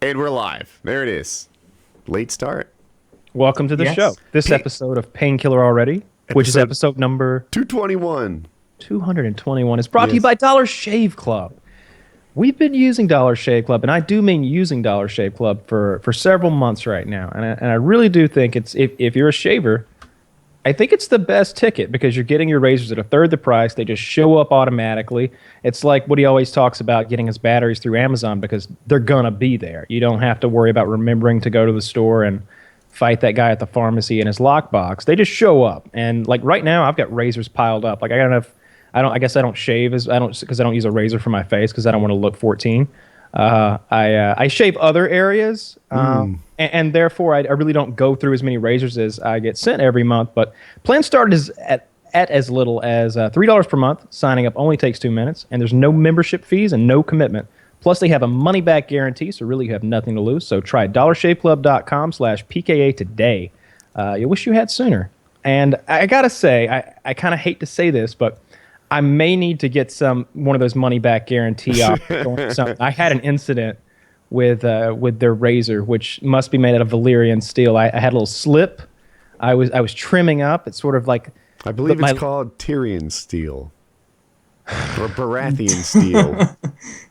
And we're live. There it is. Late start. Welcome to the show. This episode of Painkiller Already, which is episode number 221. 221, is brought to you by Dollar Shave Club. We've been using Dollar Shave Club, and I do mean using Dollar Shave Club for several months right now. And I really do think it's if you're a shaver, I think it's the best ticket because you're getting your razors at a third the price. They just show up automatically. It's like what he always talks about, getting his batteries through Amazon because they're going to be there. You don't have to worry about remembering to go to the store and fight that guy at the pharmacy in his lockbox. They just show up. And like right now, I've got razors piled up. Like I got enough. I guess I don't shave because I don't use a razor for my face because I don't want to look 14. I shave other areas, and therefore I really don't go through as many razors as I get sent every month. But plan started at as little as $3 per month. Signing up only takes 2 minutes, and there's no membership fees and no commitment. Plus, they have a money-back guarantee, so really you have nothing to lose. So try dollarshaveclub.com/PKA today. You wish you had sooner. And I gotta say, I kind of hate to say this, but I may need to get one of those money back guarantee offers. I had an incident with their razor, which must be made out of Valyrian steel. I had a little slip. I was trimming up. It's sort of like I believe it's called Tyrion steel or Baratheon steel.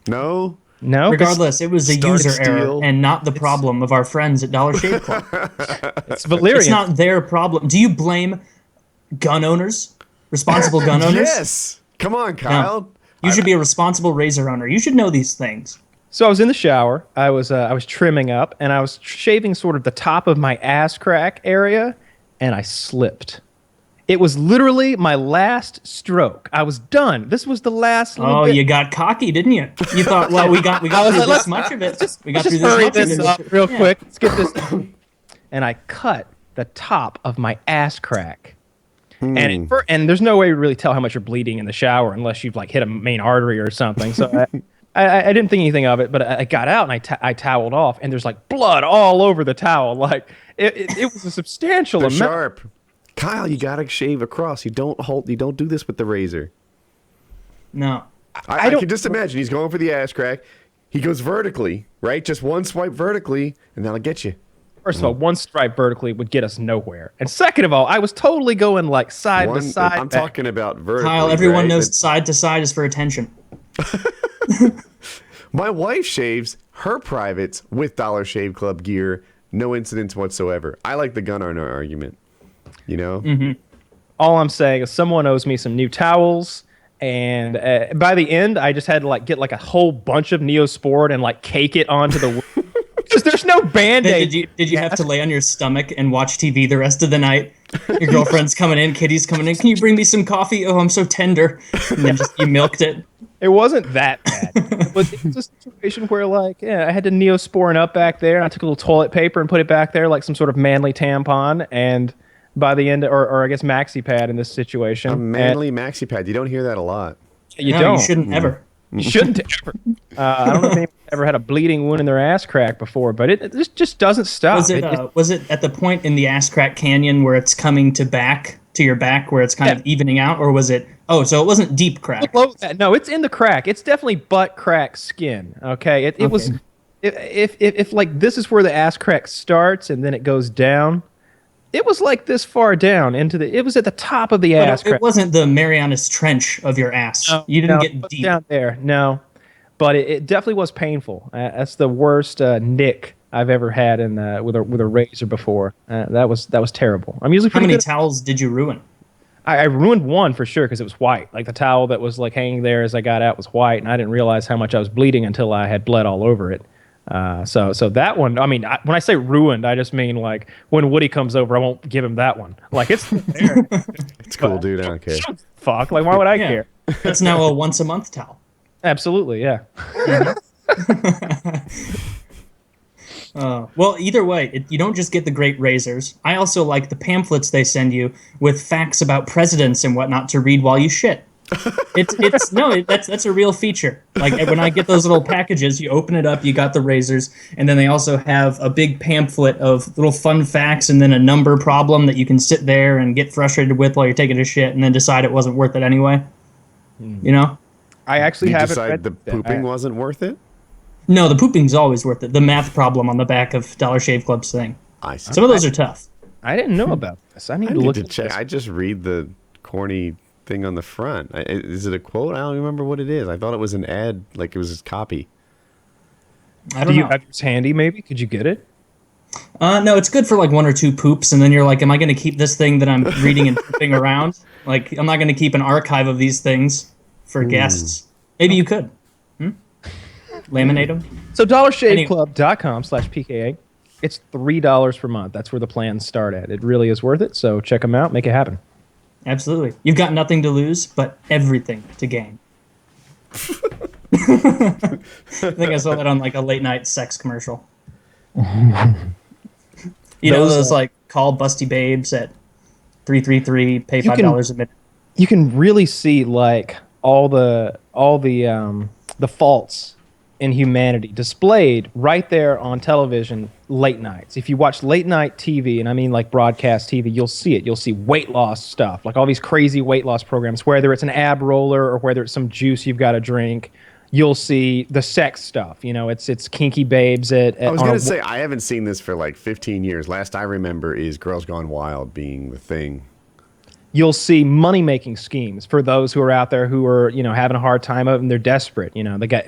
No. Regardless, it was a user error and not the problem of our friends at Dollar Shave Club. It's Valyrian. It's not their problem. Do you blame gun owners? Responsible gun owners? Yes. Come on, Kyle. No. You should be a responsible razor owner. You should know these things. So I was in the shower. I was trimming up, and I was shaving sort of the top of my ass crack area, and I slipped. It was literally my last stroke. I was done. This was the last. Oh, you got cocky, didn't you? You thought, well, we got through this much of it. We got through this much of it. Up real quick. Let's get this. And I cut the top of my ass crack. And there's no way to really tell how much you're bleeding in the shower unless you've like hit a main artery or something. So I didn't think anything of it, but I got out and I toweled off, and there's like blood all over the towel. Like it was a substantial amount. Sharp. Kyle, you gotta shave across. You don't do this with the razor. No. I can just imagine he's going for the ass crack. He goes vertically, right? Just one swipe vertically, and that'll get you. First of all, one stripe vertically would get us nowhere. And second of all, I was totally going like side to side. I'm talking about vertically. Kyle, everyone knows side to side is for attention. My wife shaves her privates with Dollar Shave Club gear. No incidents whatsoever. I like the gun owner argument. You know? Mm-hmm. All I'm saying is someone owes me some new towels. And by the end, I just had to like get like a whole bunch of Neosporin and like cake it onto the because there's no Band-Aid. Did you have to lay on your stomach and watch TV the rest of the night? Your girlfriend's coming in, Kitty's coming in. Can you bring me some coffee? Oh, I'm so tender. And then you milked it. It wasn't that bad. But it was a situation where like, I had to Neosporin up back there, and I took a little toilet paper and put it back there like some sort of manly tampon, and by the end, or I guess maxi pad in this situation. A manly maxi pad. You don't hear that a lot. You don't. You shouldn't ever. You shouldn't ever. I don't know if anyone ever had a bleeding wound in their ass crack before, but it just doesn't stop. Was it at the point in the ass crack canyon where it's coming to your back, where it's kind of evening out, or was it? Oh, so it wasn't deep crack. No, it's in the crack. It's definitely butt crack skin. Okay, it was. If like this is where the ass crack starts and then it goes down. It was like this far down it was at the top of the ass crack. It wasn't the Marianas Trench of your ass. No, you didn't get deep down there. No, but it definitely was painful. That's the worst nick I've ever had with a razor before. That was terrible. I'm usually How many towels did you ruin? I ruined one for sure because it was white. Like the towel that was like hanging there as I got out was white, and I didn't realize how much I was bleeding until I had blood all over it. So that one, I mean, when I say ruined, I just mean like when Woody comes over, I won't give him that one. Like it's there. It's cool, dude. I don't care. Fuck. Like why would I care? That's now a once a month towel. Absolutely, yeah. Well, either way, you don't just get the great razors. I also like the pamphlets they send you with facts about presidents and whatnot to read while you shit. That's a real feature. Like when I get those little packages, you open it up, you got the razors, and then they also have a big pamphlet of little fun facts and then a number problem that you can sit there and get frustrated with while you're taking a shit and then decide it wasn't worth it anyway. You know? I actually haven't read the pooping wasn't worth it? No, the pooping's always worth it. The math problem on the back of Dollar Shave Club's thing. I see. Some of those are tough. I didn't know about this. I need I to need look to at check. this. I just read the corny thing on the front. Is it a quote? I don't remember what it is. I thought it was an ad, like it was his copy. I don't Do you know. have yours handy, maybe? Could you get it? No, it's good for like 1 or 2 poops, and then you're like, am I going to keep this thing that I'm reading and pooping around? Like, I'm not going to keep an archive of these things for guests. Maybe you could. Laminate them? So dollarshaveclub.com/PKA. It's $3 per month. That's where the plans start at. It really is worth it, so check them out. Make it happen. Absolutely. You've got nothing to lose, but everything to gain. I think I saw that on like a late night sex commercial. You know those like call busty babes at 333, pay $5 a minute. You can really see like all the faults in humanity displayed right there on television late nights. If you watch late night TV, and I mean like broadcast TV, you'll see it. You'll see weight loss stuff, like all these crazy weight loss programs, whether it's an ab roller or whether it's some juice you've got to drink. You'll see the sex stuff. You know, it's kinky babes at I was going to say, I haven't seen this for like 15 years. Last I remember is Girls Gone Wild being the thing. You'll see money-making schemes for those who are out there who are, you know, having a hard time of it and they're desperate. You know, they got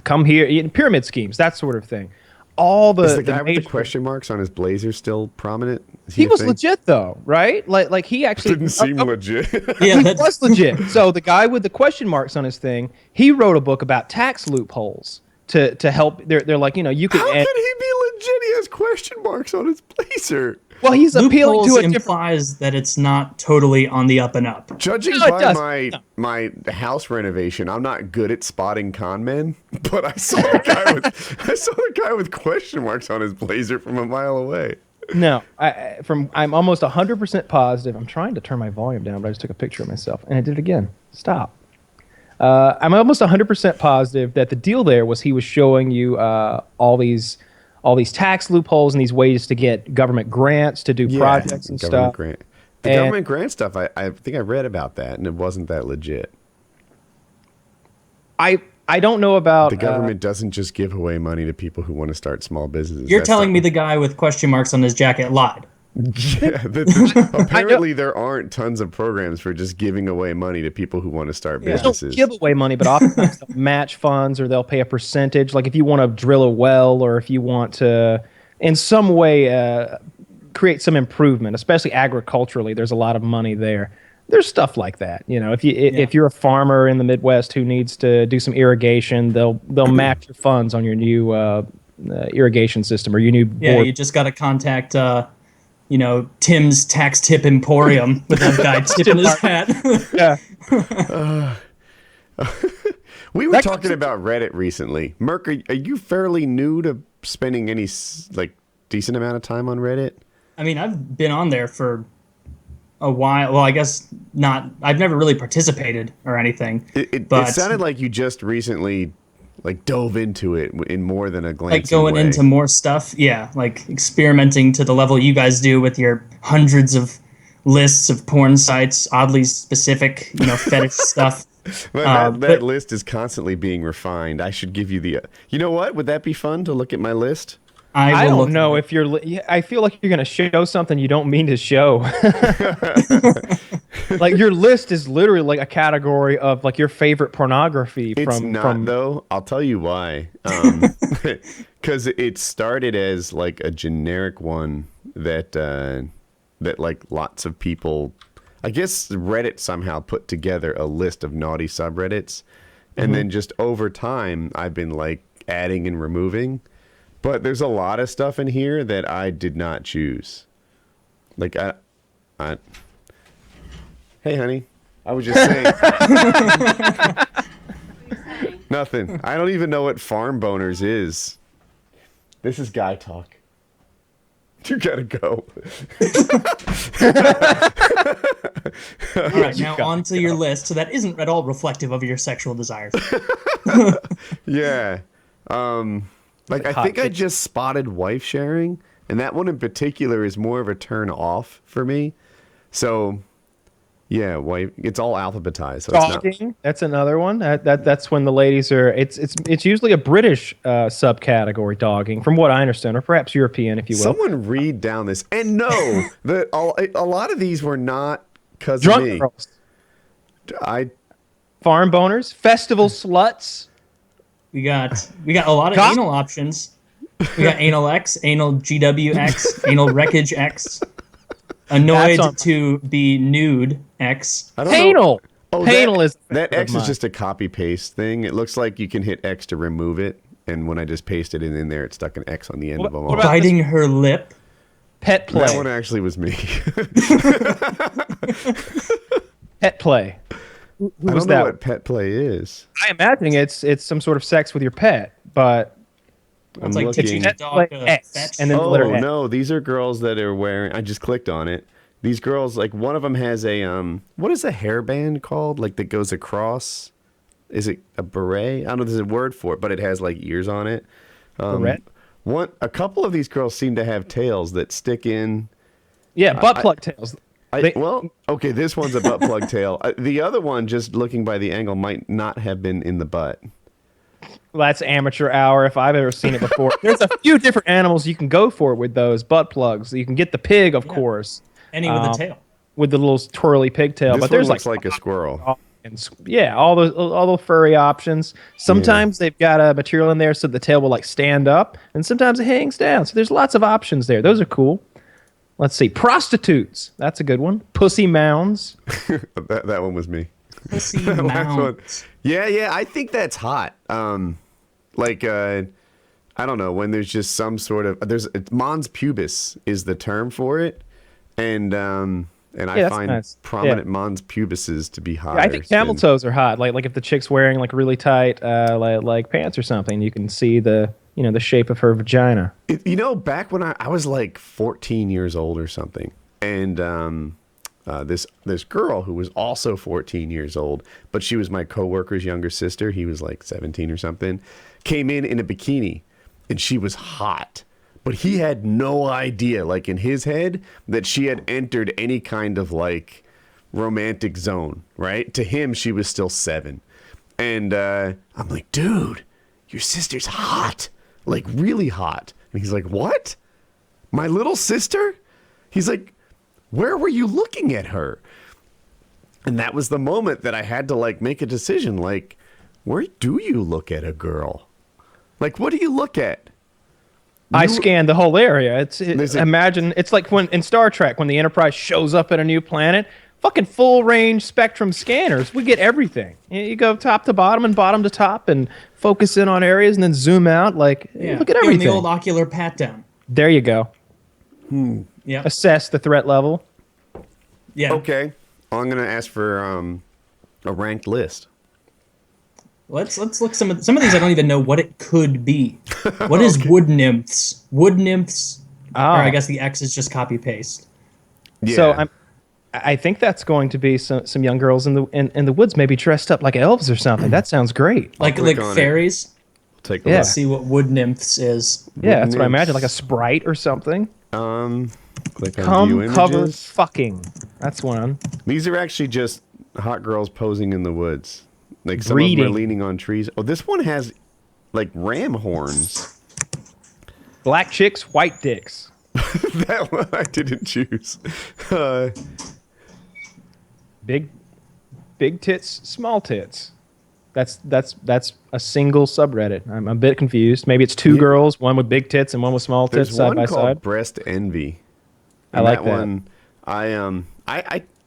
come here, pyramid schemes, that sort of thing. Is the guy with the question marks on his blazer still prominent? He was legit though, right? Like he actually didn't seem legit. Yeah, he was legit. So the guy with the question marks on his thing, he wrote a book about tax loopholes to help. They're like, you know, you could. How can he be legit? He has question marks on his blazer. Well, he's appealing to a different. Implies that it's not totally on the up and up. Judging by my house renovation, I'm not good at spotting con men, but I saw the guy with question marks on his blazer from a mile away. No, I'm almost 100% positive. I'm trying to turn my volume down, but I just took a picture of myself and I did it again. Stop. I'm almost 100% positive that the deal there was he was showing you all these tax loopholes and these ways to get government grants to do projects and stuff. Government grant stuff, I think I read about that, and it wasn't that legit. I don't know about... The government doesn't just give away money to people who want to start small businesses. You're telling me the guy with question marks on his jacket lied. Yeah, apparently there aren't tons of programs for just giving away money to people who want to start businesses. They don't give away money, but oftentimes they'll match funds or they'll pay a percentage. Like if you want to drill a well or if you want to, in some way, create some improvement, especially agriculturally, there's a lot of money there. There's stuff like that. You know, if you're a farmer in the Midwest who needs to do some irrigation, they'll match your funds on your new irrigation system or your new board. Yeah, you just got to contact... Tim's Tax Tip Emporium with that guy tipping his hat. Yeah. We were talking about Reddit recently. Merc, are you fairly new to spending any decent amount of time on Reddit? I mean, I've been on there for a while. Well, I guess not. I've never really participated or anything. It sounded like you just recently dove into it in more than a glance. Like going into more stuff, yeah. Like experimenting to the level you guys do with your hundreds of lists of porn sites, oddly specific, fetish stuff. That list is constantly being refined. I should give you the... You know what? Would that be fun to look at my list? I don't know if you're... I feel like you're going to show something you don't mean to show. Like your list is literally like a category of like your favorite pornography. It's not though. I'll tell you why. Because it started as like a generic one that like lots of people... I guess Reddit somehow put together a list of naughty subreddits. And then just over time, I've been like adding and removing. But there's a lot of stuff in here that I did not choose. Like, hey, honey. I was just saying. Nothing. I don't even know what farm boners is. This is guy talk. You gotta go. All right, now on to your list. So that isn't at all reflective of your sexual desires. Yeah. I think I just spotted wife sharing, and that one in particular is more of a turn off for me. So Yeah, wife. It's all alphabetized. So it's not. Dogging. That's another one. That's when the ladies are. It's usually a British subcategory, dogging, from what I understand, or perhaps European, if you will. Someone read down this and know that a lot of these were not because of Drunk me. girls, Farm boners, festival sluts. We got a lot of anal options. We got anal X, anal GWX, anal wreckage X, annoyed to be nude X. Panel. Oh, Panel is that X is just a copy paste thing. It looks like you can hit X to remove it, and when I just pasted it in there, it stuck an X on the end of them all. Biting her lip. Pet play. That one actually was me. Pet play. I don't know what pet play is. I'm imagining it's some sort of sex with your pet, but it's like teaching a dog to fetch. And then no, these are girls that are wearing. I just clicked on it. These girls, like one of them has a what is a hairband called? Like that goes across. Is it a beret? I don't know. There's a word for it, but it has like ears on it. Beret. A couple of these girls seem to have tails that stick in. Yeah, butt plug tails. Okay, this one's a butt plug tail. The other one, just looking by the angle, might not have been in the butt. Well, that's amateur hour if I've ever seen it before. There's a few different animals you can go for with those butt plugs. You can get the pig, of course. Any with a tail. With the little twirly pigtail. But there's looks like a squirrel. And, all the furry options. Sometimes they've got a material in there so the tail will like stand up, and sometimes it hangs down. So there's lots of options there. Those are cool. Let's see. Prostitutes. That's a good one. Pussy mounds. that one was me. Pussy mounds. Yeah, I think that's hot. I don't know, when there's just some sort of mons pubis is the term for it, and I find prominent mons pubises to be hot. Yeah, I think camel toes are hot. Like if the chick's wearing like really tight like pants or something, you can see the shape of her vagina. Back when I was like 14 years old or something, and this girl who was also 14 years old, but she was my coworker's younger sister. He was like 17 or something. Came in a bikini, and she was hot. But he had no idea, like in his head, that she had entered any kind of like romantic zone, right? To him, she was still 7. And I'm like, dude, your sister's hot. Like really hot. And he's like, what? My little sister? He's like, where were you looking at her? And that was the moment that I had to like make a decision. Like, where do you look at a girl? Like, what do you look at? I scanned the whole area. Imagine it's like when in Star Trek when the Enterprise shows up at a new planet. Fucking full range spectrum scanners. We get everything. You go top to bottom and bottom to top and focus in on areas and then zoom out. Like look at everything. The old ocular pat down. There you go. Yeah. Assess the threat level. Yeah. Okay. I'm gonna ask for a ranked list. Let's look some of these. I don't even know what it could be. What is wood nymphs? Wood nymphs. Or I guess the X is just copy paste. Yeah. So I think that's going to be some young girls in the woods, maybe dressed up like elves or something. That sounds great. Like fairies. Take a look. Let's see what wood nymphs is. Yeah, that's what I imagine, like a sprite or something. Click on Come view cover images. fucking. That's one. These are actually just hot girls posing in the woods. Like some of them are leaning on trees. Oh, this one has like ram horns. Black chicks, white dicks. That one I didn't choose. Big tits, small tits. That's a single subreddit. I'm a bit confused. Maybe it's two girls, one with big tits and one with small tits side by side. There's one called BreastEnvy. I like that one.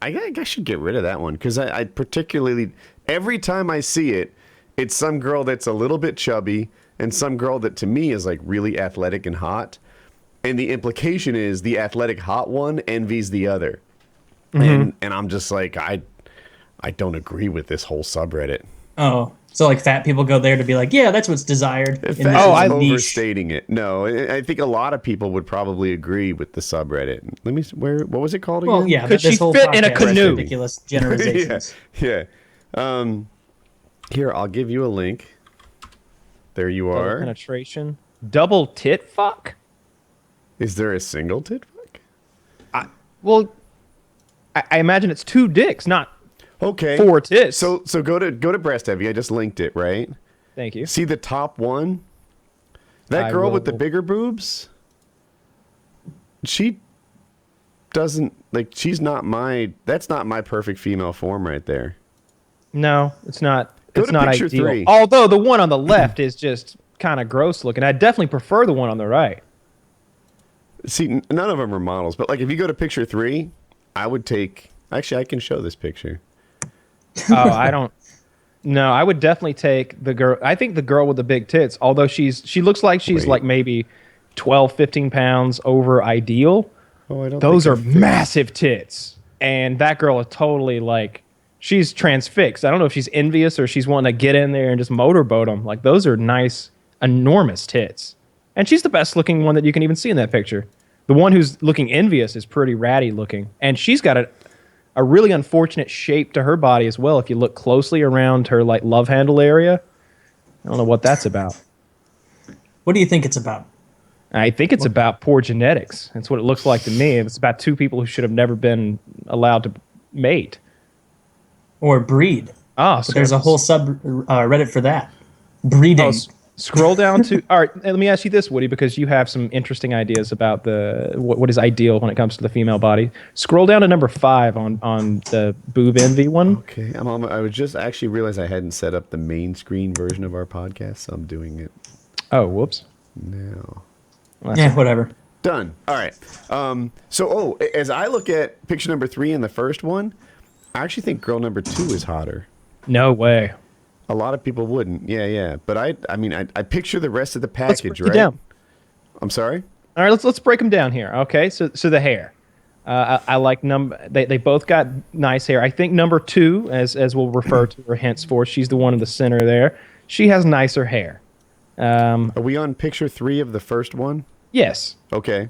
I should get rid of that one because I particularly every time I see it, it's some girl that's a little bit chubby and some girl that to me is like really athletic and hot. And the implication is the athletic hot one envies the other. Mm-hmm. And I'm just like, I don't agree with this whole subreddit. Oh, so like fat people go there to be like, yeah, that's what's desired. I'm overstating it. No, I think a lot of people would probably agree with the subreddit. Let me, what was it called again? Well, yeah, could she fit in a canoe? Ridiculous generalizations. Yeah. Here, I'll give you a link. There you are. Double penetration. Double tit fuck? Is there a single tit fuck? Well, I imagine it's 2 dicks, not Okay. 4 tits. So go to BreastEnvy. I just linked it, right? Thank you. See the top one? That girl with the bigger boobs? She doesn't that's not my perfect female form right there. No, it's not. Go It's to not picture ideal. 3. Although the one on the left is just kind of gross looking. I definitely prefer the one on the right. See, none of them are models, but like if you go to picture 3, I would take. Actually, I can show this picture. Oh, I don't. No, I would definitely take the girl. I think the girl with the big tits, although she looks like she's like maybe 12, 15 pounds over ideal. Oh, I don't. Those are massive tits, and that girl is totally like she's transfixed. I don't know if she's envious or she's wanting to get in there and just motorboat them. Like those are nice, enormous tits, and she's the best looking one that you can even see in that picture. The one who's looking envious is pretty ratty looking, and she's got a really unfortunate shape to her body as well. If you look closely around her like love handle area, I don't know what that's about. What do you think it's about? I think it's about poor genetics. That's what it looks like to me. It's about 2 people who should have never been allowed to mate. Or breed. Ah, so There's a whole Reddit for that. Breeding. Scroll down to... All right, let me ask you this, Woody, because you have some interesting ideas about what is ideal when it comes to the female body. Scroll down to number 5 on the boob envy one. Okay, I would just actually realize I hadn't set up the main screen version of our podcast, so I'm doing it Oh, whoops. now. Yeah, whatever. Done. All right. As I look at picture number 3 in the first one, I actually think girl number 2 is hotter. No way. A lot of people wouldn't. Yeah. But I picture the rest of the Let's package, break it right? down. I'm sorry? All right, let's break them down here. Okay, so the hair. I like they both got nice hair. I think number 2, as we'll refer to her henceforth, she's the one in the center there. She has nicer hair. Are we on picture 3 of the first one? Yes. Okay.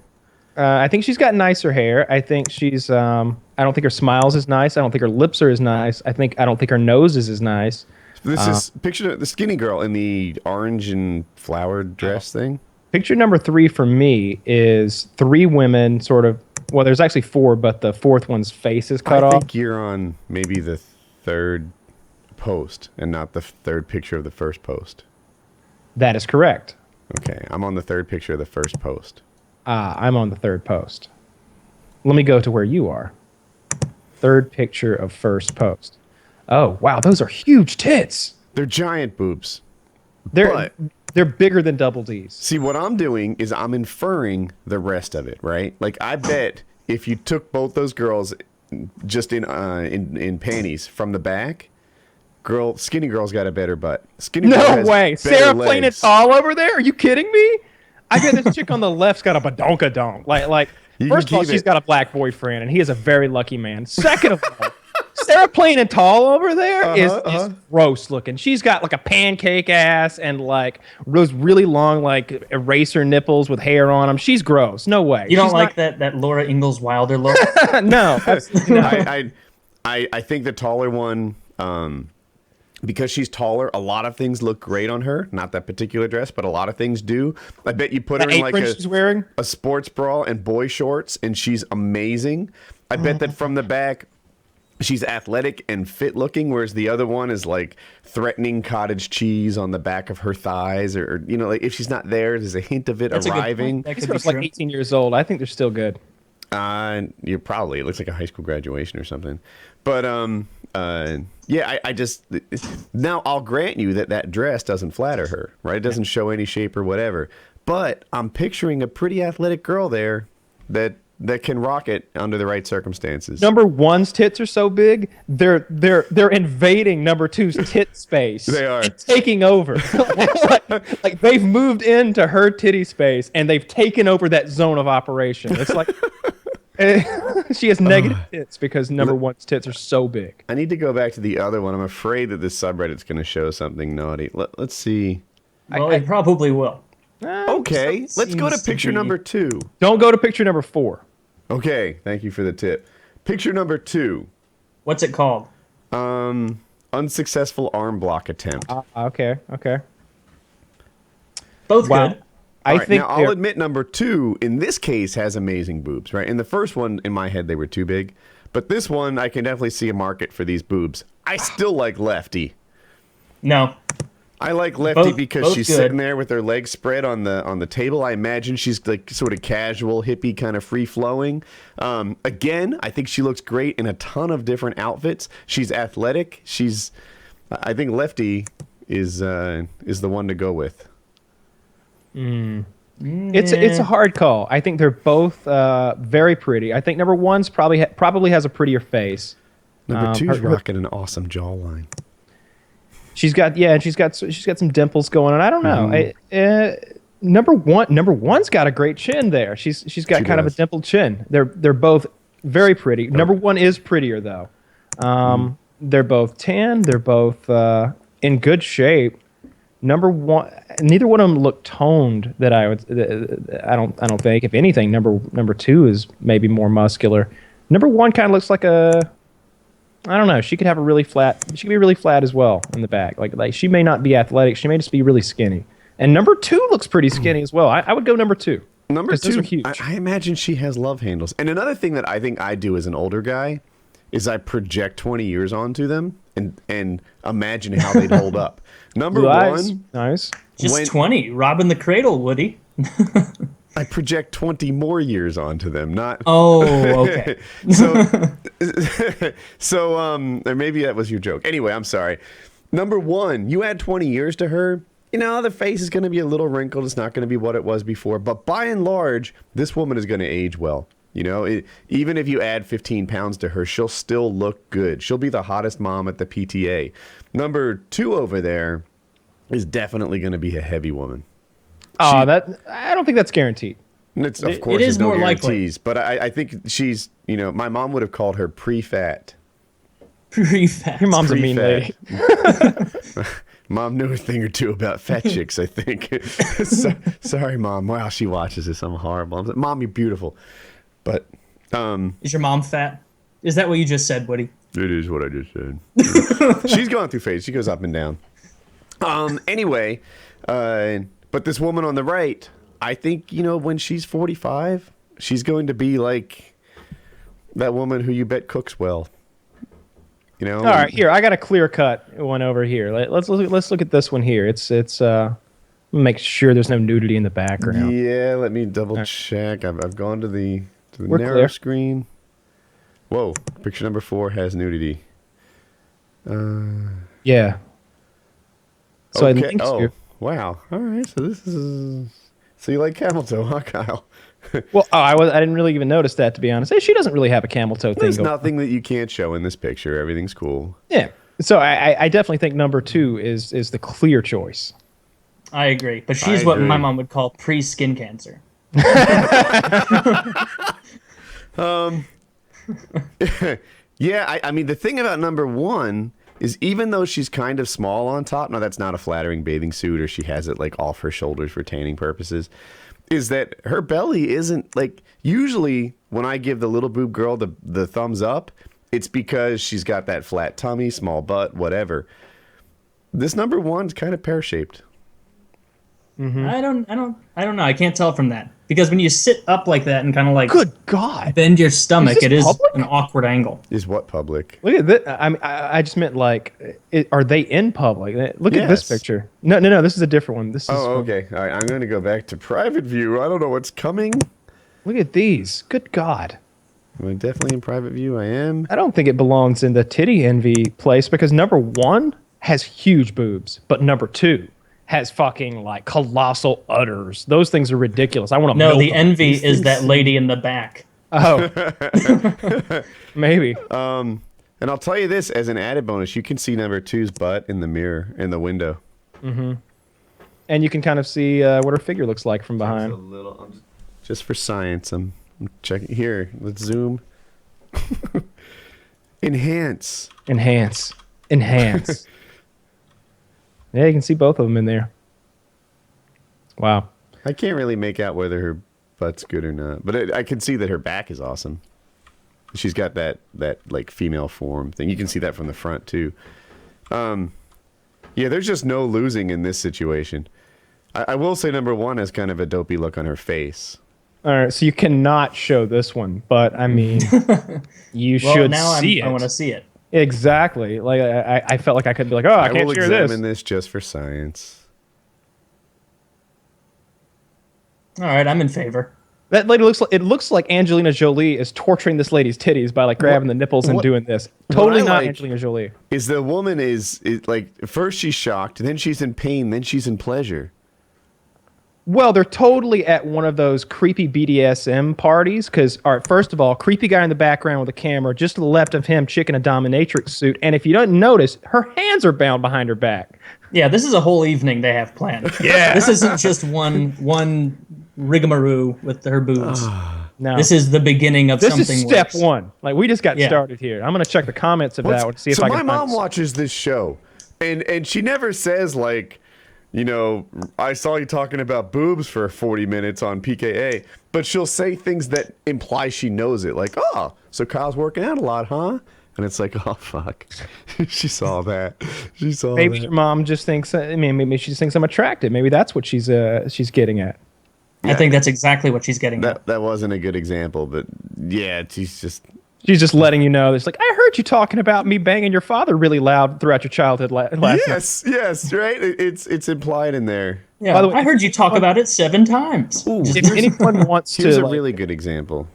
I think she's got nicer hair. I think she's. I don't think her smiles is nice. I don't think her lips are as nice. I don't think her nose is as nice. This is picture the skinny girl in the orange and flowered dress thing. Picture number 3 for me is 3 women, sort of. Well, there's actually 4, but the 4th one's face is cut off. I think you're on maybe the 3rd post and not the 3rd picture of the first post. That is correct. Okay, I'm on the 3rd picture of the first post. I'm on the 3rd post. Let me go to where you are. 3rd picture of first post. Oh, wow, those are huge tits. They're giant boobs. They're bigger than double D's. See, what I'm doing is I'm inferring the rest of it, right? Like, I bet if you took both those girls just in panties from the back, skinny girl's got a better butt. Skinny girl has way. better Sarah legs. playing it tall over there? Are you kidding me? I bet this chick on the left's got a badonkadonk. Like first of all, she's got a black boyfriend, and he is a very lucky man. Second of all, Sarah playing it tall over there is gross looking. She's got like a pancake ass and like those really long like eraser nipples with hair on them. She's gross. No way. You don't like that Laura Ingalls Wilder look? No. I think the taller one, because she's taller, a lot of things look great on her. Not that particular dress, but a lot of things do. I bet you put her in like she's wearing a sports bra and boy shorts, and she's amazing. I bet that from the back, she's athletic and fit looking, whereas the other one is like threatening cottage cheese on the back of her thighs, or like if she's not there, there's a hint of it arriving. That This could be girl's like true. 18 years old. I think they're still good. It looks like a high school graduation or something. But I just now I'll grant you that dress doesn't flatter her, right? It doesn't show any shape or whatever. But I'm picturing a pretty athletic girl there that can rock it under the right circumstances. Number 1's tits are so big, they're invading number 2's tit space. They are. And taking over. like they've moved into her titty space and they've taken over that zone of operation. It's like she has negative tits because number 1's tits are so big. I need to go back to the other one. I'm afraid that this subreddit's going to show something naughty. Let's see. Well, it probably will. Okay, let's go to seems to picture be- number 2. Don't go to picture number 4. Okay, thank you for the tip. Picture number 2. What's it called? Unsuccessful arm block attempt. Okay. Both Wow. good. All I right, think now I'll admit number 2 in this case has amazing boobs, right? In the first one, in my head, they were too big, But this one, I can definitely see a market for these boobs. I still like Lefty. No. I like Lefty Both because she's good. sitting there with her legs spread on the table. I imagine she's like sort of casual, hippie, kind of free flowing. Again, I think she looks great in a ton of different outfits. She's athletic. I think Lefty is the one to go with. It's a hard call. I think they're both very pretty. I think number one's probably has a prettier face. Number two's rocking an awesome jawline. She's got some dimples going on. I don't know. Number one's got a great chin there. She's got kind of a dimpled chin. They're both very pretty. Number one is prettier though. They're both tan. They're both in good shape. Number one, neither one of them look toned. I don't think. If anything, number two is maybe more muscular. Number one kind of looks like I don't know. She could be really flat as well in the back. Like she may not be athletic. She may just be really skinny. And number two looks pretty skinny as well. I would go number two. Number two, those are huge. I imagine she has love handles. And another thing that I think I do as an older guy is I project 20 years onto them and imagine how they'd hold up. Number one, nice. Just 20, robbing the cradle, Woody. I project 20 more years onto them, not. Oh, okay. Or maybe that was your joke. Anyway, I'm sorry. Number one, you add 20 years to her. The face is going to be a little wrinkled. It's not going to be what it was before. But by and large, this woman is going to age well. Even if you add 15 pounds to her, she'll still look good. She'll be the hottest mom at the PTA. Number two over there is definitely going to be a heavy woman. I don't think that's guaranteed. Of course, it is no more guarantees, likely. But I think she's, my mom would have called her pre-fat. Pre-fat. Your mom's a mean lady. Mom knew a thing or two about fat chicks, I think. Sorry, Mom. Wow, she watches this. I'm horrible. Mom, you're beautiful. But is your mom fat? Is that what you just said, Woody? It is what I just said. She's going through phases. She goes up and down. Anyway, but this woman on the right, I think, when she's 45, she's going to be like that woman who you bet cooks well. All right, here, I got a clear-cut one over here. Let's look at this one here. It's make sure there's no nudity in the background. Yeah, let me double check. I've gone to the narrow clear. screen. Whoa, picture number 4 has nudity. Yeah. So okay. I think Wow. All right. So this is. So you like camel toe, huh, Kyle? Well, I didn't really even notice that, to be honest. She doesn't really have a camel toe thing. There's nothing that you can't show in this picture. Everything's cool. Yeah. So I definitely think number 2 is the clear choice. I agree, but she's what my mom would call pre-skin cancer. Yeah. I mean, the thing about number 1 is even though she's kind of small on top, now that's not a flattering bathing suit or she has it like off her shoulders for tanning purposes, is that her belly isn't like, usually when I give the little boob girl the thumbs up, it's because she's got that flat tummy, small butt, whatever. This number 1's kind of pear-shaped. Mm-hmm. I don't know. I can't tell from that. Because when you sit up like that and kind of like good God, bend your stomach, it is public? an awkward angle. Is what public? Look at this. I just meant like, are they in public? Look at this Yes. picture. No. This is a different one. This is. Okay. All right. I'm going to go back to private view. I don't know what's coming. Look at these. Good God. Am I definitely in private view? I am. I don't think it belongs in the titty envy place because number 1 has huge boobs, but number 2 has fucking like colossal udders. Those things are ridiculous. I want to No, milk the them. envy is that lady in the back. Oh, maybe. And I'll tell you this as an added bonus: you can see number 2's butt in the mirror in the window. Mm-hmm. And you can kind of see what her figure looks like from behind. Just a little, just for science. I'm checking here. Let's zoom. Enhance. Yeah, you can see both of them in there. Wow. I can't really make out whether her butt's good or not, but I can see that her back is awesome. She's got that like female form thing. You can see that from the front too. Yeah, there's just no losing in this situation. I will say number 1 has kind of a dopey look on her face. All right, so you cannot show this one, but I mean, you Well, should now see it. I want to see it. Exactly. Like I felt like I could be like, oh, I can't will share examine this. this just for science. All right, I'm in favor. That lady looks like Angelina Jolie is torturing this lady's titties by like grabbing the nipples and doing this. Totally not Angelina Jolie. Is the woman is like first she's shocked, then she's in pain, then she's in pleasure. Well, they're totally at one of those creepy BDSM parties because, all right, first of all, creepy guy in the background with a camera, just to the left of him, chick in a dominatrix suit, and if you don't notice, her hands are bound behind her back. Yeah, this is a whole evening they have planned. Yeah. This isn't just one rigamaroo with her boobs. No. This is the beginning of something This is step worse. one. Like, we just got started here. I'm going to check the comments of that one to see if I can So my mom find... watches this show, and she never says, like, you know, I saw you talking about boobs for 40 minutes on PKA, but she'll say things that imply she knows it. Like, oh, so Kyle's working out a lot, huh? And it's like, oh, fuck. She saw that. She saw Maybe that. your mom just thinks, I mean, maybe she just thinks I'm attractive. Maybe that's what she's getting at. I think that's exactly what she's getting at. That wasn't a good example, but yeah, she's She's letting you know. It's like, I heard you talking about me banging your father really loud throughout your childhood last night. Yes, right? It's implied in there. Yeah, By the way, I heard you talk about it 7 times. If anyone wants Here's to... a really good example.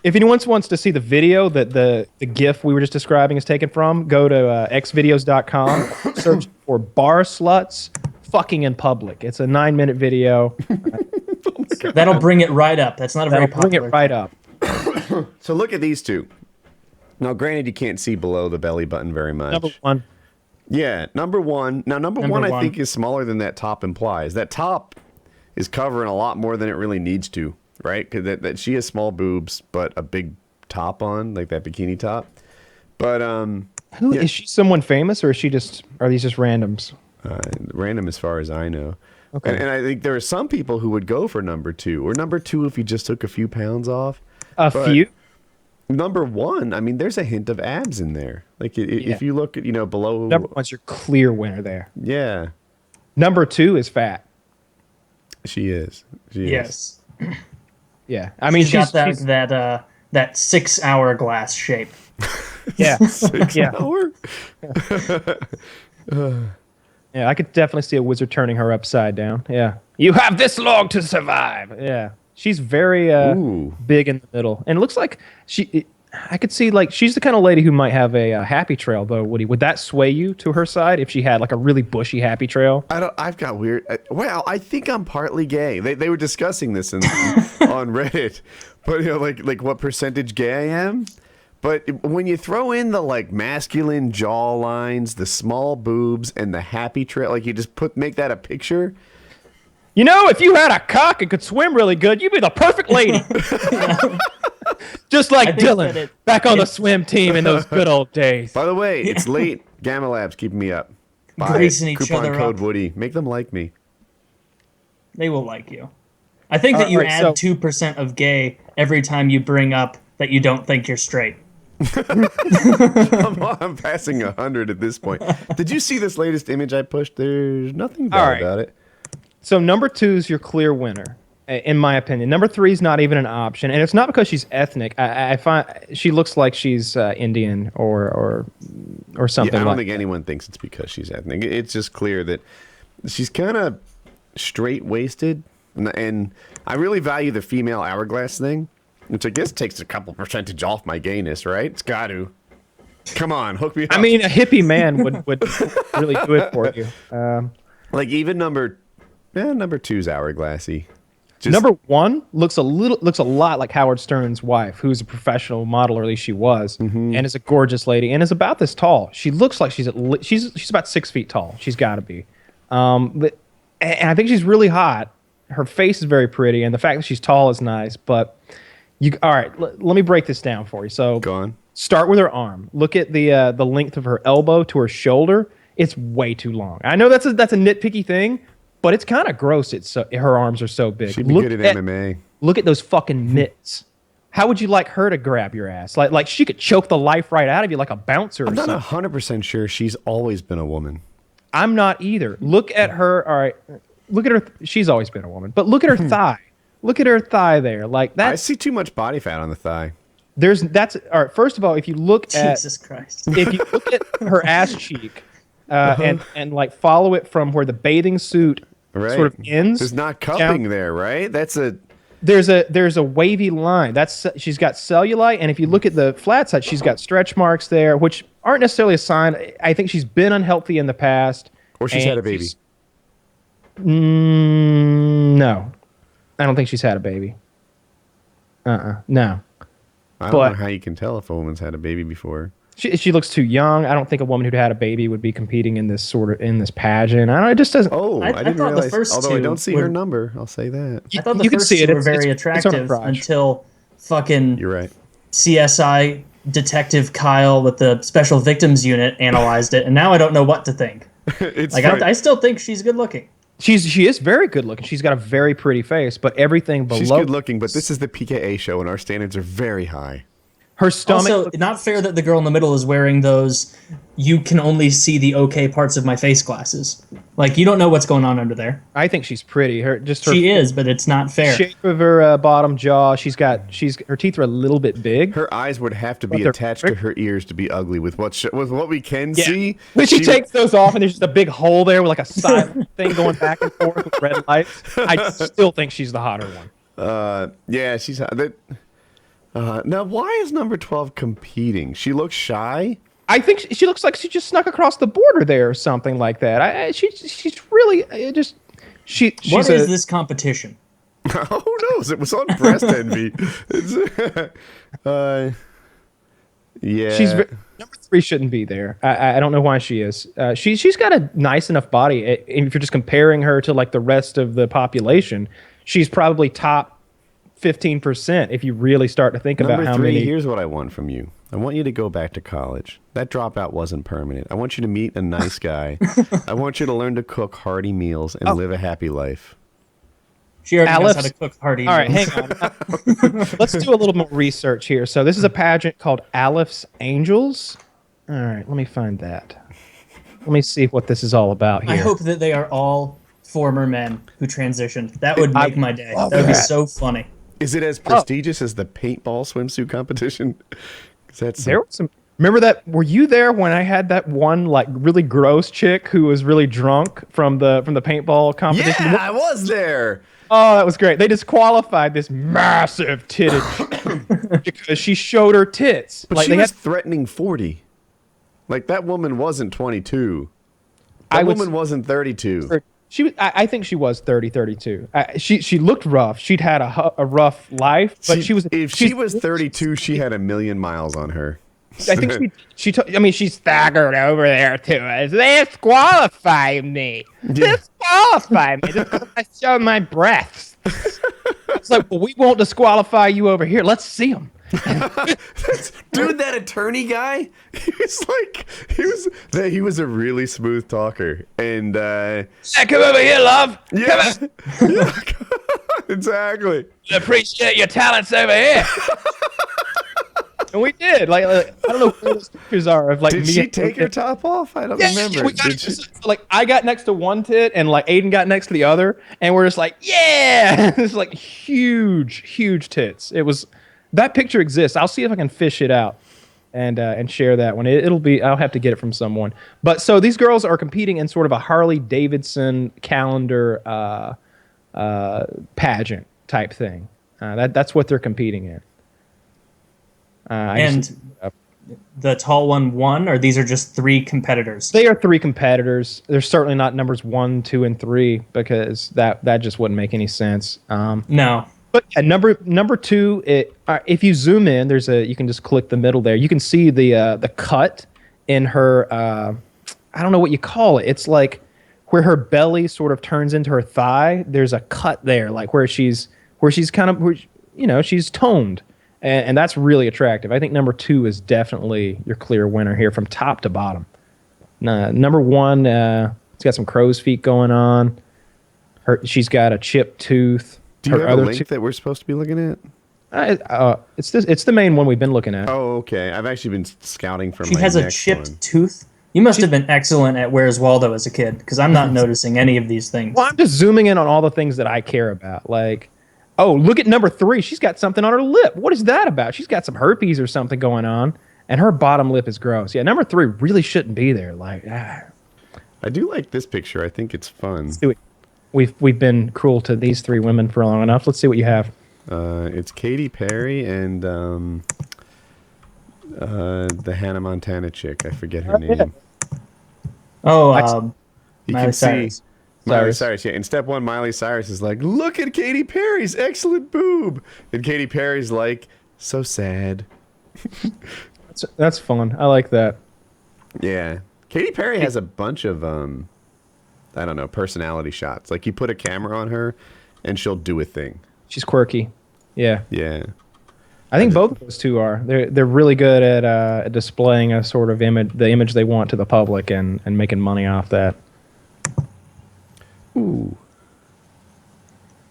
If anyone wants to see the video that the GIF we were just describing is taken from, go to xvideos.com, search for bar sluts fucking in public. It's a 9-minute video. That'll bring it right up. That's not a very That'll bring popular. it right up. So look at these two. Now, granted, you can't see below the belly button very much. Number one. Yeah, number one. Now, number one, I think, is smaller than that top implies. That top is covering a lot more than it really needs to, right? Because that she has small boobs, but a big top on, like that bikini top. But Is she someone famous, or are these just randoms? random as far as I know. Okay. And I think there are some people who would go for number 2, or number 2 if you just took a few pounds off. Few? Number 1, I mean, there's a hint of abs in there. Like if you look at, below. Number one's your clear winner there. Yeah. Number 2 is fat. She is. Yes. Yeah. I mean, she's got that 6-hour-glass shape. Yeah. 6 Yeah. hour? Yeah, I could definitely see a wizard turning her upside down. Yeah. You have this long to survive. Yeah. She's very big in the middle. And it looks like I could see, like, she's the kind of lady who might have a happy trail, though, Woody. Would that sway you to her side if she had, like, a really bushy happy trail? I've got weird. Well, I think I'm partly gay. They were discussing this on Reddit. But, like what percentage gay I am. But when you throw in the, like, masculine jaw lines, the small boobs, and the happy trail, like, you just make that a picture. If you had a cock and could swim really good, you'd be the perfect lady. Just like Dylan, back on the swim team in those good old days. By the way, it's late. Gamma Lab's keeping me up. Greasing each Coupon other code up. Woody. Make them like me. They will like you. I think that you add 2% of gay every time you bring up that you don't think you're straight. I'm passing 100 at this point. Did you see this latest image I pushed? There's nothing bad about it. So number 2 is your clear winner, in my opinion. Number 3 is not even an option, and it's not because she's ethnic. I find she looks like she's Indian or something. Yeah, I don't like think that. anyone thinks it's because she's ethnic. It's just clear that she's kind of straight-waisted, and I really value the female hourglass thing, which I guess takes a couple percentage off my gayness, right? It's got to. Come on, hook me up. I mean, a hippie man would really do it for you. Like even number 2's hourglassy. Number 1 looks a lot like Howard Stern's wife, who's a professional model, or at least she was, and is a gorgeous lady, and is about this tall. She looks like she's about 6 feet tall. She's got to be. And I think she's really hot. Her face is very pretty, and the fact that she's tall is nice. But all right, let me break this down for you. So Go on. Start with her arm. Look at the length of her elbow to her shoulder. It's way too long. I know that's a nitpicky thing, but it's kind of gross. Her arms are so big. She'd be good at MMA. Look at those fucking mitts. How would you like her to grab your ass? Like she could choke the life right out of you like a bouncer. I'm or not something. 100% sure she's always been a woman. I'm not either. Look at her. All right. Look at her. She's always been a woman. But look at her thigh. Look at her thigh there. Like that. I see too much body fat on the thigh. That's all right. First of all, if you look at Jesus Christ. if you look at her ass cheek, and like follow it from where the bathing suit sort of ends. There's not cupping there, right? There's a wavy line. She's got cellulite, and if you look at the flat side, she's got stretch marks there, which aren't necessarily a sign. I think she's been unhealthy in the past, or she's had a baby. No, I don't think she's had a baby. No. I don't know how you can tell if a woman's had a baby before. She looks too young. I don't think a woman who'd had a baby would be competing in this pageant. I don't know. It just doesn't. Oh, I didn't realize. Although I don't see her number, I'll say that. I thought the first two were very attractive until fucking. You're right. CSI Detective Kyle with the Special Victims Unit analyzed it, and now I don't know what to think. I still think she's good looking. She is very good looking. She's got a very pretty face, but everything below. She's good looking, but this is the PKA show, and our standards are very high. Her stomach. Also, not fair that the girl in the middle is wearing those. You can only see the okay parts of my face glasses. Like, you don't know what's going on under there. I think she's pretty. She is, but it's not fair. Shape of her bottom jaw. Her teeth are a little bit big. Her eyes would have to be attached to her ears to be ugly with what we can see. When she takes those off and there's just a big hole there with like a silent thing going back and forth with red lights. I still think she's the hotter one. Yeah, she's hot. Now, why is number 12 competing? She looks shy. I think she looks like she just snuck across the border there or something like that. She's really just What is this competition? Who knows? It was on BreastEnvy. Yeah. Number 3 shouldn't be there. I don't know why she is. She's got a nice enough body. If you're just comparing her to like the rest of the population, she's probably top 15% if you really start to think about how many. Here's what I want from you. I want you to go back to college. That dropout wasn't permanent. I want you to meet a nice guy. I want you to learn to cook hearty meals and live a happy life. She already knows how to cook hearty meals. All right, hang on. Let's do a little more research here. So this is a pageant called Alepht's Angels. All right, let me find that. Let me see what this is all about here. I hope that they are all former men who transitioned. That would make my day. That would be so funny. Is it as prestigious as the paintball swimsuit competition? There was some. Remember that? Were you there when I had that one like really gross chick who was really drunk from the paintball competition? Yeah, I was there. Oh, that was great. They disqualified this massive titted because she showed her tits. But she was threatening 40. Like that woman wasn't 22. That woman wasn't 32. I think she was 30, 32. She looked rough. She'd had a rough life, but she was. If she was 32, she had 1,000,000 miles on her. I think she staggered over there to us. They disqualified me. Disqualified me just because I showed my breasts. It's like, well, we won't disqualify you over here. Let's see them. Dude, that attorney guy, he was a really smooth talker, and come over here, love. Yeah, exactly. Appreciate your talents over here. And we did. Like I don't know where those pictures are of like. Did she take her top off? I don't remember. Like I got next to one tit, and like Aiden got next to the other, and we're just like, yeah, it's like huge tits. It was. That picture exists. I'll see if I can fish it out and share that one. I'll have to get it from someone. But so these girls are competing in sort of a Harley Davidson calendar pageant type thing. That's what they're competing in. The tall one won, or these are just 3 competitors? They are 3 competitors. They're certainly not numbers 1, 2, and 3 because that just wouldn't make any sense. No. But number 2, if you zoom in, you can just click the middle there. You can see the cut in her. I don't know what you call it. It's like where her belly sort of turns into her thigh. There's a cut there, like where she's kind of she's toned, and that's really attractive. I think number 2 is definitely your clear winner here from top to bottom. Number 1, it's got some crow's feet going on. She's got a chipped tooth. Do you have a link that we're supposed to be looking at? It's the main one we've been looking at. Oh, okay. I've actually been scouting for. She has a chipped tooth. You must have been excellent at Where's Waldo as a kid, because I'm not noticing any of these things. Well, I'm just zooming in on all the things that I care about. Like, Oh, look at number 3. She's got something on her lip. What is that about? She's got some herpes or something going on, and her bottom lip is gross. Yeah, number 3 really shouldn't be there. I do like this picture. I think it's fun. Let's do it. We've been cruel to these 3 women for long enough. Let's see what you have. It's Katy Perry and the Hannah Montana chick. I forget her name. Yeah. Oh, You Miley can Cyrus. see Miley Cyrus. Yeah. In step 1, Miley Cyrus is like, "Look at Katy Perry's excellent boob," and Katy Perry's like, "So sad." That's fun. I like that. Yeah, Katy Perry has a bunch of I don't know, personality shots. Like you put a camera on her, and she'll do a thing. She's quirky. Yeah. Yeah. I think both of those 2 are. They're really good at displaying a sort of the image they want to the public and making money off that. Ooh.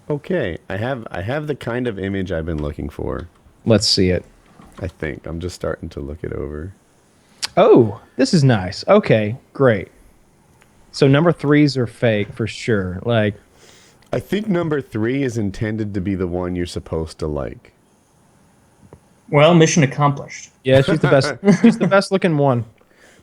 Okay, I have the kind of image I've been looking for. Let's see it. I think I'm just starting to look it over. Oh, this is nice. Okay, great. So number 3s are fake for sure. Like, I think number 3 is intended to be the one you're supposed to like. Well, mission accomplished. yeah, she's the best. She's the best looking one.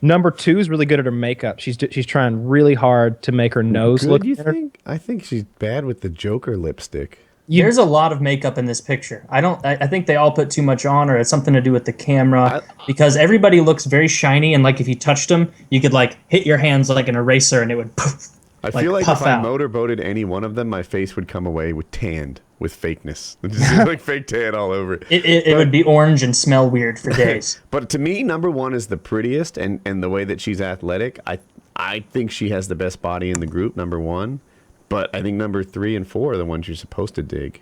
Number 2 is really good at her makeup. She's trying really hard to make her nose Good, look. you think? I think she's bad with the Joker lipstick. There's a lot of makeup in this picture. I think they all put too much on, or it's something to do with the camera, because everybody looks very shiny, and like if you touched them, you could like hit your hands like an eraser, and it would poof. I feel like if I motorboated any one of them, my face would come away with tanned, with fakeness. Just like fake tan all over. It would be orange and smell weird for days. But to me, number 1 is the prettiest, and the way that she's athletic, I think she has the best body in the group, number 1. But I think number 3 and 4 are the ones you're supposed to dig.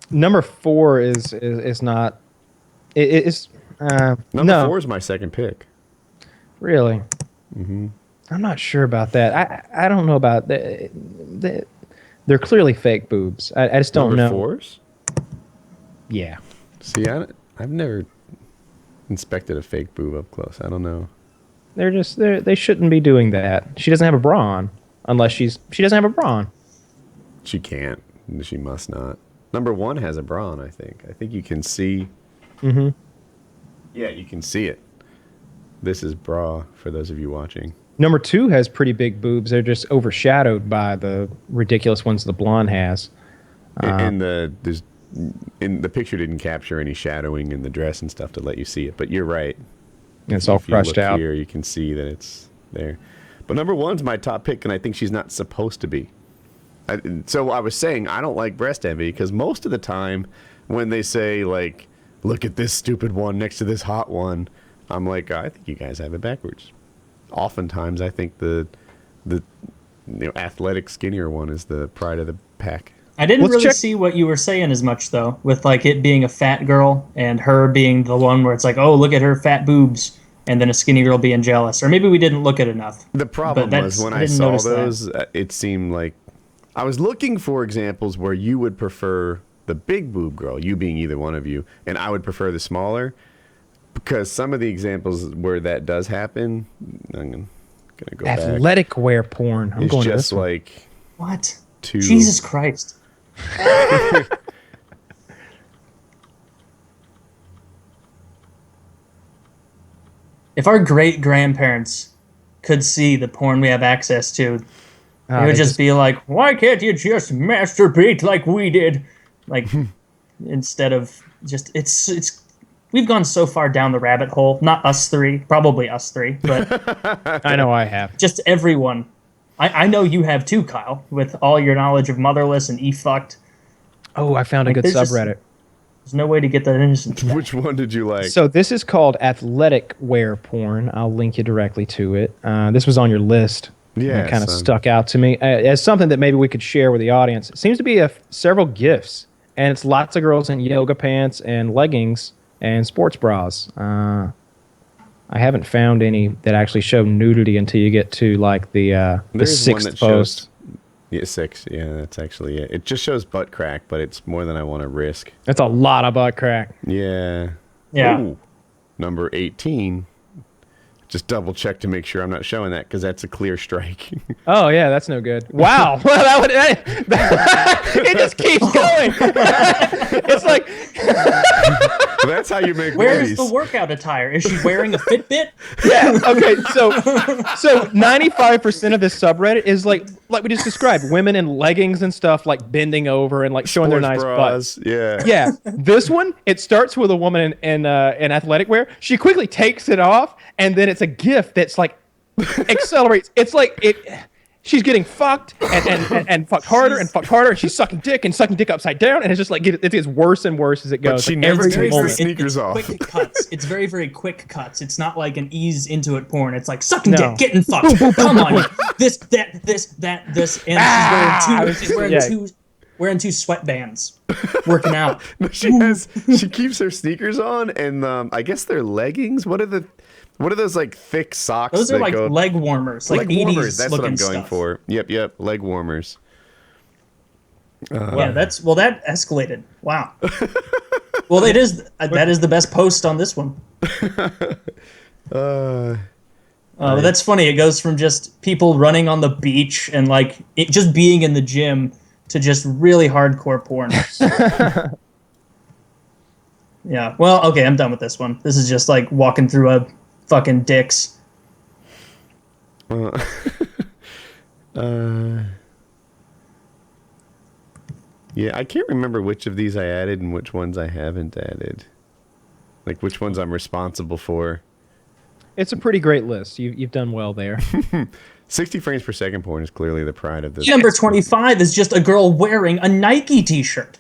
Number 4 is not. It's Number 4 is my second pick. Really. Mm-hmm. I'm not sure about that. I don't know about that. They're clearly fake boobs. I just don't know. Number 4s? Yeah. See, I've never inspected a fake boob up close. I don't know. They shouldn't be doing that. She doesn't have a bra on, unless she doesn't have a bra on. She can't. She must not. Number 1 has a bra on, I think. I think you can see. Mm-hmm. Yeah, you can see it. This is bra for those of you watching. Number 2 has pretty big boobs. They're just overshadowed by the ridiculous ones the blonde has. And the picture didn't capture any shadowing in the dress and stuff to let you see it. But you're right. It's all crushed out. Here, you can see that it's there. But number 1's my top pick, and I think she's not supposed to be. So I was saying I don't like BreastEnvy because most of the time when they say, like, look at this stupid one next to this hot one, I'm like, I think you guys have it backwards. Oftentimes, I think the athletic, skinnier one is the pride of the pack. I didn't really see what you were saying as much, though, with like it being a fat girl and her being the one where it's like, oh, look at her fat boobs, and then a skinny girl being jealous. Or maybe we didn't look at enough. The problem was when I saw those, it seemed like I was looking for examples where you would prefer the big boob girl, you being either one of you, and I would prefer the smaller. Because some of the examples where that does happen, I'm gonna go back. Athletic wear porn. I'm going just to this like what? Two. Jesus Christ! If our great grandparents could see the porn we have access to, it would just be like, "Why can't you just masturbate like we did?" Like instead of just it's. We've gone so far down the rabbit hole. Not us 3, probably us 3, but I know I have. Just everyone. I know you have too, Kyle, with all your knowledge of motherless and e-fucked. Oh, I found a good subreddit. There's no way to get that innocent. Which one did you like? So this is called athletic wear porn. I'll link you directly to it. This was on your list. Yeah, it kind of stuck out to me as something that maybe we could share with the audience. It seems to be several GIFs, and it's lots of girls in yoga pants and leggings and sports bras. I haven't found any that actually show nudity until you get to like the 6th post. Yeah, 6. Yeah, that's actually it. It just shows butt crack, but it's more than I want to risk. That's a lot of butt crack. Yeah. Yeah. Ooh, number 18. just double check to make sure I'm not showing that because that's a clear strike. Oh yeah, that's no good. Wow, well, it just keeps going. It's like That's how you make Where's movies. the workout attire? Is she wearing a Fitbit? yeah. Okay, so 95% of this subreddit is like we just described, women in leggings and stuff, like bending over and like showing their Sports nice bras, butts. yeah. Yeah, this one, it starts with a woman in athletic wear. She quickly takes it off, and then it's a GIF that's like accelerates. It's like she's getting fucked and fucked harder and fucked harder, and she's sucking dick upside down, and it's just like it gets worse and worse as it goes. But she Like, never every takes moment. the sneakers off. Quick cuts. It's very, very quick cuts. It's not like an ease into it porn. It's like sucking No. dick, getting fucked. Come on, this, and she's wearing two sweatbands, working out. She keeps her sneakers on, and I guess they're leggings. What are those like thick socks? Those are that like go, leg warmers, like leg 80s warmers. That's what I'm looking going stuff. for. Yep, leg warmers. Yeah, that escalated. Wow. Well, that is the best post on this one. But that's funny. It goes from just people running on the beach and like it just being in the gym to just really hardcore porn. Yeah. Well, okay, I'm done with this one. This is just like walking through a fucking dicks. Yeah, I can't remember which of these I added and which ones I haven't added. Like which ones I'm responsible for. It's a pretty great list. You've done well there. 60 frames per second porn is clearly the pride of this. Number 25 is just a girl wearing a Nike t-shirt.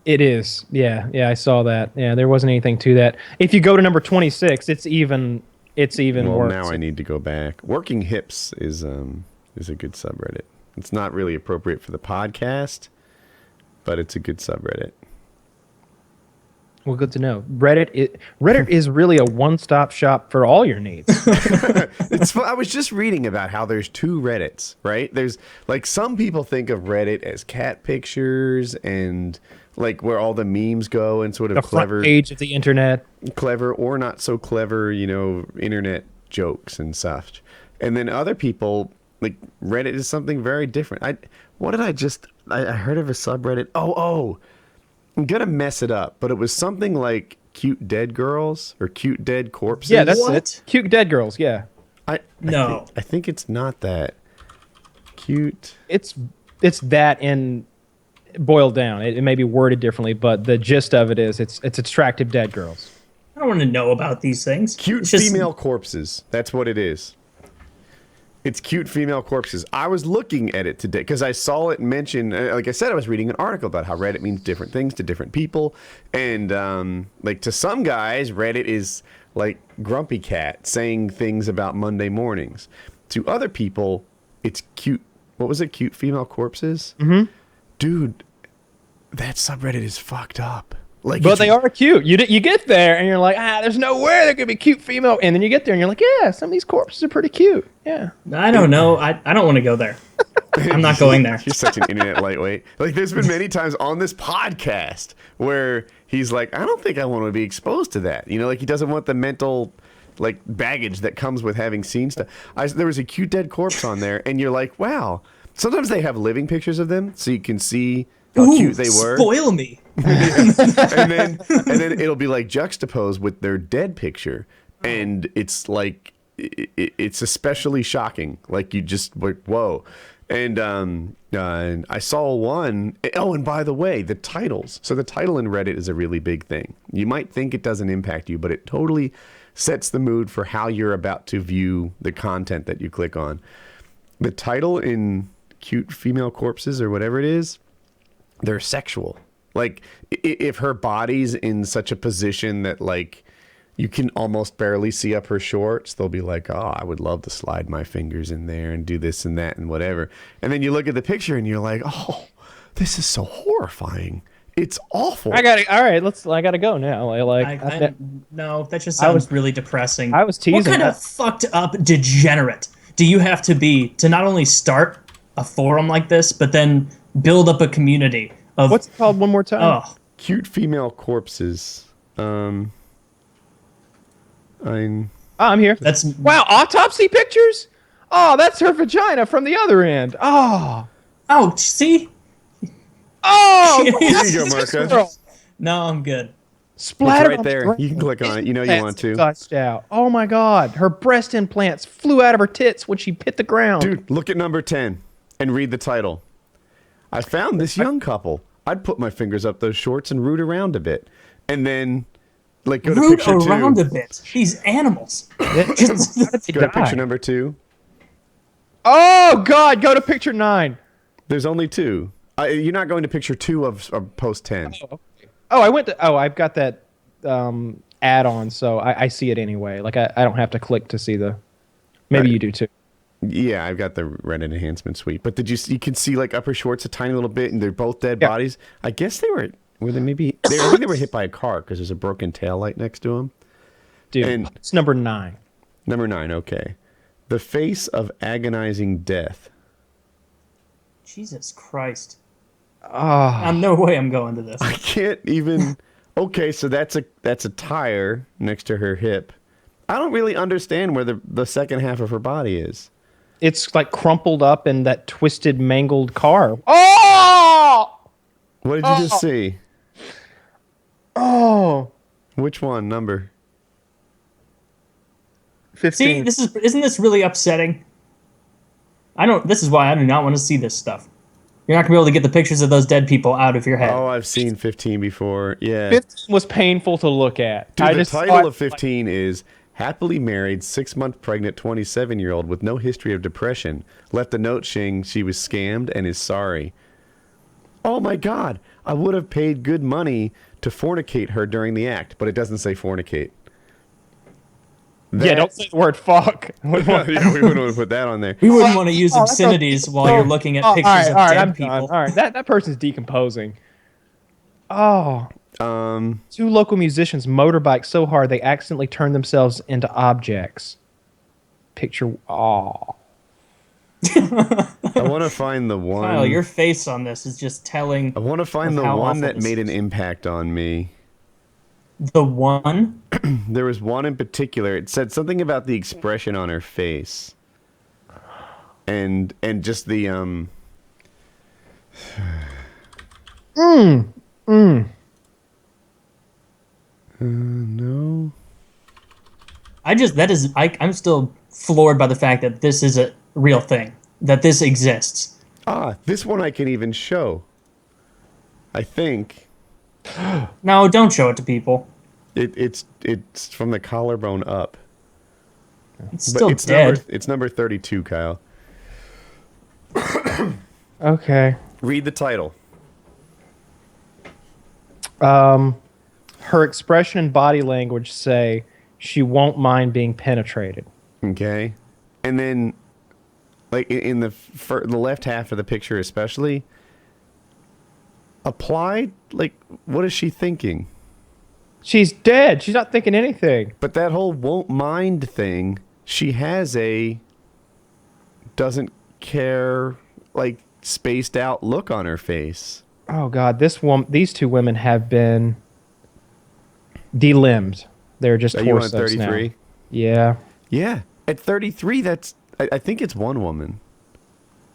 It is. Yeah, I saw that. Yeah, there wasn't anything to that. If you go to number 26, it's even Well, worse. now I need to go back. Working hips is a good subreddit. It's not really appropriate for the podcast, but it's a good subreddit. Well, good to know. Reddit is really a one-stop shop for all your needs. I was just reading about how there's two Reddits, right? There's like some people think of Reddit as cat pictures and like where all the memes go and sort of The clever front page of the internet. clever or not so clever, internet jokes and such. And then other people like Reddit is something very different. I heard of a subreddit. Oh, I'm gonna mess it up, but it was something like cute dead girls or cute dead corpses. Yeah, that's What? it. Cute dead girls. Yeah, I think it's not that cute. it's that in boiled down. It may be worded differently, but the gist of it is it's attractive dead girls. I don't want to know about these things. Cute It's just- female corpses. That's what it is. It's cute female corpses. I was looking at it today because I saw it mentioned. Like I said, I was reading an article about how Reddit means different things to different people, and like to some guys, Reddit is like Grumpy Cat saying things about Monday mornings. To other people, it's cute. What was it? Cute female corpses. Mm-hmm. Dude, that subreddit is fucked up. Like, But they are cute. You get there and you're like, there's no way there could be cute female. And then you get there and you're like, yeah, some of these corpses are pretty cute. Yeah. I don't know. I don't want to go there. I'm not going there. You're such an internet lightweight. Like, there's been many times on this podcast where he's like, I don't think I want to be exposed to that. Like he doesn't want the mental like baggage that comes with having seen stuff. There was a cute dead corpse on there, and you're like, wow. Sometimes they have living pictures of them, so you can see how cute they were. Spoil me. and then it'll be like juxtaposed with their dead picture, and it's like it's especially shocking. Like you just like whoa. And I saw one. Oh, and by the way, the titles. So the title in Reddit is a really big thing. You might think it doesn't impact you, but it totally sets the mood for how you're about to view the content that you click on. The title in Cute Female Corpses or whatever it is, they're sexual. Like if her body's in such a position that like you can almost barely see up her shorts, they'll be like, oh, I would love to slide my fingers in there and do this and that and whatever. And then you look at the picture and you're like, oh, this is so horrifying. It's awful. I gotta go now. No, that just sounds really depressing. I was teasing. What kind of fucked up degenerate do you have to be to not only start a forum like this, but then build up a community of... What's it called one more time? Oh, Cute Female Corpses. Oh, I'm here. That's wow, autopsy pictures? Oh, that's her vagina from the other end. Oh. Oh, see? Oh, Here you go, Marco. No, I'm good. Splattered right on the there. ground. You can click on it. You know you want to. Gushed out. Oh my God. Her breast implants flew out of her tits when she hit the ground. Dude, look at number 10 and read the title. I found this young couple. I'd put my fingers up those shorts and root around a bit. And then, like, go to Root picture 2. around a bit. These animals. Go to picture number 2. Oh God, go to picture 9. There's only 2. You're not going to picture 2 of post 10. Oh, I went to. Oh, I've got that add-on, so I see it anyway. Like I don't have to click to see the. Maybe you do too. Yeah, I've got the Reddit enhancement suite. But did you can see like upper shorts a tiny little bit, and they're both dead bodies. I guess they were they maybe I think they were hit by a car because there's a broken tail light next to them. Dude, and it's number 9. Number 9, okay. The face of agonizing death. Jesus Christ. Oh. No way I'm going to this. I can't even. Okay, so that's a tire next to her hip. I don't really understand where the second half of her body is. It's like crumpled up in that twisted, mangled car. Oh! What did you just see? Oh. Which one? Number? 15. See, isn't this really upsetting? This is why I do not want to see this stuff. You're not going to be able to get the pictures of those dead people out of your head. Oh, I've seen 15 before. Yeah. 15 was painful to look at. Dude, the title of 15 is Happily Married, 6-month pregnant 27-year-old with no history of depression. Left a note saying she was scammed and is sorry. Oh my God. I would have paid good money to fornicate her during the act, but it doesn't say fornicate. Yeah, don't say the word fuck. Yeah, we wouldn't want to put that on there. We wouldn't want to use obscenities while you're looking at pictures of dead people. All right, that person's decomposing. Oh. 2 local musicians motorbike so hard they accidentally turned themselves into objects. Picture. Oh. I want to find the one. Kyle, your face on this is just telling. I want to find the one that made an impact on me. The one? There was one in particular. It said something about the expression on her face. And just the no. I'm still floored by the fact that this is a real thing. That this exists. This one I can even show. I think. No, don't show it to people. It's from the collarbone up. It's still dead. It's number 32, Kyle. Okay. Read the title. Her expression and body language say she won't mind being penetrated. Okay. And then, like, in the left half of the picture especially, apply, like, what is she thinking? She's dead. She's not thinking anything. But that whole won't mind thing, she has a doesn't care, like, spaced out look on her face. Oh God, these 2 women have been delimbed. They're just Are you on torsos 33? now. Yeah. Yeah. At 33, I think it's one woman.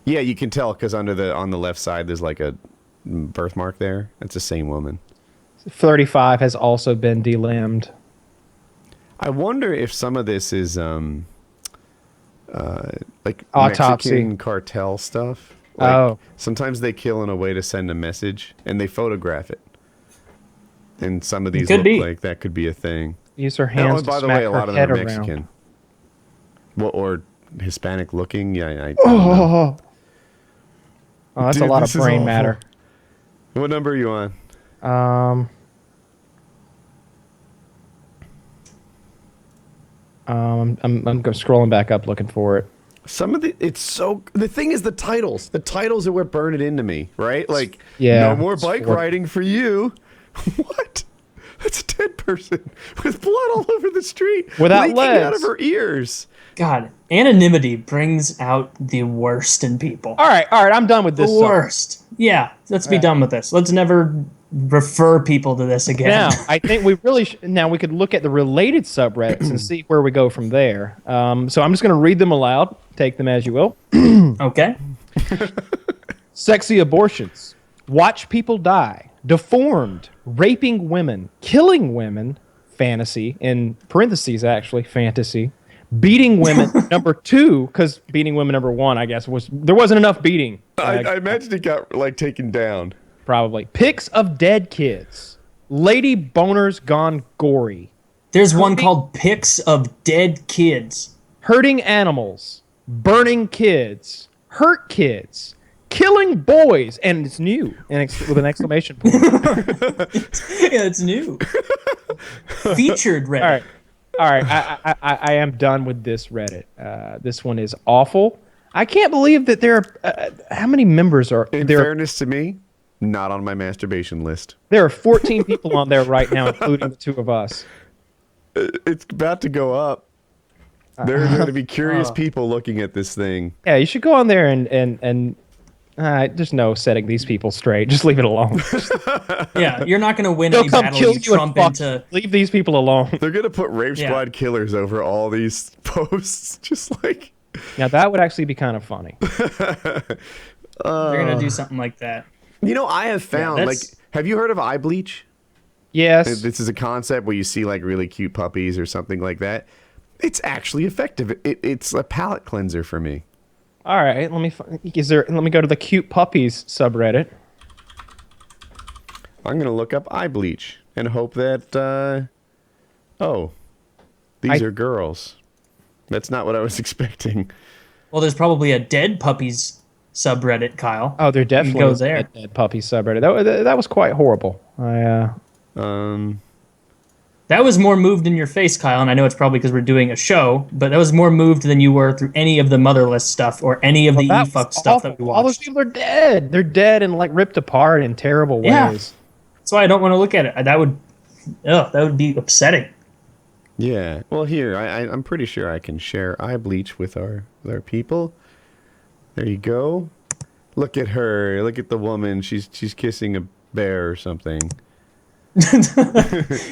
Yeah, you can tell because on the left side there's like a birthmark there. That's the same woman. 35 has also been delimbed. I wonder if some of this is like autopsy. Mexican cartel stuff. Like, sometimes they kill in a way to send a message, and they photograph it. And some of these look like that could be a thing. Use her hands to by the smack way, a lot her of head them are around. Mexican. Well, or Hispanic looking. Yeah, I Oh, that's Dude, a lot of this is brain awful. matter. What number are you on? I'm scrolling back up looking for it. Some of the thing is the titles. The titles are what burn it into me, right? Like, Yeah, no more bike riding for you. What? That's a dead person with blood all over the street, Without leaking legs. out of her ears. God, anonymity brings out the worst in people. All right, I'm done with this. The worst. Yeah, let's be done with this. Let's never refer people to this again. Now, I think we really now we could look at the related subreddits and see where we go from there. So I'm just going to read them aloud. Take them as you will. Okay. Sexy abortions. Watch people die. Deformed. Raping women. Killing women. Fantasy. In parentheses, actually, fantasy. Beating women. Number 2, because beating women number 1, I guess, there wasn't enough beating. I imagine it got like taken down. Probably. Pics of dead kids. Lady boners gone gory. There's one called Pics of Dead Kids. Hurting animals. Burning kids. Hurt kids. Killing boys. And it's new. With an exclamation point. Yeah, it's new. Featured Reddit. All right. I am done with this Reddit. This one is awful. I can't believe that there are... how many members are... In fairness to me, not on my masturbation list. There are 14 people on there right now, including the 2 of us. It's about to go up. There are going to be curious people looking at this thing. Yeah, you should go on there and there's no setting these people straight. Just leave it alone. Yeah, you're not going to win They'll any come battle kill you you and trump fuck. into. Leave these people alone. They're going to put Rape Yeah. Squad killers over all these posts. Just like... Now, that would actually be kind of funny. They're going to do something like that. You know, I have found, like, have you heard of eye bleach? Yes. This is a concept where you see, like, really cute puppies or something like that. It's actually effective. It's a palate cleanser for me. All right. Let me go to the cute puppies subreddit. I'm going to look up eye bleach and hope that, these are girls. That's not what I was expecting. Well, there's probably a dead puppies subreddit, Kyle. Oh, there definitely go is there. a dead puppy subreddit. That was quite horrible. That was more moved in your face, Kyle, and I know it's probably because we're doing a show, but that was more moved than you were through any of the motherless stuff or any of the e-fuck stuff that we watched. All those people are dead. They're dead and like ripped apart in terrible ways. Yeah. That's why I don't want to look at it. That would be upsetting. Yeah. Well, here, I'm pretty sure I can share eye bleach with our people. There you go. Look at her. Look at the woman. She's kissing a bear or something.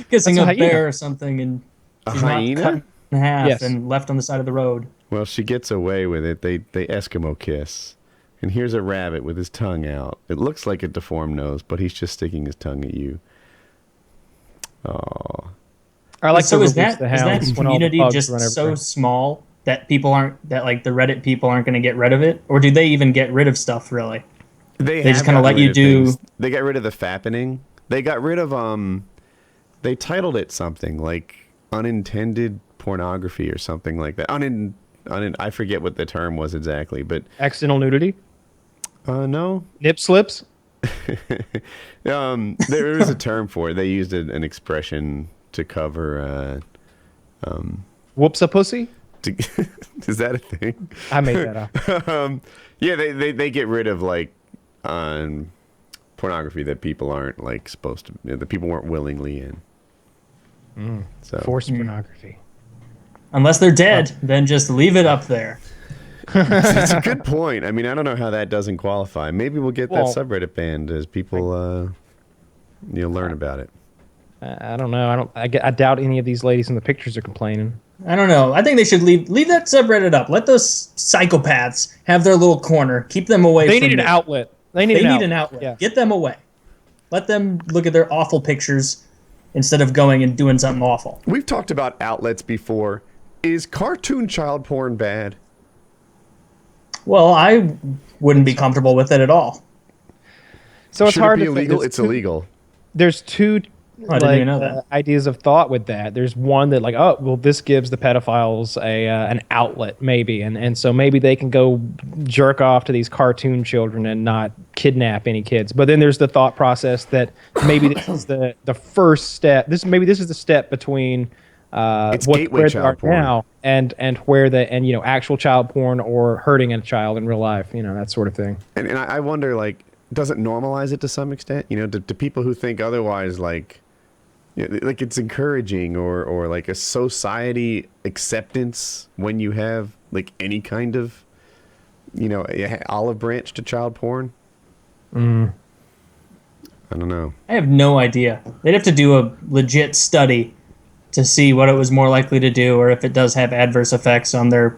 Kissing a bear or something, and she's not cut in half and left on the side of the road. Well, she gets away with it. They Eskimo kiss. And here's a rabbit with his tongue out. It looks like a deformed nose, but he's just sticking his tongue at you. Oh. I like so to is release that the hounds when all the community pugs just run so everywhere. small that the Reddit people aren't going to get rid of it, or do they even get rid of stuff really? They just kind of let you do. Things. They got rid of the fappening. They got rid of They titled it something like unintended pornography or something like that. I forget what the term was exactly, but Accidental nudity. No. Nip slips. There is a term for it. They used an expression to cover. Whoops a pussy. Is that a thing? I made that up. Yeah, they get rid of like pornography that people aren't like supposed to. That people weren't willingly in. So Forced pornography. Unless they're dead, then just leave it up there. it's a good point. I mean, I don't know how that doesn't qualify. Maybe we'll get that subreddit banned as people learn about it. I don't know. I doubt any of these ladies in the pictures are complaining. I don't know. I think they should leave that subreddit up. Let those psychopaths have their little corner. Keep them away. They need an outlet. They need an outlet. Yeah. Get them away. Let them look at their awful pictures instead of going and doing something awful. We've talked about outlets before. Is cartoon child porn bad? Well, I wouldn't be comfortable with it at all. So it's Should hard it be to illegal? think. It's illegal. There's two I didn't even know that. ideas of thought with that. There's one that like, oh, well, this gives the pedophiles an outlet maybe, and so maybe they can go jerk off to these cartoon children and not kidnap any kids. But then there's the thought process that maybe this is the first step. This is the step between It's where gateway they child are porn. now and where actual child porn or hurting a child in real life, that sort of thing. And I wonder, like, does it normalize it to some extent? To people who think otherwise, like it's encouraging or like a society acceptance when you have like any kind of, olive branch to child porn. I don't know. I have no idea. They'd have to do a legit study to see what it was more likely to do, or if it does have adverse effects on their,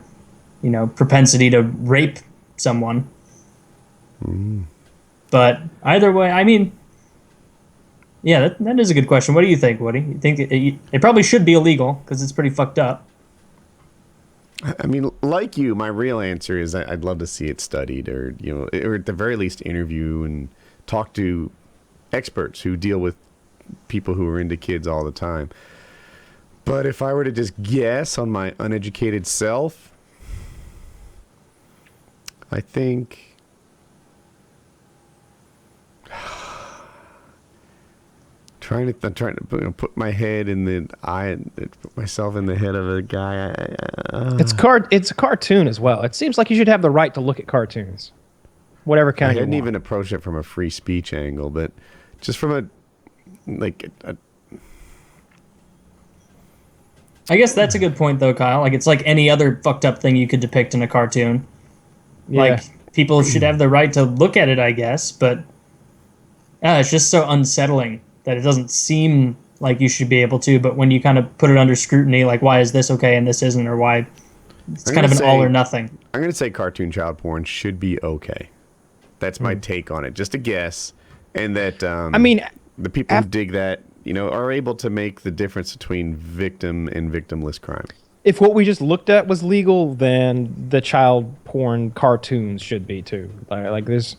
propensity to rape someone. But either way, I mean, yeah, that is a good question. What do you think, Woody? You think it probably should be illegal because it's pretty fucked up? I mean, like you, my real answer is I'd love to see it studied, or or at the very least interview and talk to experts who deal with people who are into kids all the time. But if I were to just guess on my uneducated self, I think I'm trying to put my head in the eye, put myself in the head of a guy. It's a cartoon as well. It seems like you should have the right to look at cartoons, whatever kind I you hadn't want. even approached it from a free speech angle, but just from I guess that's a good point, though, Kyle. Like, it's like any other fucked up thing you could depict in a cartoon. Yeah. Like, people should have the right to look at it, I guess, but it's just so unsettling that it doesn't seem like you should be able to, but when you kind of put it under scrutiny, like, why is this okay and this isn't, or why... It's kind of an all or nothing. I'm going to say cartoon child porn should be okay. That's my take on it. Just a guess. And that the people who dig that, are able to make the difference between victim and victimless crime. If what we just looked at was legal, then the child porn cartoons should be too. Like there's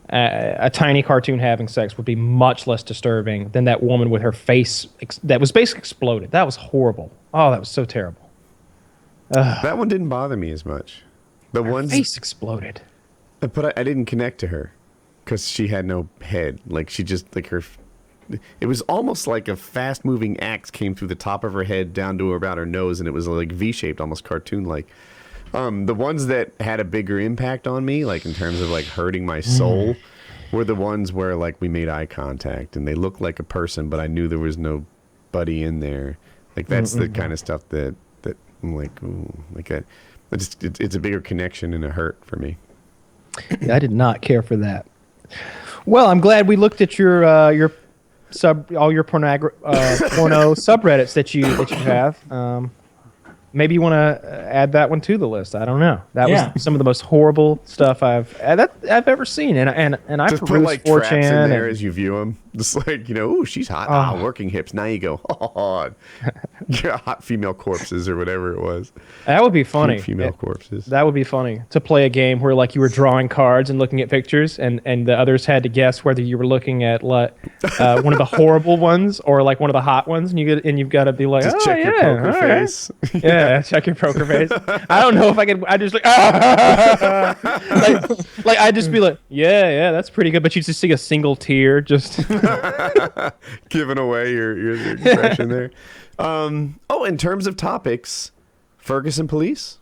a tiny cartoon having sex would be much less disturbing than that woman with her face that was basically exploded. That was horrible. Oh, that was so terrible. That one didn't bother me as much. The Her ones face exploded. But I didn't connect to her because she had no head. Like she just it was almost like a fast-moving axe came through the top of her head down to about her nose, and it was like V-shaped, almost cartoon-like. The ones that had a bigger impact on me, like in terms of like hurting my soul, were the ones where like we made eye contact and they looked like a person, but I knew there was nobody in there. Like that's the kind of stuff that I'm like, ooh, it's a bigger connection and a hurt for me. Yeah, I did not care for that. Well, I'm glad we looked at your all your porno subreddits that you have. Maybe you want to add that one to the list. I don't know. That was some of the most horrible stuff I've ever seen, and I just put like traps in there as you view them. Just like ooh, she's hot. Working hips. Now you go, yeah, hot female corpses or whatever it was. That would be funny. Female corpses. That would be funny to play a game where like you were drawing cards and looking at pictures, and the others had to guess whether you were looking at like one of the horrible ones or like one of the hot ones, and you've got to be like, just check your poker face. Yeah, check your poker face. I don't know if I could. I just like, like I'd just be like, yeah, that's pretty good. But you just see a single tear just giving away your expression there. In terms of topics, Ferguson police.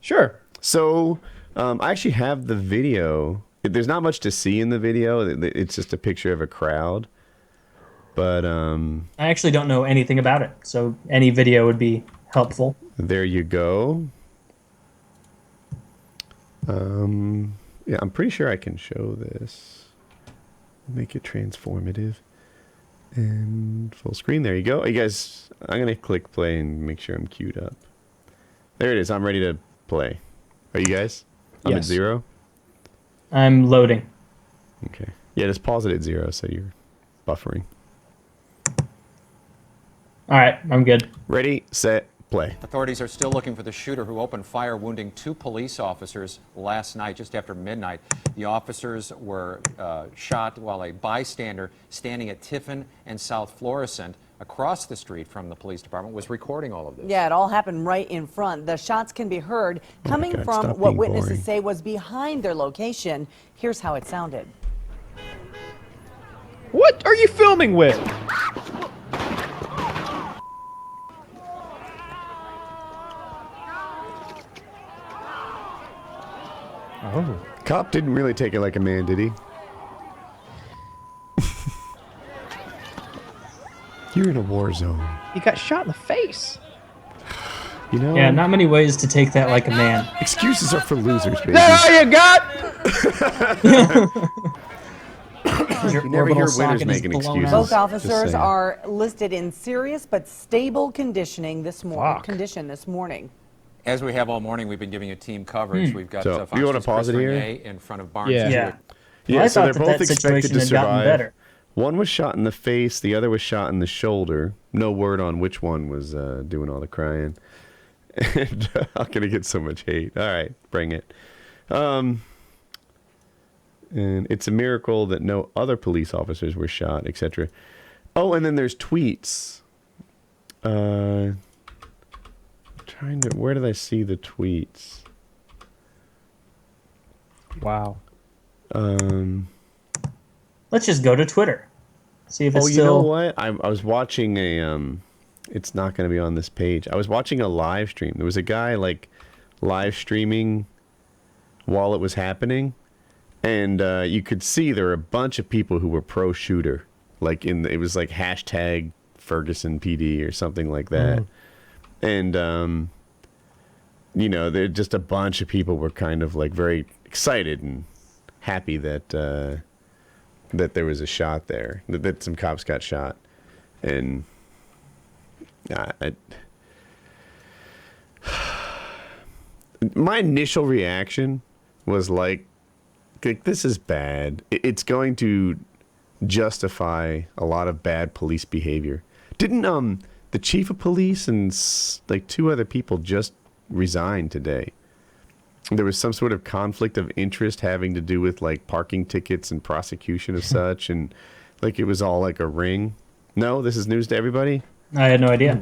Sure. So I actually have the video. There's not much to see in the video. It's just a picture of a crowd. But I actually don't know anything about it, so any video would be helpful. There you go. Yeah, I'm pretty sure I can show this. Make it transformative. And full screen. There you go. You guys, I'm going to click play and make sure I'm queued up. There it is. I'm ready to play. Are you guys? I'm at 0. I'm loading. Okay. Yeah, just pause it at 0 so you're buffering. All right, I'm good. Ready, set, play. Authorities are still looking for the shooter who opened fire, wounding 2 police officers last night, just after midnight. The officers were shot while a bystander standing at Tiffin and South Florissant across the street from the police department was recording all of this. Yeah, it all happened right in front. The shots can be heard coming from what witnesses say was behind their location. Here's how it sounded. What are you filming with? Oh. Cop didn't really take it like a man, did he? You're in a war zone. He got shot in the face. You know? Yeah, not many ways to take that like a man. Excuses are for losers, baby. Is that all you got? Your You never hear orbital winners socket is making blown excuses. out. Both Just officers saying. are listed in serious but stable conditioning this Fuck. morning. As we have all morning, we've been giving you team coverage. We've got So, Fox you wanna News' pause Chris it here? Regnier in front of Barnes. Yeah. Yeah. Yeah, Well, I so thought they're that both that expected situation to had gotten survive. better. One was shot in the face, the other was shot in the shoulder. No word on which one was doing all the crying. And I'm going to get so much hate. All right, bring it. And it's a miracle that no other police officers were shot, etc. Oh, and then there's tweets. Where did I see the tweets? Wow. Let's just go to Twitter. See if it's You still. know what? I was watching a it's not going to be on this page. I was watching a live stream. There was a guy like live streaming while it was happening, and you could see there were a bunch of people who were pro shooter. Like it was like hashtag Ferguson PD or something like that. And there just a bunch of people were kind of like very excited and happy that that there was a shot there, that some cops got shot. And my initial reaction was like this is bad. It's going to justify a lot of bad police behavior. Didn't the chief of police and like two other people just resigned today? There was some sort of conflict of interest having to do with like parking tickets and prosecution of such, and like it was all like a ring. No, this is news to everybody. I had no idea.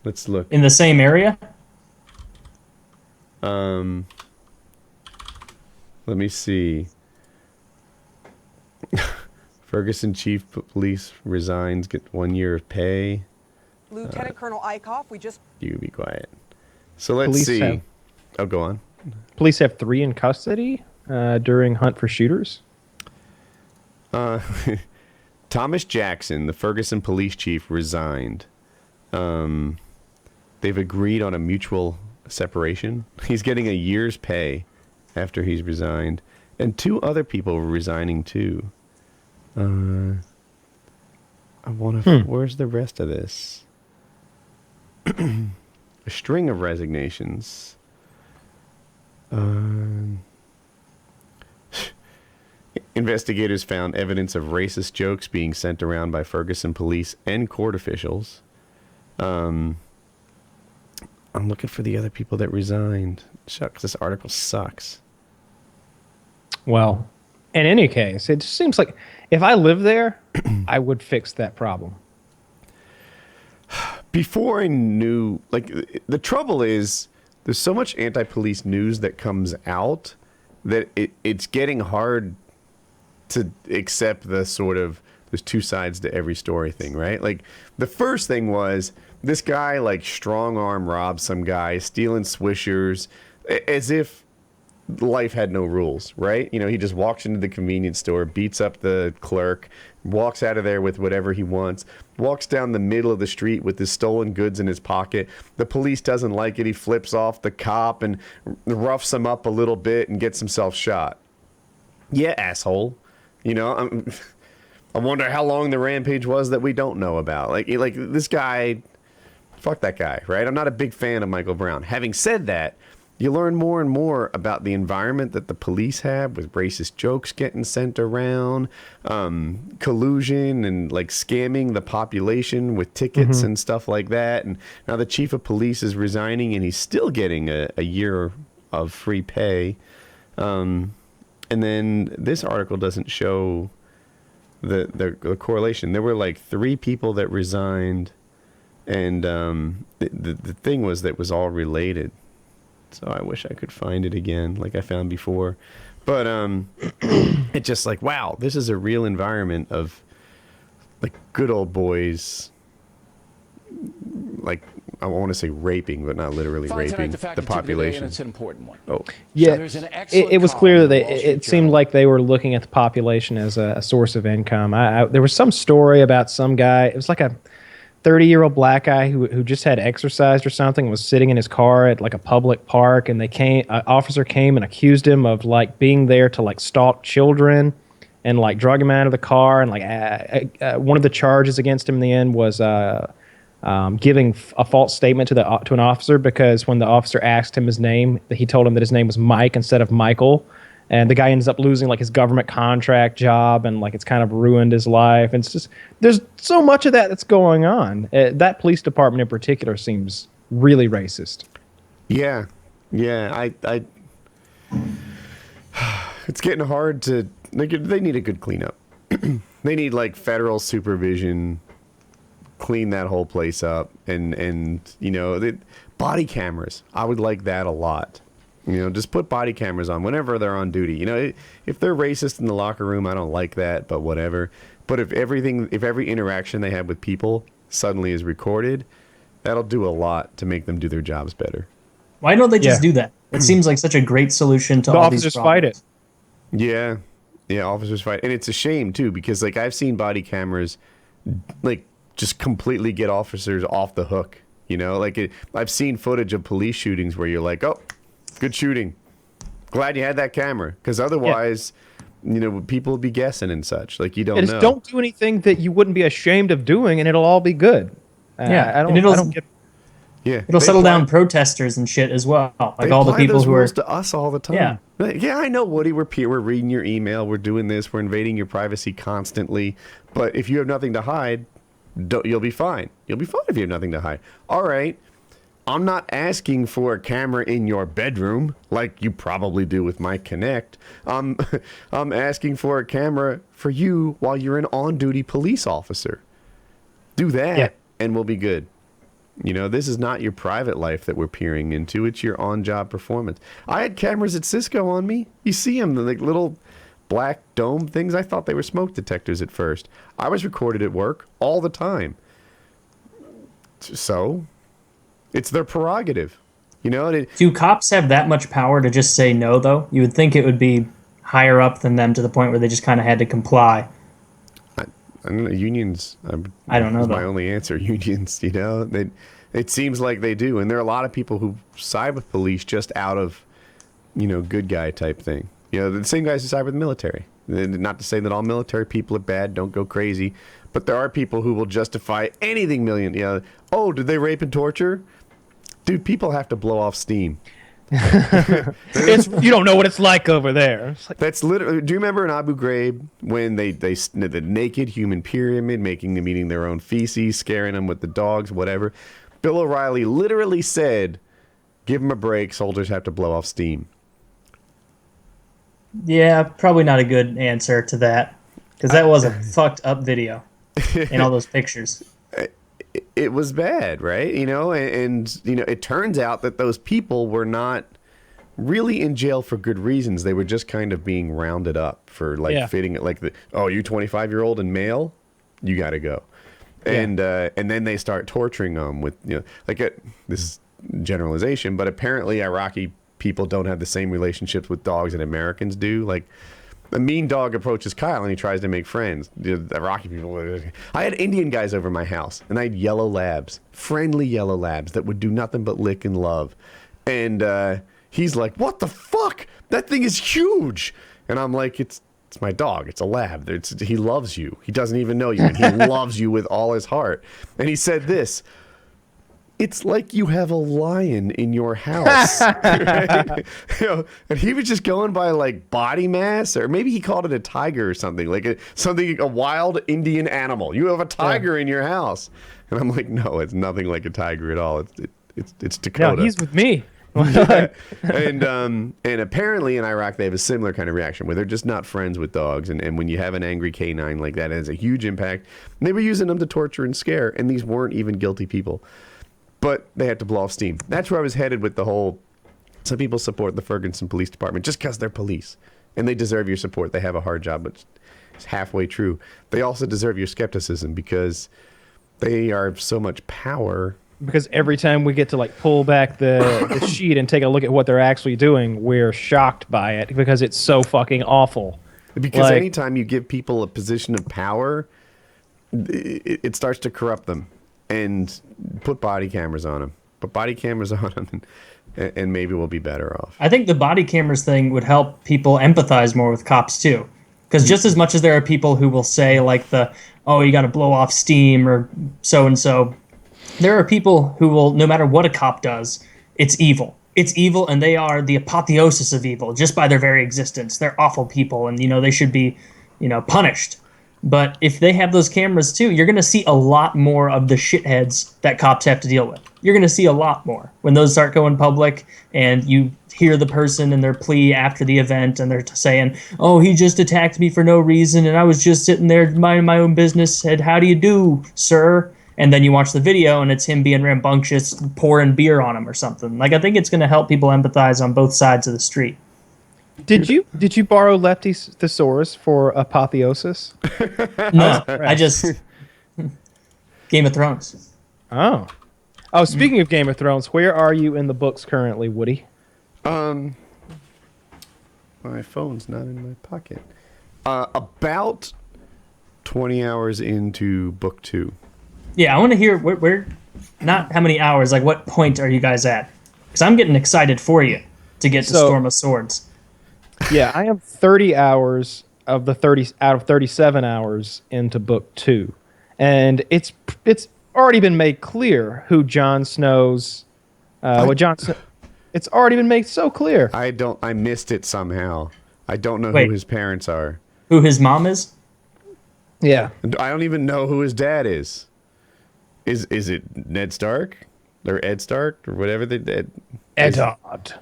Let's look. In the same area? Let me see. Ferguson chief police resigns, get 1 year of pay. Lieutenant Colonel Eichhoff, we just... You be quiet. So let's Police see. have- Oh, go on. Police have 3 in custody during hunt for shooters. Thomas Jackson, the Ferguson police chief, resigned. They've agreed on a mutual separation. He's getting a year's pay after he's resigned. And 2 other people were resigning too. I want to... Where's the rest of this? A string of resignations. Investigators found evidence of racist jokes being sent around by Ferguson police and court officials. I'm looking for the other people that resigned. Shucks, this article sucks. Well, in any case, it just seems like if I lived there, I would fix that problem. Before I knew, like, the trouble is there's so much anti-police news that comes out that it's getting hard to accept the sort of there's 2 sides to every story thing, right? Like, the first thing was this guy, like, strong arm robbed some guy, stealing swishers, as if life had no rules, right? You know, he just walks into the convenience store, beats up the clerk, walks out of there with whatever he wants, walks down the middle of the street with his stolen goods in his pocket. The police doesn't like it. He flips off the cop and roughs him up a little bit and gets himself shot. Yeah, asshole. You know, I wonder how long the rampage was that we don't know about. Like this guy, fuck that guy, right? I'm not a big fan of Michael Brown. Having said that, you learn more and more about the environment that the police have, with racist jokes getting sent around, collusion and like scamming the population with tickets and stuff like that. And now the chief of police is resigning and he's still getting a year of free pay. And then this article doesn't show the correlation. There were like 3 people that resigned, and the thing was that was all related. So I wish I could find it again, like I found before. But it's just like, wow, this is a real environment of like good old boys. Like, I want to say raping, but not literally raping the population. It's an important one. Oh, Yeah, there's an excellent it was clear column that in the Wall Street it seemed Journal. like they were looking at the population as a source of income. There was some story about some guy. It was like a 30-year-old black guy who just had exercised or something, was sitting in his car at like a public park, and an officer came and accused him of like being there to like stalk children. and like drug him out of the car. And like one of the charges against him in the end was giving a false statement to an officer, because when the officer asked him his name, he told him that his name was Mike instead of Michael. And the guy ends up losing like his government contract job, and like it's kind of ruined his life. And it's just, there's so much of that's going on. That police department in particular seems really racist. Yeah, I it's getting hard to. They need a good cleanup. They need like federal supervision, clean that whole place up, and you know, body cameras. I would like that a lot. You know, just put body cameras on whenever they're on duty. You know, if they're racist in the locker room, I don't like that, but whatever. But if every interaction they have with people suddenly is recorded, that'll do a lot to make them do their jobs better. Why don't they just do that? It seems like such a great solution to all these problems. Officers fight it. Yeah, officers fight. And it's a shame, too, because, like, I've seen body cameras, like, just completely get officers off the hook. You know, like, I've seen footage of police shootings where you're like, oh, good shooting. Glad you had that camera. Because otherwise, you know, people would be guessing and such. Like, you don't know. Don't do anything that you wouldn't be ashamed of doing, and it'll all be good. Yeah, I don't get... Yeah, it'll settle down protesters and shit as well. Like all the people who are to us all the time. Yeah, I know, Woody. We're reading your email. We're doing this. We're invading your privacy constantly. But if you have nothing to hide, you'll be fine. You'll be fine if you have nothing to hide. All right. I'm not asking for a camera in your bedroom like you probably do with my Kinect. I'm asking for a camera for you while you're an on-duty police officer. Do that, and we'll be good. You know, this is not your private life that we're peering into. It's your on-job performance. I had cameras at Cisco on me. You see them, the like little black dome things. I thought they were smoke detectors at first. I was recorded at work all the time. So, it's their prerogative. You know? Do cops have that much power to just say no, though? You would think it would be higher up than them to the point where they just kind of had to comply. I don't know, unions. I don't know. That's my only answer. Unions, you know, it seems like they do, and there are a lot of people who side with police just out of, you know, good guy type thing. You know, the same guys who side with the military. Not to say that all military people are bad. Don't go crazy, but there are people who will justify anything. You know, oh, did they rape and torture? Dude, people have to blow off steam. You don't know what it's like over there. It's like, that's literally. Do you remember in Abu Ghraib when the naked human pyramid making them eating their own feces, scaring them with the dogs, whatever? Bill O'Reilly literally said, "Give them a break. Soldiers have to blow off steam." Yeah, probably not a good answer to that, because that was a fucked up video in all those pictures. It was bad, right? You know, and you know, it turns out that those people were not really in jail for good reasons. They were just kind of being rounded up for like fitting it, like you 25-year-old and male, you got to go. And then they start torturing them with, you know, like this is generalization, but apparently Iraqi people don't have the same relationships with dogs that Americans do. Like, a mean dog approaches Kyle and he tries to make friends. The Iraqi people. I had Indian guys over my house, and I had yellow labs, friendly yellow labs that would do nothing but lick and love. And he's like, "What the fuck? That thing is huge." And I'm like, "It's my dog. It's a lab. He loves you. He doesn't even know you, and he loves you with all his heart." And he said this: "It's like you have a lion in your house." Right? You know, and he was just going by like body mass, or maybe he called it a tiger or something, like a wild Indian animal. You have a tiger in your house, and I'm like, no, it's nothing like a tiger at all. It's Dakota. No, he's with me. Yeah. And apparently in Iraq they have a similar kind of reaction where they're just not friends with dogs, and when you have an angry canine like that, it has a huge impact. And they were using them to torture and scare, and these weren't even guilty people. But they had to blow off steam. That's where I was headed with the whole, some people support the Ferguson Police Department just because they're police. And they deserve your support. They have a hard job, but it's halfway true. They also deserve your skepticism because they are so much power. Because every time we get to like pull back the sheet and take a look at what they're actually doing, we're shocked by it because it's so fucking awful. Because anytime you give people a position of power, it starts to corrupt them. And put body cameras on them. Put body cameras on them, and maybe we'll be better off. I think the body cameras thing would help people empathize more with cops, too. Because just as much as there are people who will say like oh, you got to blow off steam or so and so, there are people who will, no matter what a cop does, it's evil. It's evil, and they are the apotheosis of evil just by their very existence. They're awful people, and they should be, punished. But if they have those cameras too, you're going to see a lot more of the shitheads that cops have to deal with. You're going to see a lot more when those start going public, and you hear the person in their plea after the event, and they're saying, "Oh, he just attacked me for no reason, and I was just sitting there minding my own business. Said, 'How do you do, sir?'" And then you watch the video, and it's him being rambunctious, pouring beer on him or something. Like, I think it's going to help people empathize on both sides of the street. Did you borrow Lefty's thesaurus for apotheosis? No, I just Game of Thrones. Oh, speaking of Game of Thrones, where are you in the books currently, Woody? My phone's not in my pocket. About 20 hours into book 2. Yeah, I want to hear where not how many hours, like what point are you guys at? Because I'm getting excited for you to get to Storm of Swords. Yeah, I am 30 hours of the 30 out of 37 hours into book 2, and it's already been made clear who Jon Snow's it's already been made so clear. I missed it somehow. I don't know who his parents are. Who his mom is? Yeah. I don't even know who his dad is. Is it Ned Stark or Ed Stark or whatever they did? Eddard.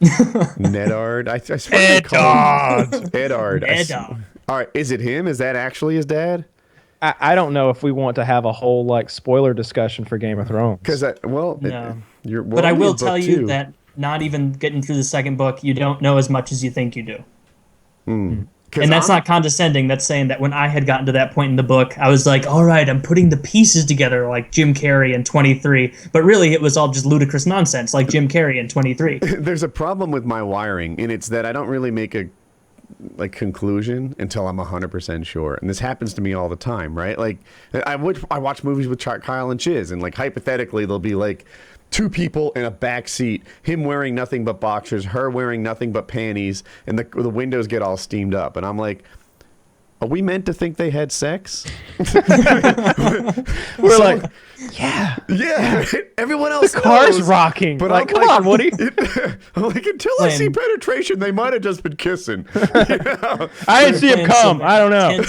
Nedard. I swear they call him Eddard. Eddard. All right, is it him? Is that actually his dad? I don't know if we want to have a whole spoiler discussion for Game of Thrones. Because No. But I will tell you that not even getting through the second book, you don't know as much as you think you do. And that's not condescending. That's saying that when I had gotten to that point in the book, I was like, all right, I'm putting the pieces together like Jim Carrey in 23. But really, it was all just ludicrous nonsense like Jim Carrey in 23. There's a problem with my wiring, and it's that I don't really make a conclusion until I'm 100% sure. And this happens to me all the time, right? Like, I watch movies with Kyle and Chiz, and hypothetically, there'll be two people in a back seat, him wearing nothing but boxers, her wearing nothing but panties, and the windows get all steamed up. And I'm like, are we meant to think they had sex? We're like, yeah. Everyone else the car's knows, rocking. But come on, Woody. I'm like, until I see penetration, they might have just been kissing. I didn't see him come. I don't know.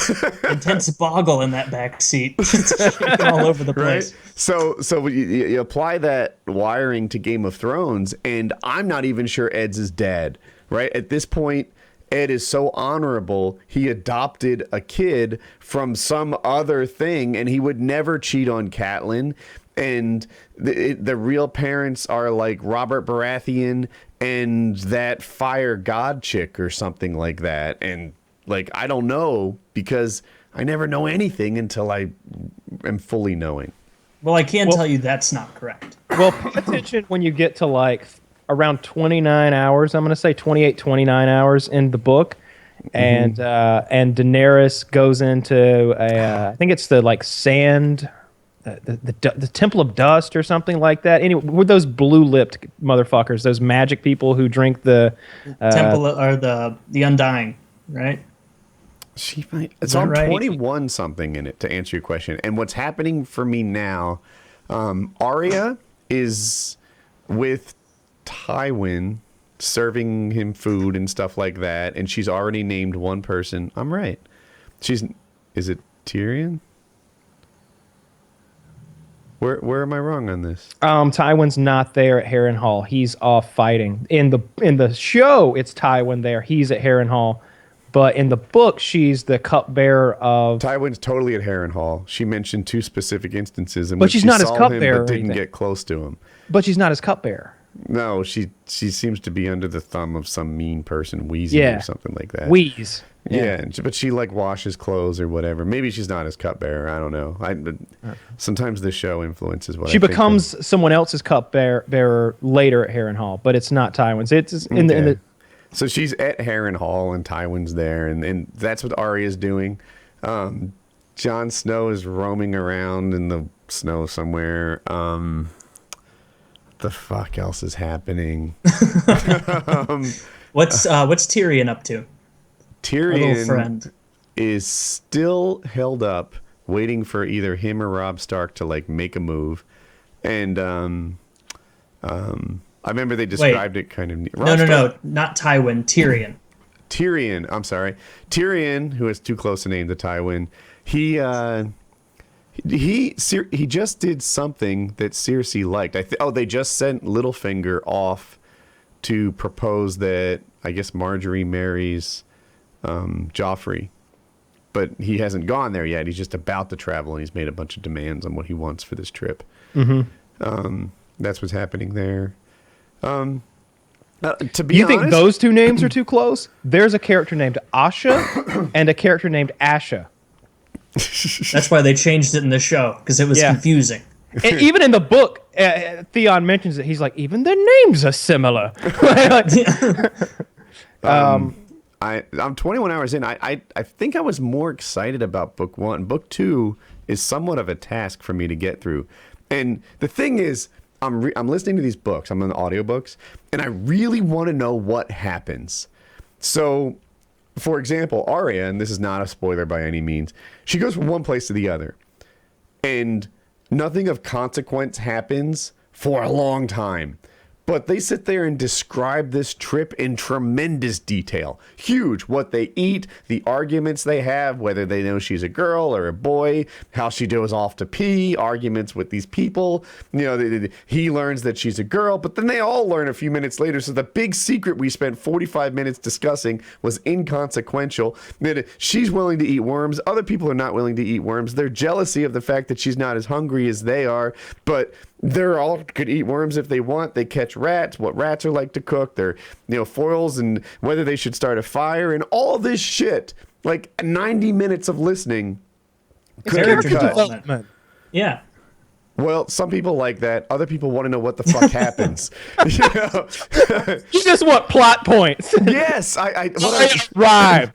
Intense boggle in that back seat. Shaking all over the place. Right? So you apply that wiring to Game of Thrones, and I'm not even sure Ed's his dad. Right? At this point, Ed is so honorable, he adopted a kid from some other thing, and he would never cheat on Catelyn. And the real parents are like Robert Baratheon and that fire god chick or something like that. And I don't know, because I never know anything until I am fully knowing. Well, I can tell you that's not correct. Well, pay attention when you get to around 29 hours. I'm going to say 28, 29 hours in the book. And Daenerys goes into I think it's the sand, the Temple of Dust or something like that. Anyway, with those blue-lipped motherfuckers, those magic people who drink the Temple or the Undying, right? It's on 21 something in it, to answer your question. And what's happening for me now, Arya is with Tywin, serving him food and stuff like that, and she's already named one person. I'm right. Is it Tyrion? Where am I wrong on this? Tywin's not there at Harrenhal. He's off fighting. In the show, it's Tywin there. He's at Harrenhal. But in the book, she's the cupbearer of... Tywin's totally at Harrenhal. She mentioned 2 specific instances in but which she's she not his saw cupbearer him but didn't get close to him. But she's not his cupbearer. No, she seems to be under the thumb of some mean person, Weezy or something like that. Wheeze. Yeah, but she washes clothes or whatever. Maybe she's not his cupbearer. I don't know. Sometimes the show influences what she I think becomes someone else's cupbearer later at Harrenhal, but it's not Tywin's. It's in the. So she's at Harrenhal and Tywin's there, and that's what Arya's doing. Jon Snow is roaming around in the snow somewhere. The fuck else is happening? What's Tyrion up to? Tyrion friend is still held up, waiting for either him or Robb Stark to like make a move. And I remember they described it kind of. No, not Tywin. Tyrion. Tyrion. I'm sorry, Tyrion, who is too close a name to Tywin. He just did something that Cersei liked. They just sent Littlefinger off to propose that I guess Marjorie marries Joffrey, but he hasn't gone there yet. He's just about to travel, and he's made a bunch of demands on what he wants for this trip. That's what's happening there. To be you honest, think those two names are too close? There's a character named Asha and a character named Asha. That's why they changed it in the show, because it was confusing. And even in the book, Theon mentions it. He's like, even their names are similar. I'm 21 hours in. I think I was more excited about book 1. Book 2 is somewhat of a task for me to get through. And the thing is, I'm listening to these books. I'm on the audiobooks, and I really want to know what happens. So, for example, Arya, and this is not a spoiler by any means, she goes from one place to the other, and nothing of consequence happens for a long time. But they sit there and describe this trip in tremendous detail. Huge. What they eat, the arguments they have, whether they know she's a girl or a boy, how she goes off to pee, arguments with these people. You know, he learns that she's a girl, but then they all learn a few minutes later. So the big secret we spent 45 minutes discussing was inconsequential. That she's willing to eat worms. Other people are not willing to eat worms. They're jealousy of the fact that she's not as hungry as they are, but they're all could eat worms if they want. They catch rats, what rats are like to cook, their foils, and whether they should start a fire, and all this shit. Like 90 minutes of listening. Character development. Yeah. Well, some people like that. Other people want to know what the fuck happens. You just want plot points. Yes, Right.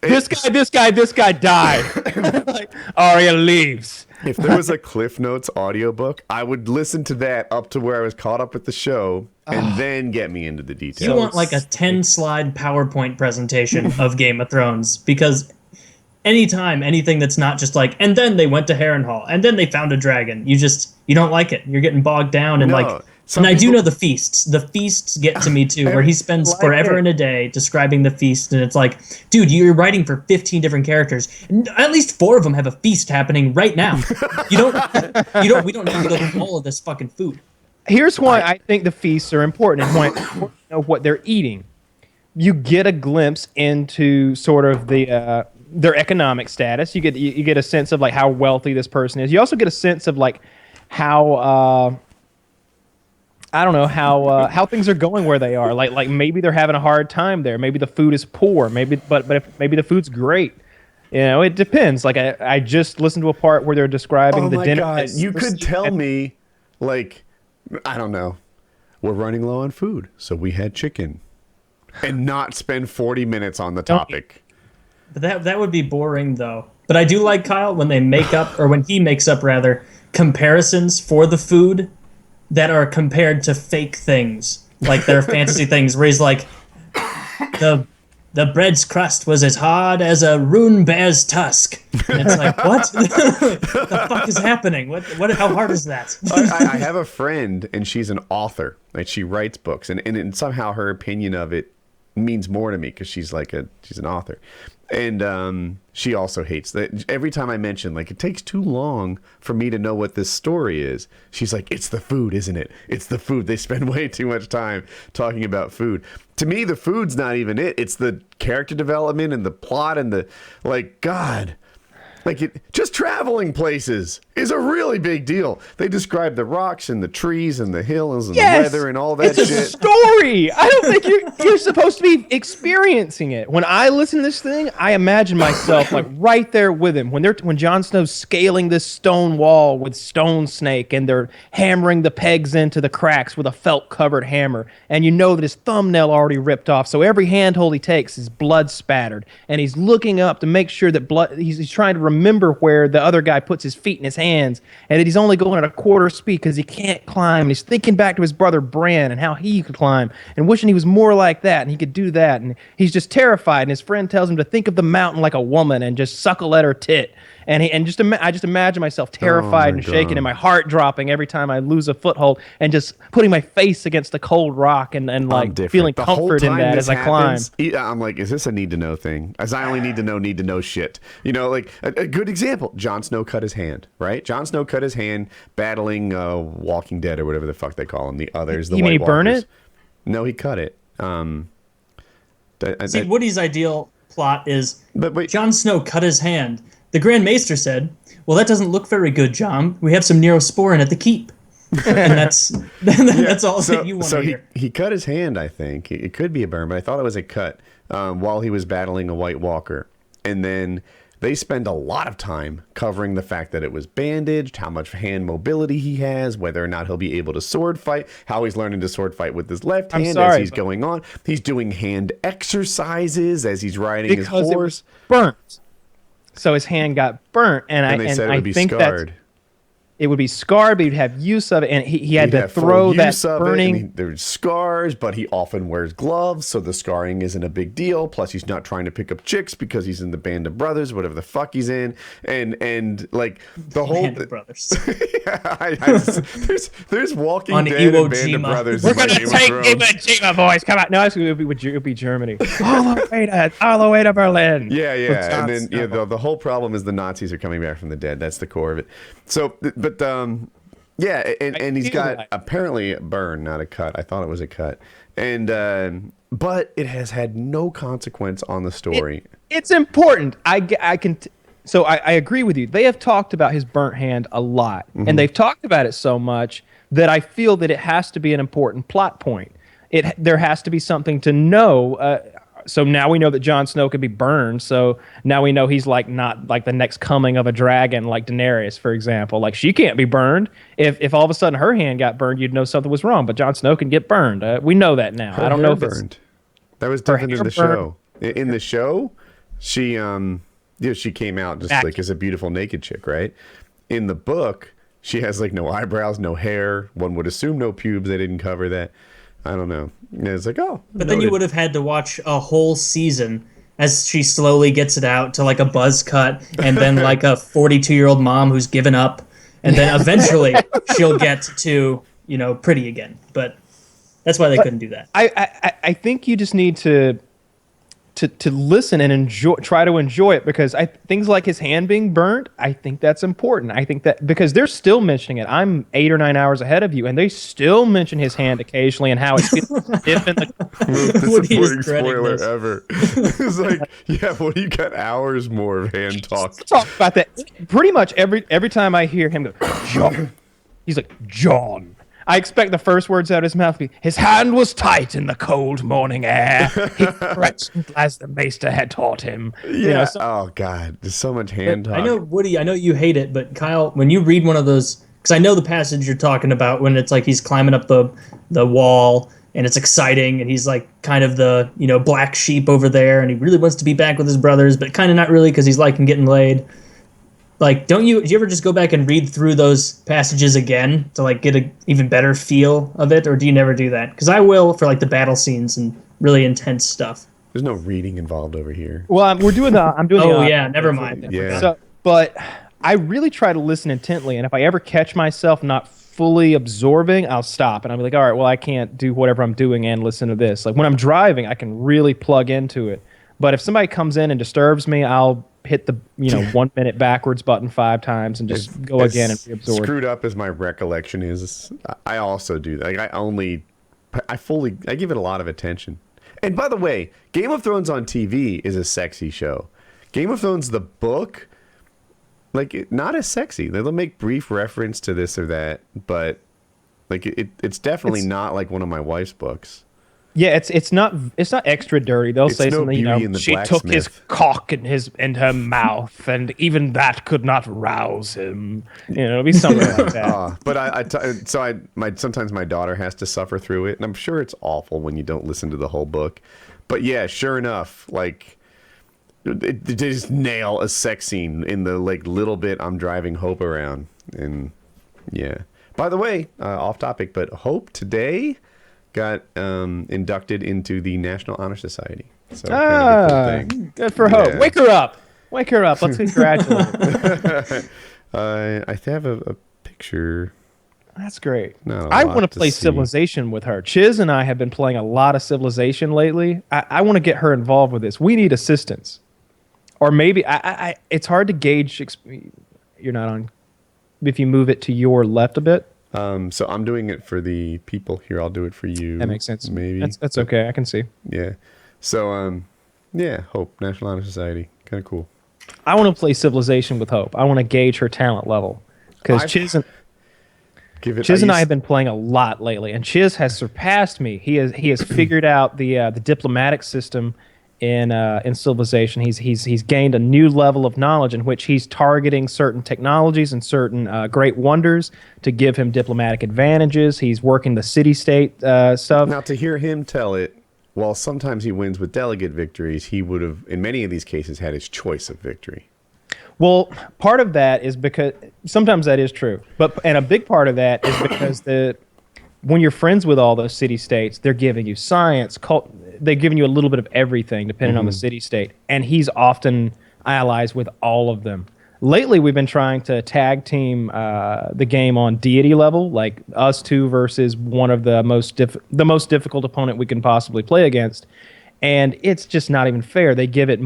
This guy died. Like, Arya leaves. If there was a Cliff Notes audiobook, I would listen to that up to where I was caught up with the show and then get me into the details. You want like a 10-slide PowerPoint presentation of Game of Thrones, because anytime anything that's not just like, and then they went to Harrenhal, and then they found a dragon, you don't like it. You're getting bogged down and and I do know the feasts. The feasts get to me too, where he spends forever in a day describing the feast, and it's like, dude, you're writing for 15 different characters, and at least 4 of them have a feast happening right now. We don't need to go through all of this fucking food. Here's why I think the feasts are important, and why it's important to know what they're eating. You get a glimpse into sort of the their economic status. You get a sense of like how wealthy this person is. You also get a sense of like how I don't know how things are going where they are. Like maybe they're having a hard time there. Maybe the food is poor. Maybe maybe the food's great. You know, it depends. Like I just listened to a part where they're describing the dinner. God. You could tell me, like, I don't know, we're running low on food, so we had chicken, and not spend 40 minutes on the topic. But that would be boring though. But I do like Kyle when they make up, or when he makes up rather, comparisons for the food that are compared to fake things, like their fantasy things, where he's like, the bread's crust was as hard as a rune bear's tusk. And it's like, what? The fuck is happening? What? How hard is that? I have a friend, and she's an author. Like, she writes books, and somehow her opinion of it means more to me because she's an author. And she also hates that. Every time I mention, like, it takes too long for me to know what this story is, she's like, it's the food, isn't it? It's the food. They spend way too much time talking about food. To me, the food's not even it. It's the character development and the plot and the, like, God. Like, just traveling places is a really big deal. They describe the rocks and the trees and the hills and the weather and all that shit. It's a story. I don't think you're supposed to be experiencing it. When I listen to this thing, I imagine myself like right there with him. When Jon Snow's scaling this stone wall with Stone Snake, and they're hammering the pegs into the cracks with a felt-covered hammer, and you know that his thumbnail already ripped off, so every handhold he takes is blood spattered, and he's looking up to make sure that blood. He's trying to remember where the other guy puts his feet in his hands, and that he's only going at a quarter speed because he can't climb. And he's thinking back to his brother Bran and how he could climb, and wishing he was more like that and he could do that. And he's just terrified. And his friend tells him to think of the mountain like a woman and just suckle at her tit. And I just imagine myself terrified and shaking, and my heart dropping every time I lose a foothold, and just putting my face against the cold rock and like feeling comfort in that as I climb. I'm like, is this a need to know thing? As I only need to know shit. You know, like a good example. Jon Snow cut his hand, right? Jon Snow cut his hand battling Walking Dead or whatever the fuck they call them. The others, the You mean he burn it? No, he cut it. See, Woody's ideal plot is Jon Snow cut his hand. The Grand Maester said, "Well, that doesn't look very good, Jon. We have some Neosporin at the keep." And that's all that you want to hear. He cut his hand, I think. It could be a burn, but I thought it was a cut while he was battling a White Walker. And then they spend a lot of time covering the fact that it was bandaged, how much hand mobility he has, whether or not he'll be able to sword fight, how he's learning to sword fight with his left hand as he's going on. He's doing hand exercises as he's riding his horse. It was burnt. So his hand got burnt, and they said it would be think scarred. It would be scarred, but he'd have use of it, and he had to throw that burning. There's scars, but he often wears gloves, so the scarring isn't a big deal. Plus, he's not trying to pick up chicks because he's in the Band of Brothers, whatever the fuck he's in, and like the whole Band of Brothers. there's Walking On Dead Iwo and Band Jima. of Brothers. We're gonna take Iwo Jima, boys. Come on, no, it would be Germany. all the way to Berlin. Yeah, and then the whole problem is the Nazis are coming back from the dead. That's the core of it. So, but and he's got apparently a burn, not a cut. I thought it was a cut, and but it has had no consequence on the story. It's important. I agree with you. They have talked about his burnt hand a lot, and they've talked about it so much that I feel that it has to be an important plot point. There has to be something to know. So now we know that Jon Snow can be burned. So now we know he's like not like the next coming of a dragon, like Daenerys, for example. Like she can't be burned. If all of a sudden her hand got burned, you'd know something was wrong. But Jon Snow can get burned. We know that now. I don't know if burned. That was different in the show. In the show, she she came out just like as a beautiful naked chick, right? In the book, she has like no eyebrows, no hair. One would assume no pubes. They didn't cover that. I don't know. It's like, oh. But then you would have had to watch a whole season as she slowly gets it out to like a buzz cut, and then like a 42-year-old mom who's given up, and then eventually she'll get to, pretty again. But that's why they couldn't do that. I think you just need to listen and try to enjoy it, because things like his hand being burnt, I think that's important. I think that because they're still mentioning it. I'm 8 or 9 hours ahead of you, and they still mention his hand occasionally and how it's stiff in the most disappointing spoiler ever. It's like, yeah, well, you got hours more of hand talk. Talk about that. Pretty much every time I hear him go, Jon. He's like, Jon. I expect the first words out of his mouth to be, his hand was tight in the cold morning air. He stretched as the maester had taught him. Yeah. Oh, God. There's so much hand talk. I know, Woody, I know you hate it, but Kyle, when you read one of those, because I know the passage you're talking about when it's like he's climbing up the wall and it's exciting and he's like kind of the, black sheep over there and he really wants to be back with his brothers, but kind of not really because he's liking getting laid. Like, do you ever just go back and read through those passages again to like get a even better feel of it, or do you never do that? Because I will for like the battle scenes and really intense stuff. There's no reading involved over here. Well, I'm doing Oh yeah, never mind. Yeah. So, but I really try to listen intently, and if I ever catch myself not fully absorbing, I'll stop and I'll be like, all right, well, I can't do whatever I'm doing and listen to this. Like when I'm driving, I can really plug into it. But if somebody comes in and disturbs me, I'll hit the 1 minute backwards button 5 times and just go again and reabsorb. Screwed up as my recollection is, I also do that. Like I give it a lot of attention. And by the way, Game of Thrones on TV is a sexy show. Game of Thrones, the book, like not as sexy. They'll make brief reference to this or that, but like it's definitely not like one of my wife's books. Yeah, it's not extra dirty. They'll say something, she took his cock in her mouth, and even that could not rouse him. It'll be something like that. But sometimes my daughter has to suffer through it, and I'm sure it's awful when you don't listen to the whole book. But yeah, sure enough, like they just nail a sex scene in the like little bit I'm driving Hope around. And yeah. By the way, off topic, but Hope today got inducted into the National Honor Society. So kind of a cool thing. Good for Hope. Wake her up. Wake her up. Let's congratulate her. I have a picture. That's great. Not a I lot want to to play see. Civilization with her. Chiz and I have been playing a lot of Civilization lately. I want to get her involved with this. We need assistance. Or maybe, it's hard to gauge. You're not on. If you move it to your left a bit. So I'm doing it for the people here. I'll do it for you. That makes sense. Maybe. That's okay. I can see. Yeah. So, yeah, Hope, National Honor Society. Kind of cool. I want to play Civilization with Hope. I want to gauge her talent level. Because Chiz and I have been playing a lot lately, and Chiz has surpassed me. He has figured out the diplomatic system in Civilization. He's gained a new level of knowledge in which he's targeting certain technologies and certain great wonders to give him diplomatic advantages. He's working the city-state stuff. Now, to hear him tell it, while sometimes he wins with delegate victories, he would have, in many of these cases, had his choice of victory. Well, part of that is because sometimes that is true, and a big part of that is because when you're friends with all those city-states, they're giving you science, they're giving you a little bit of everything depending on the city-state, and he's often allies with all of them. Lately, we've been trying to tag team the game on deity level, like us two versus one of the most difficult opponent we can possibly play against, and it's just not even fair. They give it.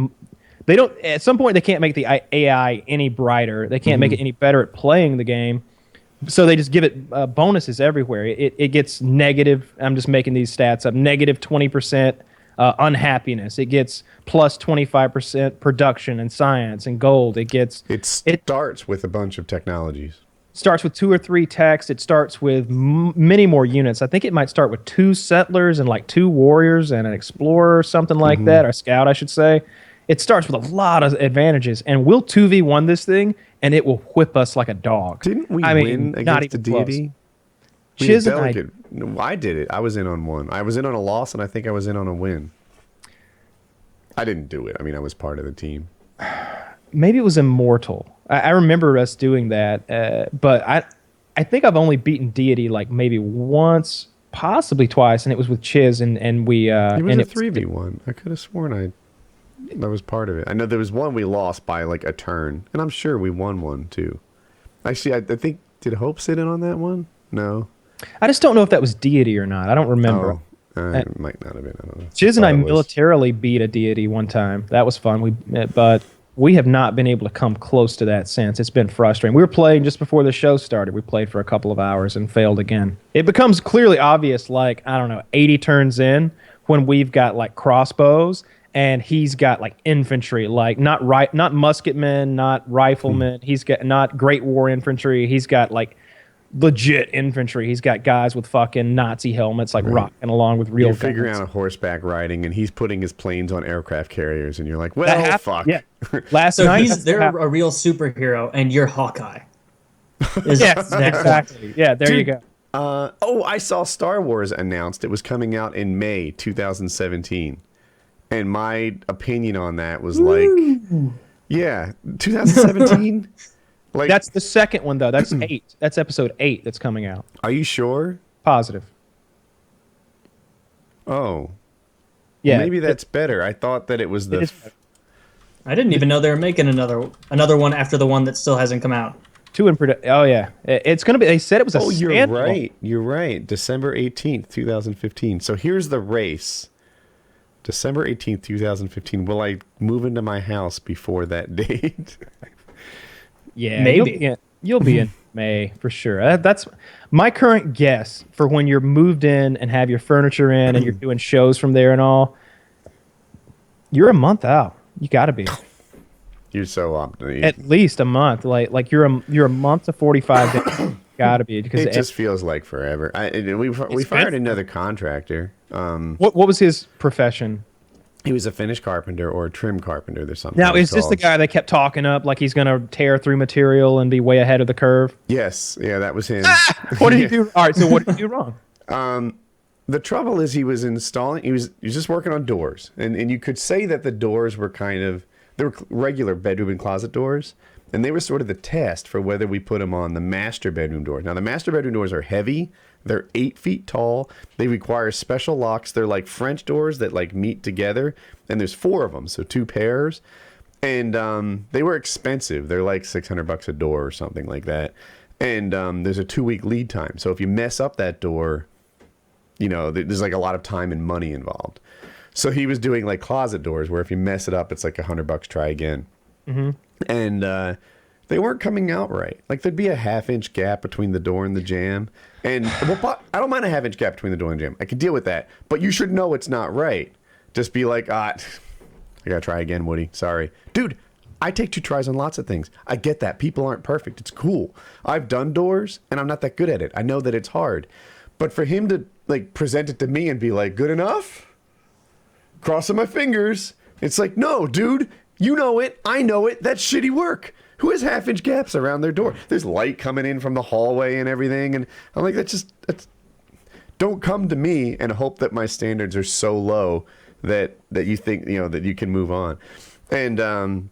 They don't. At some point, they can't make the AI any brighter. They can't make it any better at playing the game. So they just give it bonuses everywhere. It gets negative. I'm just making these stats up. Negative 20% unhappiness. It gets plus 25% production and science and gold. It starts with a bunch of technologies. Starts with 2 or 3 techs. It starts with many more units. I think it might start with 2 settlers and like 2 warriors and an explorer or something like that, or a scout, I should say. It starts with a lot of advantages, and we'll 2v1 this thing, and it will whip us like a dog. Didn't we win against the deity? Chiz and I did it. I was in on one. I was in on a loss, and I think I was in on a win. I didn't do it. I mean, I was part of the team. Maybe it was Immortal. I remember us doing that, but I think I've only beaten deity like maybe once, possibly twice, and it was with Chiz, and we. It was a 3v1. I could have sworn I was part of it. I know there was one we lost by like a turn, and I'm sure we won one too. Actually, I think, did Hope sit in on that one? No. I just don't know if that was deity or not. I don't remember. It might not have been. I don't know. Chiz and I militarily beat a deity one time. That was fun. But we have not been able to come close to that since. It's been frustrating. We were playing just before the show started. We played for a couple of hours and failed again. It becomes clearly obvious, like, I don't know, 80 turns in when we've got like crossbows and he's got like infantry, like not musketmen, not riflemen. He's got not Great War infantry. He's got like legit infantry. He's got guys with fucking Nazi helmets, like rocking along with real guns. You're figuring out a horseback riding, and he's putting his planes on aircraft carriers, and you're like, well, fuck. Yeah. Last night, they're a real superhero, and you're Hawkeye. Yes, exactly. Yeah, there you go. I saw Star Wars announced. It was coming out in May 2017. And my opinion on that was like, yeah, 2017? Like, that's the second one, though. That's 8. That's episode 8 that's coming out. Are you sure? Positive. Oh. Yeah. Well, maybe that's better. I thought that it was the... I didn't even know they were making another one after the one that still hasn't come out. 2 in production. Oh, yeah. It's going to be... They said it was a you're right. You're right. December 18th, 2015. So here's the race. December 18th, 2015. Will I move into my house before that date? Yeah, maybe. You'll be in May for sure. That's my current guess for when you're moved in and have your furniture in and you're doing shows from there and all. You're a month out. You got to be. You're so optimistic. At least a month. Like you're a month to 45 days. Got to be because it just feels like forever. We fired another contractor. What was his profession? He was a finish carpenter or a trim carpenter. There's something. Now, is this the guy that kept talking up like he's going to tear through material and be way ahead of the curve? Yes. Yeah, that was him. What did he do? All right, so what did he do wrong? The trouble is he was installing. He was just working on doors, and you could say that the doors were kind of They were regular bedroom and closet doors, and they were sort of the test for whether we put them on the master bedroom doors. Now, the master bedroom doors are heavy. They're 8 feet tall. They require special locks. They're like French doors that like meet together, and there's 4 of them, so 2 pairs. And they were expensive. They're like $600 a door or something like that. And there's a 2-week lead time. So if you mess up that door, you know, there's like a lot of time and money involved. So he was doing like closet doors where if you mess it up, it's like $100, try again. Mm-hmm. And they weren't coming out right. Like there'd be a 1/2-inch gap between the door and the jamb. And well, I don't mind a 1/2-inch gap between the door and the jamb. I can deal with that. But you should know it's not right. Just be like, I gotta try again, Woody. Sorry. Dude, I take 2 tries on lots of things. I get that. People aren't perfect. It's cool. I've done doors, and I'm not that good at it. I know that it's hard. But for him to like present it to me and be like, good enough? Crossing my fingers. It's like, no, dude. You know it. I know it. That's shitty work. Who has 1/2-inch gaps around their door? There's light coming in from the hallway and everything. And I'm like, that's don't come to me and hope that my standards are so low that you think, you know, that you can move on. And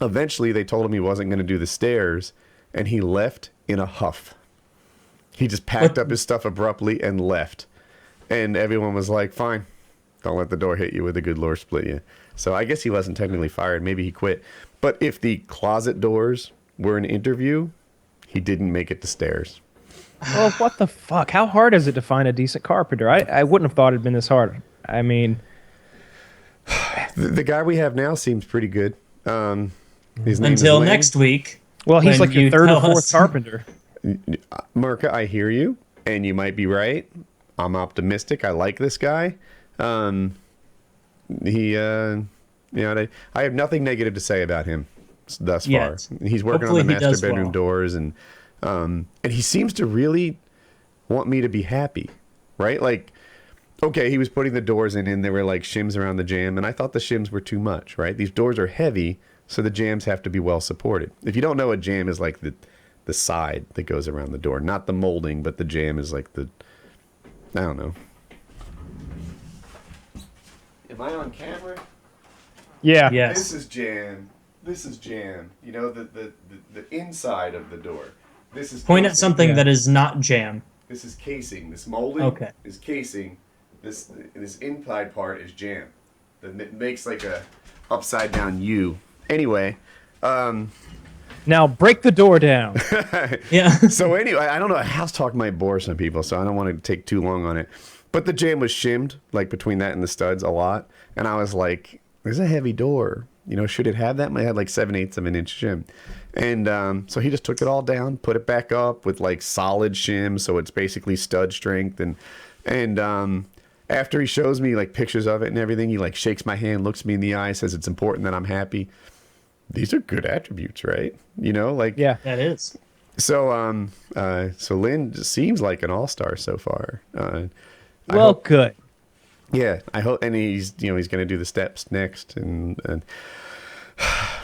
eventually they told him he wasn't going to do the stairs, and he left in a huff. He just packed up his stuff abruptly and left. And everyone was like, fine, don't let the door hit you with a good Lord split you. So I guess he wasn't technically fired. Maybe he quit. But if the closet doors were an interview, he didn't make it to stairs. Well, what the fuck? How hard is it to find a decent carpenter? I wouldn't have thought it'd been this hard. I mean... The guy we have now seems pretty good. His name Until is Lynn. next week. Well, he's like your 3rd or 4th us. carpenter. Merca, I hear you, and you might be right. I'm optimistic. I like this guy. You know, I have nothing negative to say about him thus far. Yes. He's working Hopefully on the he master does bedroom well. doors, and he seems to really want me to be happy, right? Like, okay, he was putting the doors in, and there were like shims around the jamb, and I thought the shims were too much, right? These doors are heavy, so the jambs have to be well supported. If you don't know, a jamb is like the side that goes around the door, not the molding, but the jamb is like the, I don't know. Am I on camera? Yeah. Yes. This is jam. This is jam. You know, the inside of the door. This is Point casing. at something that is not jam. This is casing. This molding is casing. This inside part is jam. That makes like a upside down U. Anyway, Now break the door down. Yeah. so anyway, I don't know. House talk might bore some people, so I don't want to take too long on it. But the jam was shimmed, like between that and the studs, a lot. And I was like, there's a heavy door. You know, should it have that? It had like 7/8 of an inch shim. And so he just took it all down, put it back up with like solid shim, so it's basically stud strength. And after he shows me like pictures of it and everything, he like shakes my hand, looks me in the eye, says it's important that I'm happy. These are good attributes, right? You know, like Yeah. That is. So so Lynn seems like an all-star so far. Well, good. Yeah, I hope, and he's going to do the steps next, and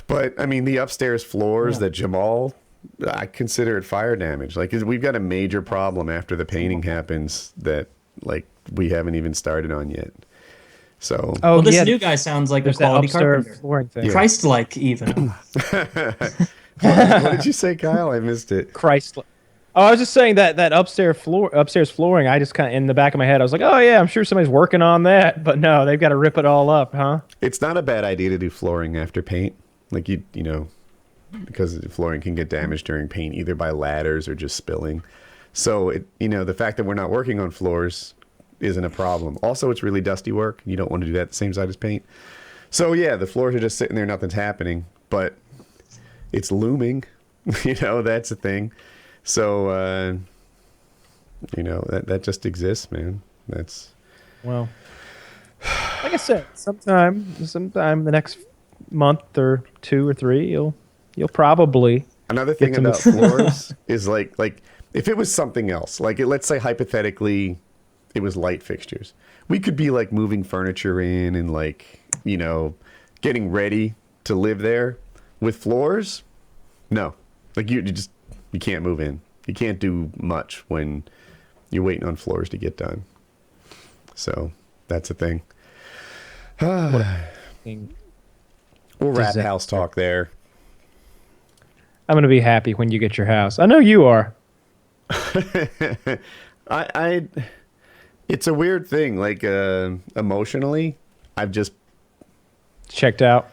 but I mean the upstairs floors that Jamal, I consider it fire damage. Like we've got a major problem after the painting happens that like we haven't even started on yet. So Oh, Well, this yeah. new guy sounds like a There's that quality upstairs carpenter. flooring thing. Christ-like, even. what did you say, Kyle? I missed it. Christ. Oh, I was just saying that upstairs flooring. I just kind of in the back of my head, I was like, oh yeah, I'm sure somebody's working on that. But no, they've got to rip it all up, huh? It's not a bad idea to do flooring after paint. Like you know, because flooring can get damaged during paint, either by ladders or just spilling. So the fact that we're not working on floors isn't a problem. Also, it's really dusty work. You don't want to do that at the same side as paint. So yeah, the floors are just sitting there, nothing's happening, but it's looming. That's a thing. So that just exists, man. That's Well, like I said, sometime the next month or 2 or 3, you'll probably another thing Get to about the- floors is like if it was something else, like let's say hypothetically it was light fixtures, we could be like moving furniture in and like getting ready to live there. With floors, no, like you can't move in. You can't do much when you're waiting on floors to get done. So that's a thing. We'll wrap house talk there. I'm going to be happy when you get your house. I know you are. It's a weird thing. Like, emotionally, I've just checked out.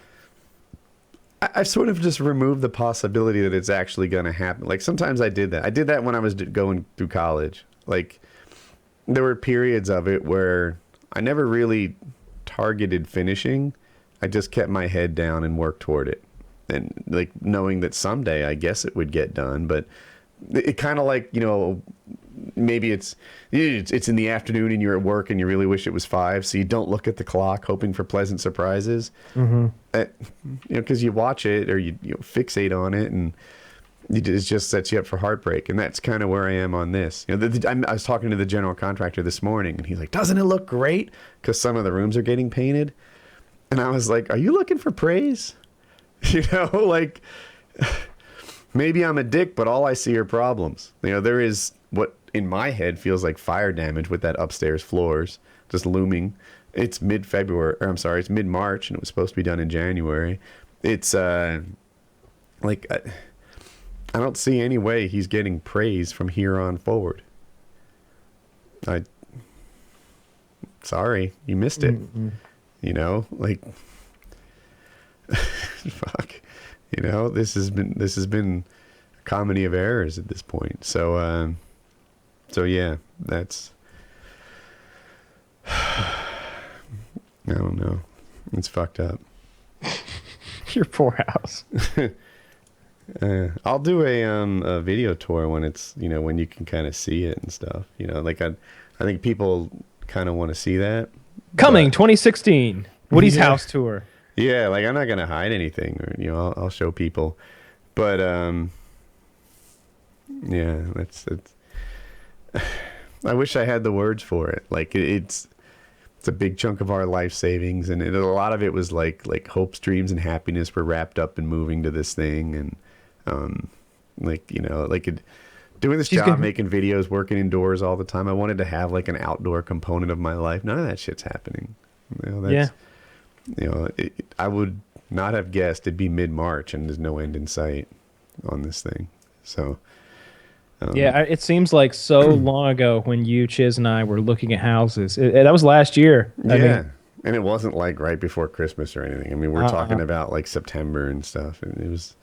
I've sort of just removed the possibility that it's actually going to happen. Like, sometimes I did that. I did that when I was going through college. Like, there were periods of it where I never really targeted finishing. I just kept my head down and worked toward it. And, like, knowing that someday I guess it would get done. But it kind of like, you know, maybe it's in the afternoon and you're at work and you really wish it was 5, so you don't look at the clock hoping for pleasant surprises. Mm-hmm. You know, because you watch it or you fixate on it, and it just sets you up for heartbreak. And that's kind of where I am on this. You know, I was talking to the general contractor this morning, and he's like, "Doesn't it look great?" Because some of the rooms are getting painted, and I was like, "Are you looking for praise?" You know, like, maybe I'm a dick, but all I see are problems. You know, there is what in my head feels like fire damage with that upstairs floors just looming. It's mid-February, or I'm sorry, it's mid-March, and it was supposed to be done in January. It's like I don't see any way he's getting praise from here on forward. Sorry, you missed it. Mm-hmm. You know, like, fuck. You know, this has been a comedy of errors at this point. So yeah, that's. I don't know. It's fucked up. Your poor house. I'll do a video tour when it's, you know, when you can kind of see it and stuff. You know, like I think people kind of want to see that. Coming 2016, Woody's house tour. Yeah, like I'm not gonna hide anything, or, you know, I'll show people. But yeah, that's. I wish I had the words for it. Like it's a big chunk of our life savings, and a lot of it was like hopes, dreams, and happiness were wrapped up in moving to this thing, and like, you know, like doing this job, making videos, working indoors all the time. I wanted to have like an outdoor component of my life. None of that shit's happening. You know, that's, you know, I would not have guessed it'd be mid-March and there's no end in sight on this thing. So. Yeah, it seems like so long ago when you, Chiz, and I were looking at houses. That was last year. I mean, and it wasn't like right before Christmas or anything. I mean, we're talking about like September and stuff. And it's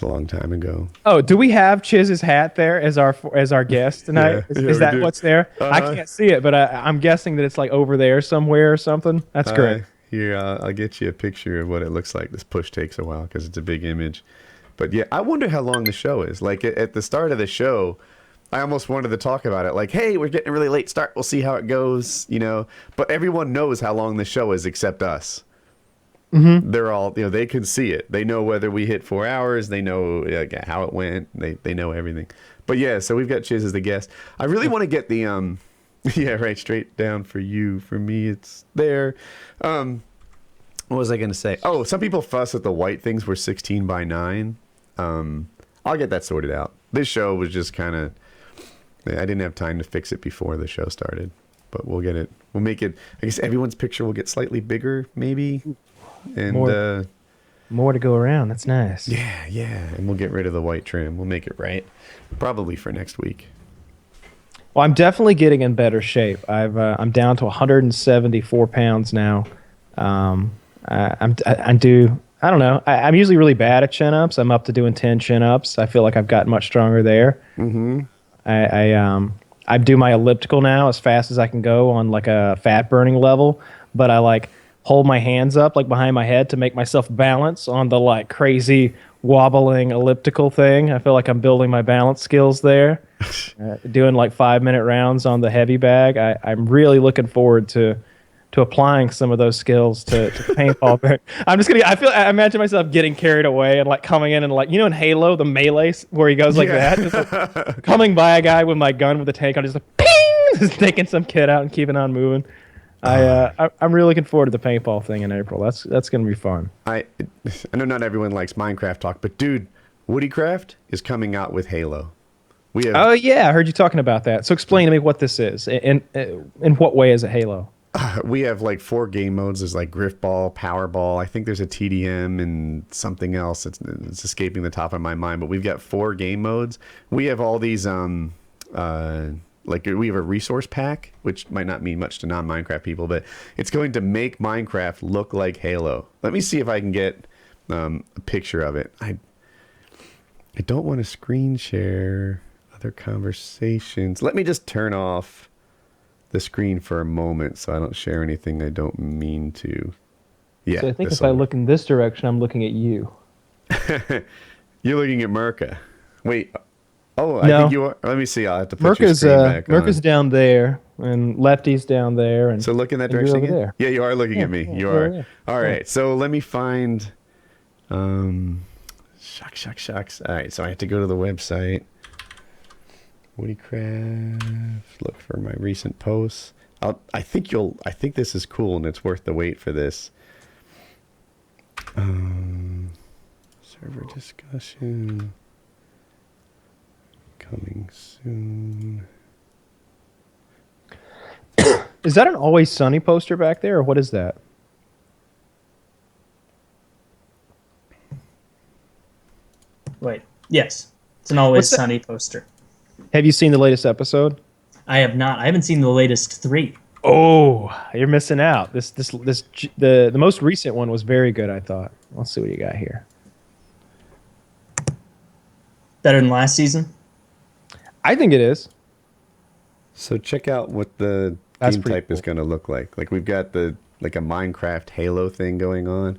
a long time ago. Oh, do we have Chiz's hat there as our guest tonight? Is that what's there? I can't see it, but I'm guessing that it's like over there somewhere or something. That's great. Here, I'll get you a picture of what it looks like. This push takes a while because it's a big image. But yeah, I wonder how long the show is. Like at the start of the show, I almost wanted to talk about it. Like, hey, we're getting a really late start. We'll see how it goes, you know. But everyone knows how long the show is except us. Mm-hmm. They're all, you know, they can see it. They know whether we hit 4 hours. They know how it went. They know everything. But yeah, so we've got Chiz as the guest. I really want to get the yeah, right, straight down for you. For me, it's there. What was I going to say? Oh, some people fuss that the white things were 16 by 9. I'll get that sorted out. This show was just kind of, I didn't have time to fix it before the show started, but we'll get it. We'll make it, I guess everyone's picture will get slightly bigger, maybe. And more to go around. That's nice. Yeah. And we'll get rid of the white trim. We'll make it right. Probably for next week. Well, I'm definitely getting in better shape. I'm down to 174 pounds now. I don't know. I'm usually really bad at chin-ups. I'm up to doing 10 chin-ups. I feel like I've gotten much stronger there. Mm-hmm. I do my elliptical now as fast as I can go on like a fat burning level, but I like hold my hands up like behind my head to make myself balance on the like crazy wobbling elliptical thing. I feel like I'm building my balance skills there. Doing like 5-minute rounds on the heavy bag. I'm really looking forward to applying some of those skills to paintball. I imagine myself getting carried away and like coming in and like, you know, in Halo, the melee where he goes like that, just like, coming by a guy with my gun with a tank on, just like ping, just taking some kid out and keeping on moving. I'm really looking forward to the paintball thing in April. That's gonna be fun. I know not everyone likes Minecraft talk, but dude, Woodycraft is coming out with Halo. Oh yeah, I heard you talking about that. So explain to me what this is. In what way is it Halo? We have like 4 game modes. There's like Griffball, Powerball. I think there's a TDM and something else. It's escaping the top of my mind. But we've got 4 game modes. We have all these like we have a resource pack, which might not mean much to non-Minecraft people, but it's going to make Minecraft look like Halo. Let me see if I can get a picture of it. I don't want to screen share other conversations. Let me just turn off the screen for a moment so I don't share anything I don't mean to. Yeah. So I think if I look in this direction, I'm looking at you. You're looking at Merca. Wait. Oh, No. I think you are. Let me see. I'll have to put your screen back on. Merca's down there, and Lefty's down there. And so look in that you're direction over again? there. Yeah, you are looking at me. You are. yeah. All right. So let me find... Shucks. All right. So I have to go to the website. Woodycraft. Look for my recent posts. I think this is cool, and it's worth the wait for this. Server discussion. Coming soon. Is that an Always Sunny poster back there, or what is that? Wait. Yes. It's an Always Sunny poster. Have you seen the latest episode? I have not. I haven't seen the latest 3. Oh, you're missing out. The most recent one was very good, I thought. Let's see what you got here. Better than last season? I think it is. So check out what the That's theme pretty type is cool. going to look like. Like we've got a Minecraft Halo thing going on.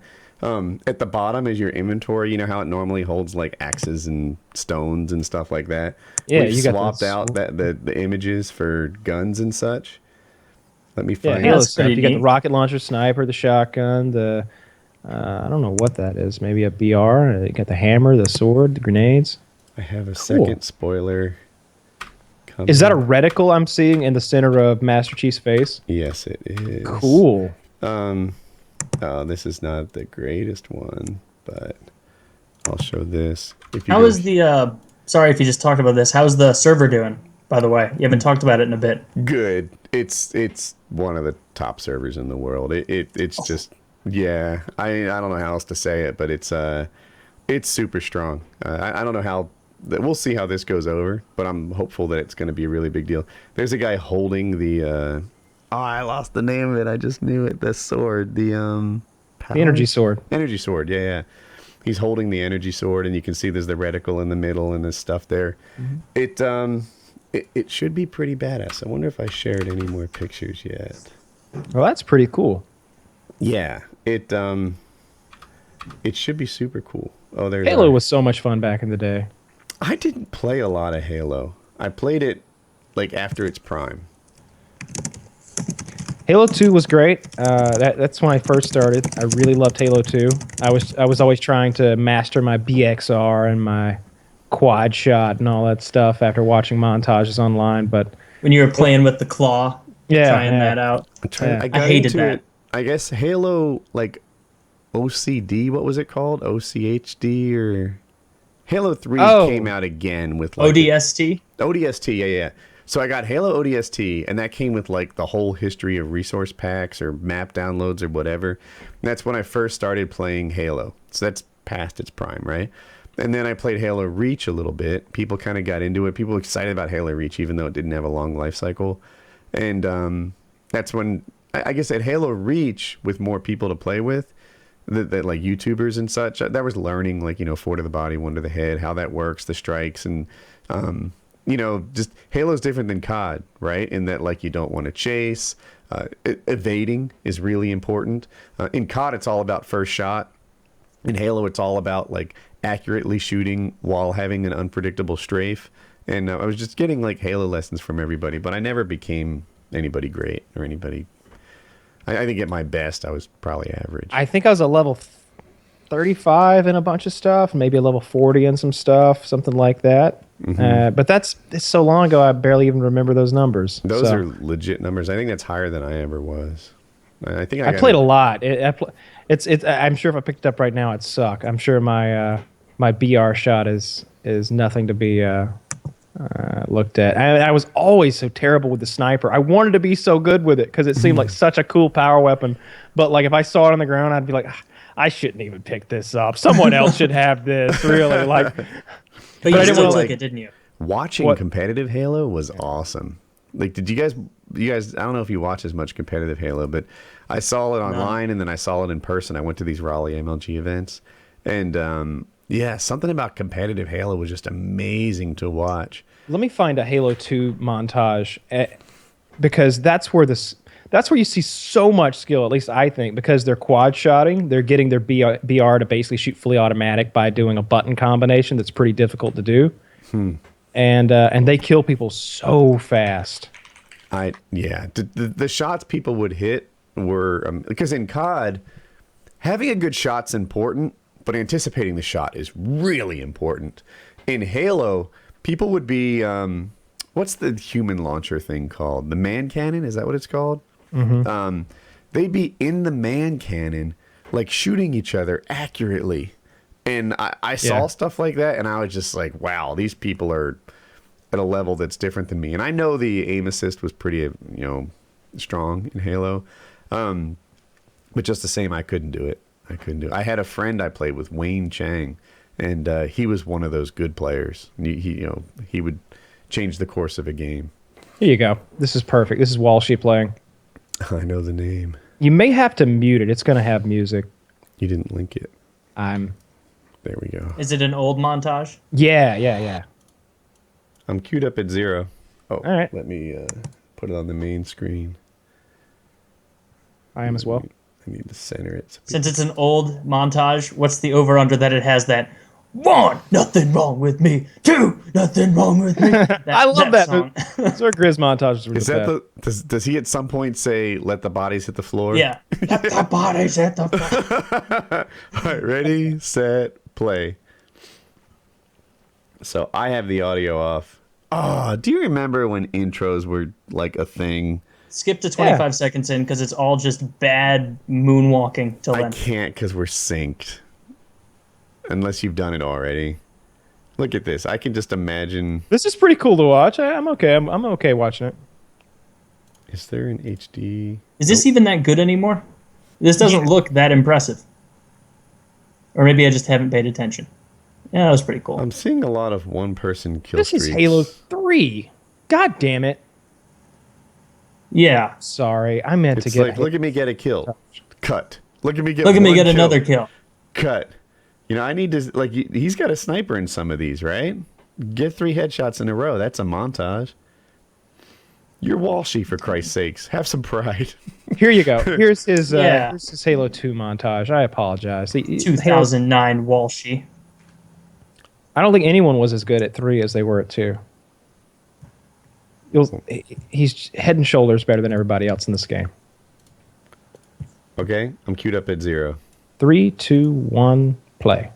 At the bottom is your inventory. You know how it normally holds like axes and stones and stuff like that. Yeah, We've you got swapped those- out the images for guns and such. Let me Yeah, find. Halo that's stuff. pretty You got the neat. rocket launcher, sniper, the shotgun, the I don't know what that is. Maybe a BR. You got the hammer, the sword, the grenades. I have a second spoiler. Coming. Is that a reticle I'm seeing in the center of Master Chief's face? Yes, it is. Cool. This is not the greatest one, but I'll show this. If you How go- is the... sorry if you just talked about this. How's the server doing, by the way? You haven't talked about it in a bit. Good. It's one of the top servers in the world. It's just yeah. I don't know how else to say it, but it's super strong. I don't know how. We'll see how this goes over, but I'm hopeful that it's going to be a really big deal. There's a guy holding the. I lost the name of it. I just knew it. The sword. The energy sword. Energy sword. Yeah. He's holding the energy sword, and you can see there's the reticle in the middle and there's stuff there. Mm-hmm. It should be pretty badass. I wonder if I shared any more pictures yet. Well, that's pretty cool. Yeah, it should be super cool. Oh, there's Halo was so much fun back in the day. I didn't play a lot of Halo. I played it like after its prime. Halo 2 was great. That's when I first started. I really loved Halo 2. I was always trying to master my BXR and my quad shot and all that stuff after watching montages online. But When you were playing with the claw, trying that out. I got hated into that. it. I guess Halo like OCD. What was it called? OCHD or Halo 3 came out again with like ODST? ODST, yeah. So I got Halo ODST, and that came with like the whole history of resource packs or map downloads or whatever. And that's when I first started playing Halo. So that's past its prime, right? And then I played Halo Reach a little bit. People kind of got into it. People were excited about Halo Reach, even though it didn't have a long life cycle. And that's when, I guess at Halo Reach, with more people to play with, that like YouTubers and such, that was learning, like, 4 to the body, 1 to the head, how that works, the strikes, and just Halo's different than COD, right? In that, like, you don't want to chase. Evading is really important. In COD, it's all about first shot. In Halo, it's all about like accurately shooting while having an unpredictable strafe. And I was just getting like Halo lessons from everybody, but I never became anybody great or anybody. I think at my best, I was probably average. I think I was a level 35 in a bunch of stuff, maybe a level 40 in some stuff, something like that. Mm-hmm. But it's so long ago, I barely even remember those numbers. Those So, are legit numbers. I think that's higher than I ever was. I think I got played it. a lot. I'm sure if I picked it up right now, it'd suck. I'm sure my BR shot is nothing to be Looked at. I was always so terrible with the sniper. I wanted to be so good with it because it seemed like such a cool power weapon. But like if I saw it on the ground, I'd be like, I shouldn't even pick this up. Someone else should have this. Really, like. But you I didn't still wanna, took it, didn't you? Watching competitive Halo was awesome. Like, did you guys? I don't know if you watch as much competitive Halo, but I saw it online and then I saw it in person. I went to these Raleigh MLG events, and yeah, something about competitive Halo was just amazing to watch. Let me find a Halo 2 montage because that's where you see so much skill, at least I think, because they're quad shotting. They're getting their BR to basically shoot fully automatic by doing a button combination that's pretty difficult to do. And they kill people so fast. The shots people would hit were because in COD, having a good shot's important, but anticipating the shot is really important. In Halo, people would be what's the human launcher thing called? The man cannon? Is that what it's called? Mm-hmm. They'd be in the man cannon, like shooting each other accurately. And I saw stuff like that, and I was just like, wow, these people are at a level that's different than me. And I know the aim assist was pretty, strong in Halo. But just the same, I couldn't do it. I had a friend I played with, Wayne Chang, and he was one of those good players. He would change the course of a game. Here you go. This is perfect. This is Walshy playing. I know the name. You may have to mute it. It's going to have music. You didn't link it. There we go. Is it an old montage? Yeah. I'm queued up at 0. Oh, all right. Let me put it on the main screen. I am as well. I need to center it. Since it's an old montage, what's the over-under that it has that 1, nothing wrong with me. 2, nothing wrong with me. I love that. Song. Those are Grizz montages. Is that does he at some point say, let the bodies hit the floor? Yeah. Let the bodies hit the floor. All right, ready, set, play. So I have the audio off. Oh, do you remember when intros were like a thing? Skip to 25 seconds in because it's all just bad moonwalking till then. I can't because we're synced. Unless you've done it already. Look at this. I can just imagine. This is pretty cool to watch. I'm okay. I'm okay watching it. Is there an HD? Is this even that good anymore? This doesn't look that impressive. Or maybe I just haven't paid attention. Yeah, that was pretty cool. I'm seeing a lot of one-person kill This streaks. is Halo 3. God damn it. Yeah. Sorry. I meant to get like, look at me get a kill. Cut. Look at me get another kill. Cut. I need to, like, he's got a sniper in some of these, right? Get 3 headshots in a row. That's a montage. You're Walshy, for Christ's sakes. Have some pride. Here you go. Here's his Halo 2 montage. I apologize. 2009 Walshy. I don't think anyone was as good at 3 as they were at 2. He's head and shoulders better than everybody else in this game. Okay, I'm queued up at 0. 3, 2, 1, play.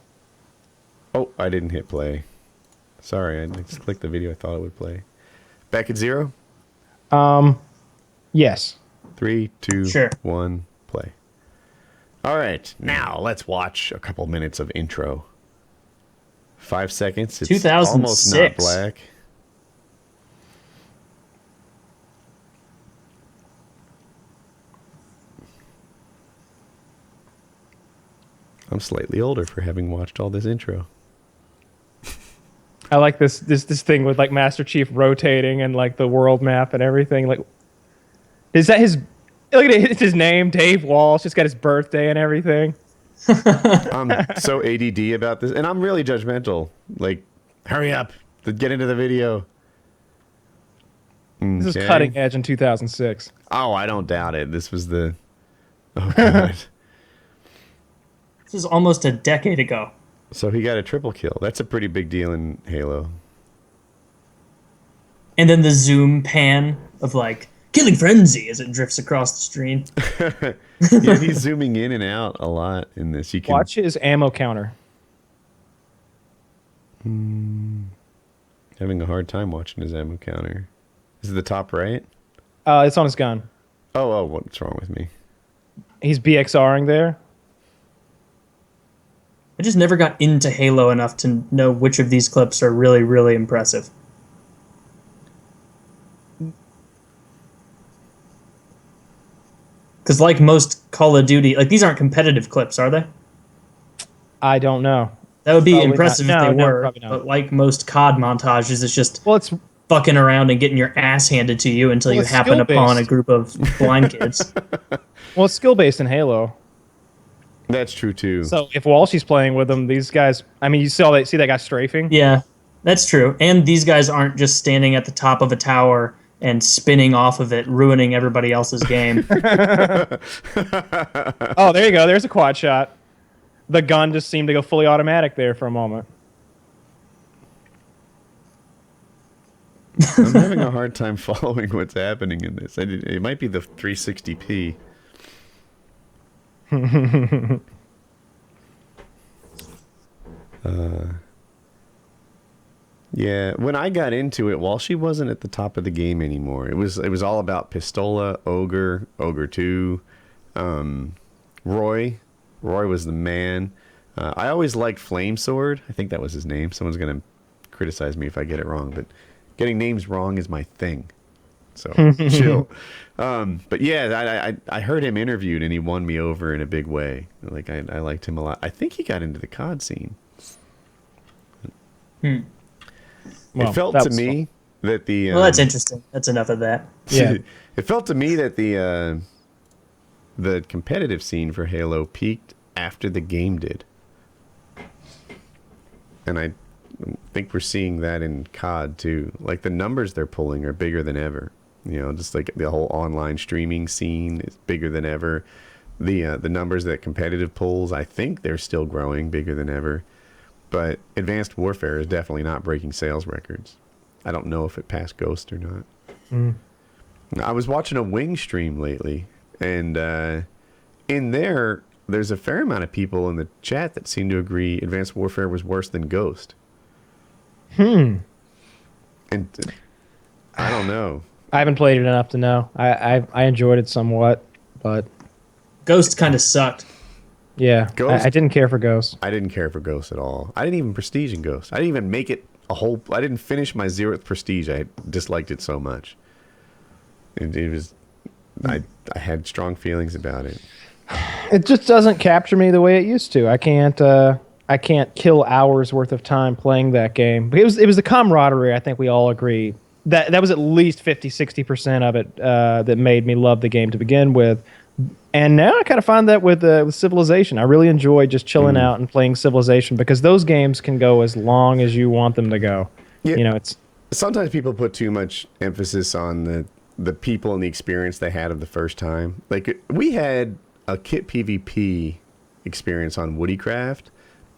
Oh, I didn't hit play. Sorry, I just clicked the video. I thought it would play. Back at 0? Yes. 3, 2, sure. 1, play. All right, now let's watch a couple minutes of intro. 5 seconds. It's 2006. Almost not black. I'm slightly older for having watched all this intro. I like this thing with like Master Chief rotating and like the world map and everything. Like, is that his? Look at it. It's his name, Dave Walsh. Just got his birthday and everything. I'm so ADD about this, and I'm really judgmental. Like, hurry up, get into the video. This is cutting edge in 2006. Oh, I don't doubt it. This was the. Oh god. This is almost a decade ago. So he got a triple kill. That's a pretty big deal in Halo. And then the zoom pan of like killing frenzy as it drifts across the screen. Yeah, he's zooming in and out a lot in this. You can watch his ammo counter. Having a hard time watching his ammo counter. Is it the top right? It's on his gun. Oh, what's wrong with me? He's BXRing there. I just never got into Halo enough to know which of these clips are really, really impressive. Because like most Call of Duty, like these aren't competitive clips, are they? I don't know. That would be Probably impressive not. if they No, were. probably not. But like most COD montages, it's just Well, it's fucking around and getting your ass handed to you until you it's happen upon a skill-based. group of blind kids. Well, it's skill based in Halo. That's true too. So if Walshy's playing with them, these guys. I mean, you see that guy strafing. Yeah, that's true. And these guys aren't just standing at the top of a tower and spinning off of it, ruining everybody else's game. Oh, there you go. There's a quad shot. The gun just seemed to go fully automatic there for a moment. I'm having a hard time following what's happening in this. It might be the 360p. Yeah, when I got into it, Walshy wasn't at the top of the game anymore. It was all about Pistola, Ogre, Ogre 2, Roy. Roy was the man. I always liked Flame Sword. I think that was his name. Someone's gonna criticize me if I get it wrong, but getting names wrong is my thing. So chill. But yeah, I heard him interviewed and he won me over in a big way. Like I liked him a lot. I think he got into the COD scene. Well, it felt that to was me that the Well, that's interesting. That's enough of that. Yeah. it felt to me that the competitive scene for Halo peaked after the game did. And I think we're seeing that in COD too. Like the numbers they're pulling are bigger than ever. You know, just like the whole online streaming scene is bigger than ever. The numbers that competitive pulls, I think they're still growing, bigger than ever. But Advanced Warfare is definitely not breaking sales records. I don't know if it passed Ghost or not. I was watching a Wing stream lately, and in there's a fair amount of people in the chat that seem to agree Advanced Warfare was worse than Ghost. And I don't know. I haven't played it enough to know. I enjoyed it somewhat, but Ghost kind of sucked. yeah, Ghost- I didn't care for Ghost. I didn't care for Ghost at all. I didn't even prestige in Ghost. I didn't even make it a whole. I didn't finish my 0th prestige. I disliked it so much. It was. I had strong feelings about it. It just doesn't capture me the way it used to. I can't kill hours worth of time playing that game. It was the camaraderie. I think we all agree that was at least 50-60% of it that made me love the game to begin with. And now I kind of find that with Civilization. I really enjoy just chilling out and playing Civilization because those games can go as long as you want them to go. Yeah. You know, it's Sometimes people put too much emphasis on the people and the experience they had of the first time. Like we had a kit PvP experience on Woodycraft,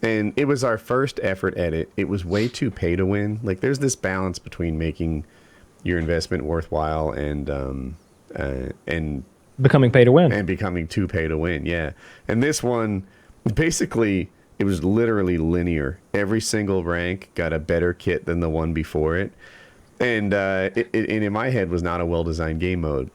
and it was our first effort at it. It was way too pay to win. Like there's this balance between making your investment worthwhile and becoming pay to win. and becoming too pay to win. Yeah. And this one, basically, it was literally linear. Every single rank got a better kit than the one before it. And it in my head was not a well-designed game mode.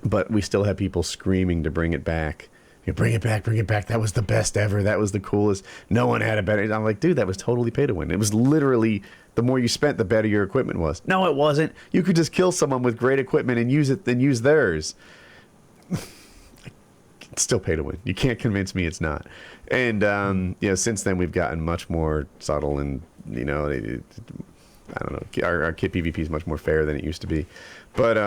But we still had people screaming to bring it back. Bring it back, bring it back. That was the best ever. That was the coolest. No one had a better. I'm like, dude, that was totally pay to win. It was literally the more you spent, the better your equipment was. No, it wasn't. You could just kill someone with great equipment and use it, then use theirs. It's still pay to win. You can't convince me it's not. And since then we've gotten much more subtle, and I don't know. Our kit PvP is much more fair than it used to be, but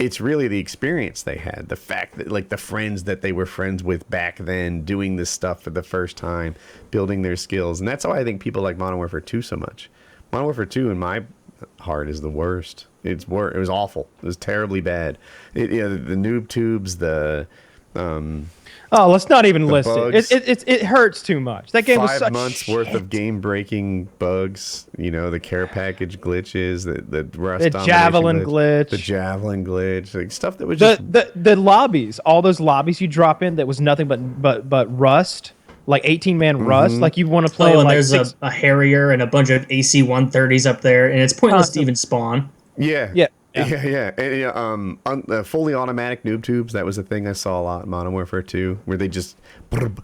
it's really the experience they had, the fact that like the friends that they were friends with back then, doing this stuff for the first time, building their skills, and that's why I think people like Modern Warfare 2 so much. Modern Warfare 2 in my heart is the worst. It was awful. It was terribly bad. The noob tubes, Let's not even list bugs. it. It hurts too much. That game was 5 such months shit. worth of game-breaking bugs. The care package glitches, the rust. The javelin glitch. the javelin glitch, like stuff that was The lobbies, all those lobbies you drop in that was nothing but rust, like 18-man rust. Like you want to play. And like there's a Harrier and a bunch of AC-130s up there, and it's pointless to even spawn. Yeah. Yeah. And, fully automatic noob tubes. That was a thing I saw a lot in Modern Warfare 2, where they just. I'm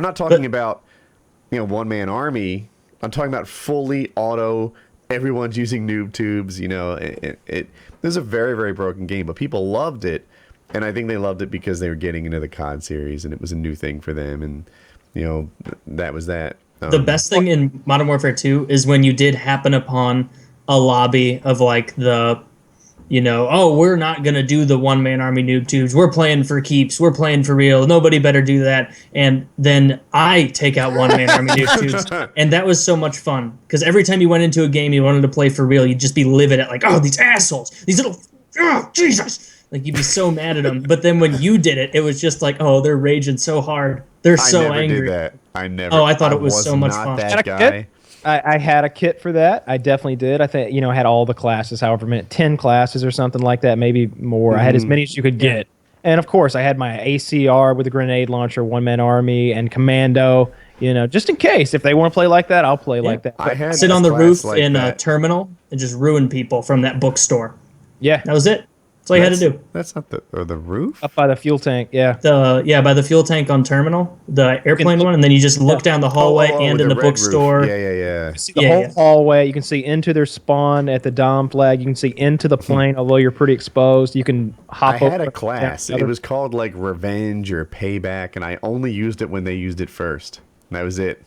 not talking about, one-man army. I'm talking about fully auto everyone's using noob tubes. You know, it was a very, very broken game, but people loved it. And I think they loved it because they were getting into the COD series, and it was a new thing for them. And, you know, that was that. The best thing in Modern Warfare 2 is when you did happen upon a lobby of, like, the, you know, oh, we're not going to do the one-man army noob tubes. We're playing for keeps. We're playing for real. Nobody better do that. And then I take out one-man army noob tubes. And that was so much fun. Because every time you went into a game you wanted to play for real, you'd just be livid at, like, oh, these assholes. These little... Oh, Jesus! Like, you'd be so mad at them. But then when you did it, it was just like, oh, they're raging so hard. They're so angry. I never did that. I never. Oh, I thought it was so much fun. That guy. I had a kit for that. I definitely did. I think, you know, I had all the classes, however many, 10 classes or something like that, maybe more. I had as many as you could get. And of course, I had my ACR with a grenade launcher, one-man army, and commando. You know, just in case if they want to play like that, I'll play like that. I had sit on the roof like in a terminal and just ruin people from that bookstore. Yeah, that was it. That's all you had to do. That's not the roof? Up by the fuel tank, yeah. By the fuel tank on terminal, the airplane one, and then you just look down the hallway and in the bookstore. Roof. Yeah. You see the whole hallway. You can see into their spawn at the Dom flag. You can see into the plane, although you're pretty exposed. You can hop over. I had a class. It was called like Revenge or Payback, and I only used it when they used it first. That was it.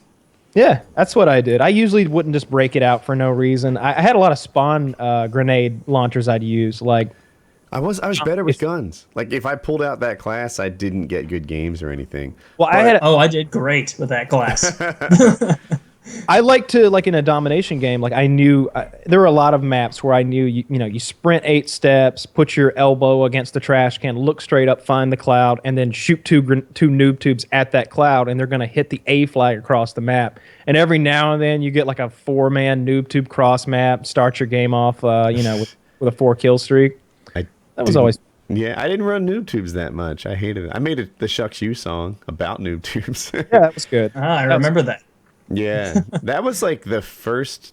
Yeah, that's what I did. I usually wouldn't just break it out for no reason. I had a lot of spawn grenade launchers I'd use, like... I was better with guns. Like, if I pulled out that class, I didn't get good games or anything. Well, I did great with that class. I like to, like in a domination game, like I knew there were a lot of maps where I knew, you sprint 8 steps, put your elbow against the trash can, look straight up, find the cloud, and then shoot two noob tubes at that cloud, and they're going to hit the A flag across the map. And every now and then you get like a 4-man noob tube cross map, start your game off, with a 4-kill streak. That was always... Yeah, I didn't run noob tubes that much. I hated it. I made the Shucks You song about noob tubes. Yeah, that was good. I remember that. Yeah, that was like the first,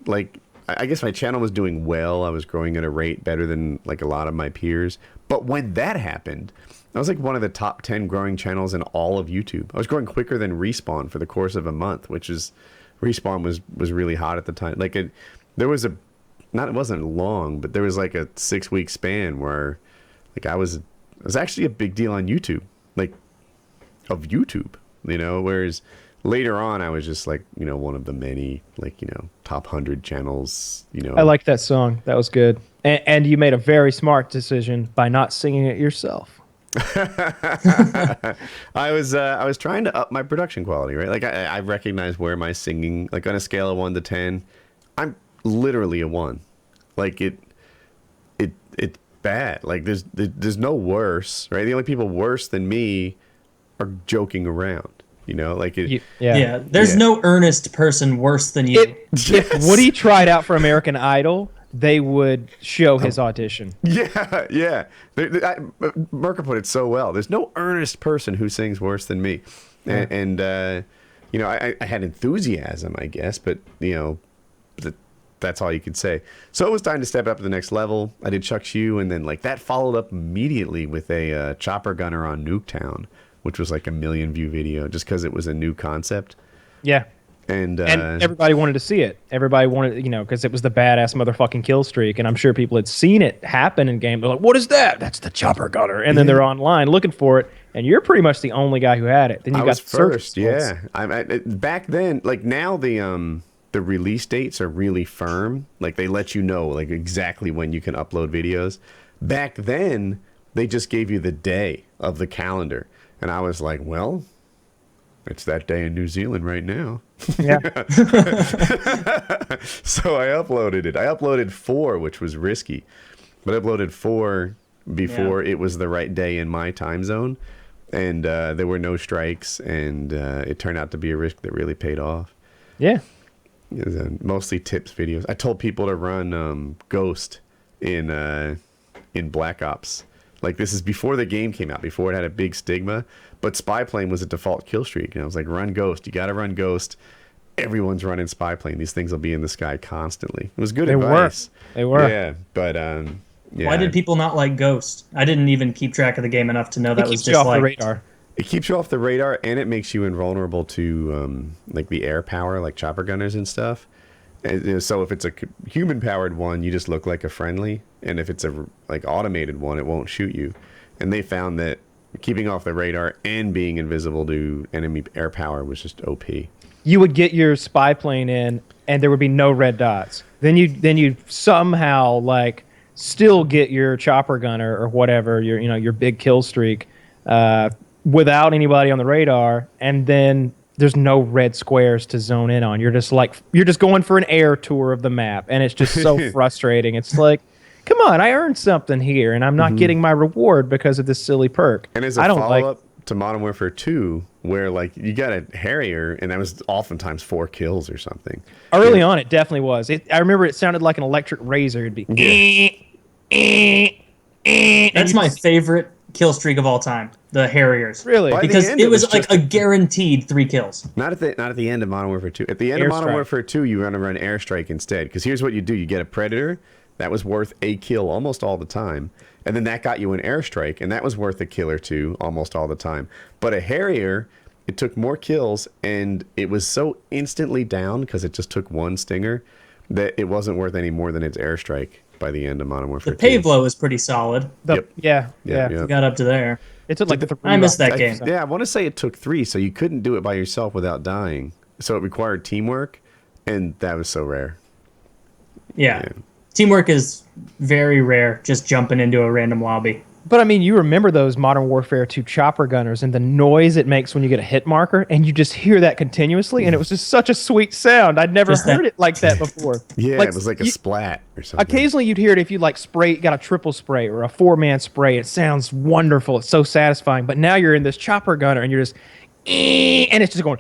like, I guess my channel was doing well. I was growing at a rate better than like a lot of my peers. But when that happened, I was like one of the top 10 growing channels in all of YouTube. I was growing quicker than Respawn for the course of a month, which is, Respawn was really hot at the time. Like, it wasn't long, but there was like a 6-week span where like I was actually a big deal on YouTube, like of YouTube, whereas later on I was just like, one of the many, like, top 100 channels, I like that song. That was good. And you made a very smart decision by not singing it yourself. I was trying to up my production quality, right? Like I recognize where my singing, like on a scale of 1 to 10, I'm literally a 1. Like it's bad. Like there's no worse, right? The only people worse than me are joking around, like it. There's no earnest person worse than you. If Woody tried out for American Idol, they would show his audition. Yeah. Merker put it so well. There's no earnest person who sings worse than me. Yeah. And I had enthusiasm, I guess, but that's all you could say. So it was time to step up to the next level. I did Chuck Shoe, and then like that followed up immediately with a chopper gunner on Nuketown, which was like a 1 million view video just because it was a new concept. Yeah. And everybody wanted to see it. Everybody wanted, because it was the badass motherfucking kill streak, and I'm sure people had seen it happen in game. They're like, "What is that?" That's the chopper gunner, and then they're online looking for it, and you're pretty much the only guy who had it. Then you got first, yeah. Back then, like now the release dates are really firm. Like they let you know like exactly when you can upload videos. Back then, they just gave you the day of the calendar, and I was like, well, it's that day in New Zealand right now. Yeah. So I uploaded it. I uploaded 4, which was risky, but I uploaded 4 before it was the right day in my time zone, and there were no strikes, and it turned out to be a risk that really paid off. Yeah. Mostly tips videos. I told people to run Ghost in Black Ops. Like, this is before the game came out, before it had a big stigma, but Spy Plane was a default kill streak, and I was like, run Ghost. You got to run Ghost. Everyone's running Spy Plane. These things will be in the sky constantly. It was good advice. They were. Yeah, but yeah. Why did people not like Ghost? I didn't even keep track of the game enough to know that was just off like the radar. It keeps you off the radar, and it makes you invulnerable to like the air power, like chopper gunners and stuff. And, so if it's a human powered one, you just look like a friendly, and if it's a like automated one, it won't shoot you. And they found that keeping off the radar and being invisible to enemy air power was just OP. You would get your spy plane in, and there would be no red dots. Then you somehow like still get your chopper gunner or whatever, your big kill streak, without anybody on the radar, and then there's no red squares to zone in on. You're just going for an air tour of the map, and it's just so frustrating. It's like, come on, I earned something here, and I'm not getting my reward because of this silly perk. And as a follow-up to Modern Warfare 2, where like you got a Harrier, and that was oftentimes 4 kills or something. Early on, it definitely was. I remember it sounded like an electric razor. It'd be. That's my favorite kill streak of all time. The Harriers. Really? Because it was like a guaranteed 3 kills. Not at the end of Modern Warfare 2. At the end of Modern Warfare 2, you want to run Airstrike instead. Because here's what you do. You get a Predator. That was worth a kill almost all the time. And then that got you an Airstrike. And that was worth a kill or 2 almost all the time. But a Harrier, it took more kills. And it was so instantly down because it just took 1 stinger that it wasn't worth any more than its Airstrike by the end of Modern Warfare 2. The Pavlo was pretty solid. Yeah. It got up to there. It took like 3. I missed that game. Yeah, I want to say it took 3, so you couldn't do it by yourself without dying. So it required teamwork, and that was so rare. Yeah. Teamwork is very rare, just jumping into a random lobby. But I mean, you remember those Modern Warfare 2 chopper gunners and the noise it makes when you get a hit marker, and you just hear that continuously, and it was just such a sweet sound. I'd never heard it like that before. Yeah, like, it was like a splat or something. Occasionally you'd hear it if you like got a triple spray or a 4-man spray. It sounds wonderful. It's so satisfying. But now you're in this chopper gunner, and you're just, and it's just going,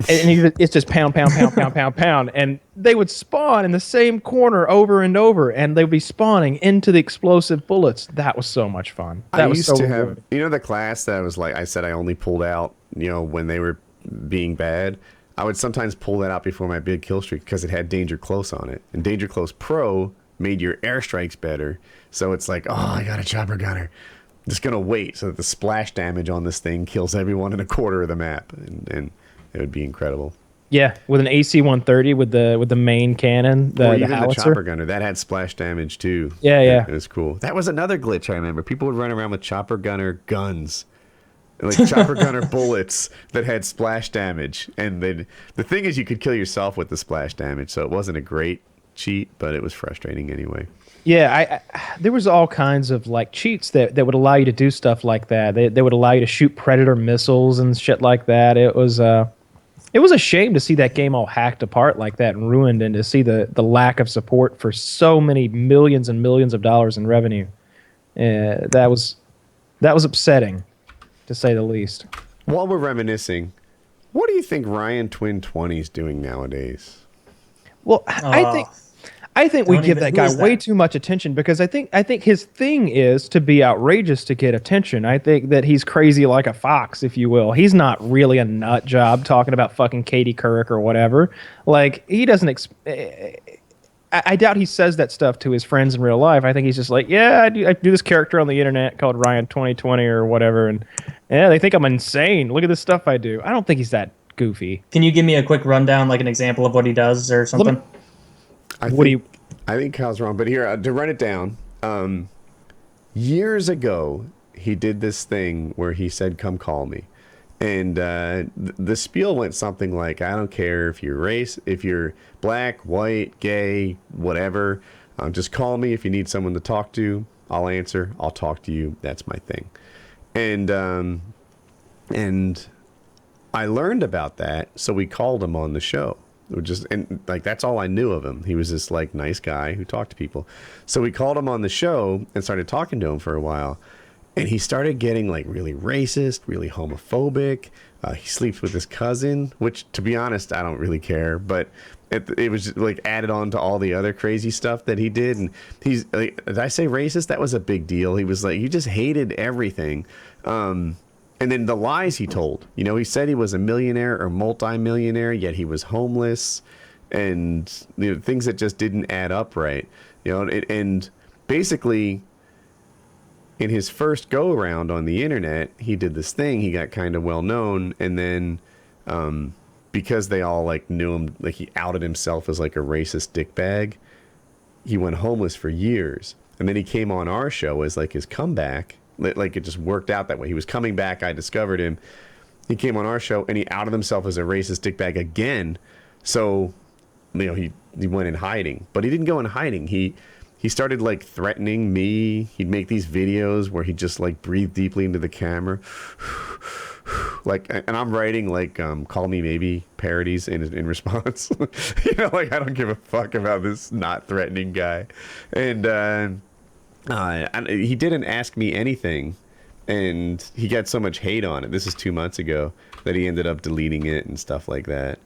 and it's just pound, pound, pound, pound, pound, pound. And they would spawn in the same corner over and over, and they would be spawning into the explosive bullets. That was so much fun. That was used so to rewarding. have, the class that was like, I said I only pulled out, when they were being bad. I would sometimes pull that out before my big kill streak because it had Danger Close on it. And Danger Close Pro made your airstrikes better. So it's like, oh, I got a chopper gunner. I'm just going to wait so that the splash damage on this thing kills everyone in a quarter of the map. And it would be incredible. Yeah, with an AC-130 with the main cannon, or even howitzer. The chopper gunner that had splash damage too. Yeah. It was cool. That was another glitch I remember. People would run around with chopper gunner guns, like chopper gunner bullets that had splash damage. And the thing is, you could kill yourself with the splash damage, so it wasn't a great cheat, but it was frustrating anyway. Yeah, there was all kinds of like cheats that would allow you to do stuff like that. They would allow you to shoot Predator missiles and shit like that. It was a shame to see that game all hacked apart like that and ruined, and to see the lack of support for so many millions and millions of dollars in revenue. That was upsetting, to say the least. While we're reminiscing, what do you think Ryan Twin 20 is doing nowadays? Well, I think we give that guy way too much attention, because I think his thing is to be outrageous to get attention. I think that he's crazy like a fox, if you will. He's not really a nut job talking about fucking Katie Couric or whatever. Like, he doesn't. I doubt he says that stuff to his friends in real life. I think he's just like, yeah, I do this character on the internet called Ryan 2020 or whatever, and yeah, they think I'm insane. Look at this stuff I do. I don't think he's that goofy. Can you give me a quick rundown, like an example of what he does or something? I think Kyle's wrong, but here, to run it down, years ago, he did this thing where he said, come call me. And the spiel went something like, I don't care if you're black, white, gay, whatever, just call me if you need someone to talk to. I'll answer. I'll talk to you. That's my thing. And I learned about that, so we called him on the show. That's all I knew of him. He was this like nice guy who talked to people. So we called him on the show and started talking to him for a while. And he started getting like really racist, really homophobic. He sleeps with his cousin, which, to be honest, I don't really care. But it was just, like, added on to all the other crazy stuff that he did. And he's like, did I say racist? That was a big deal. He was like, he just hated everything. And then the lies he told, he said he was a millionaire or multi-millionaire, yet he was homeless, and things that just didn't add up right. And basically, in his first go around on the internet, he did this thing. He got kind of well known, and then because they all like knew him, like he outed himself as like a racist dickbag. He went homeless for years, and then he came on our show as like his comeback. Like it just worked out that way. He was coming back. I discovered him. He came on our show and he outed himself as a racist dickbag again. So, he went in hiding, but he didn't go in hiding. He started like threatening me. He'd make these videos where he'd just like breathe deeply into the camera. Like, and I'm writing like "Call Me Maybe" parodies in response. Like I don't give a fuck about this not threatening guy. And he didn't ask me anything, and he got so much hate on it. This is 2 months ago that he ended up deleting it and stuff like that.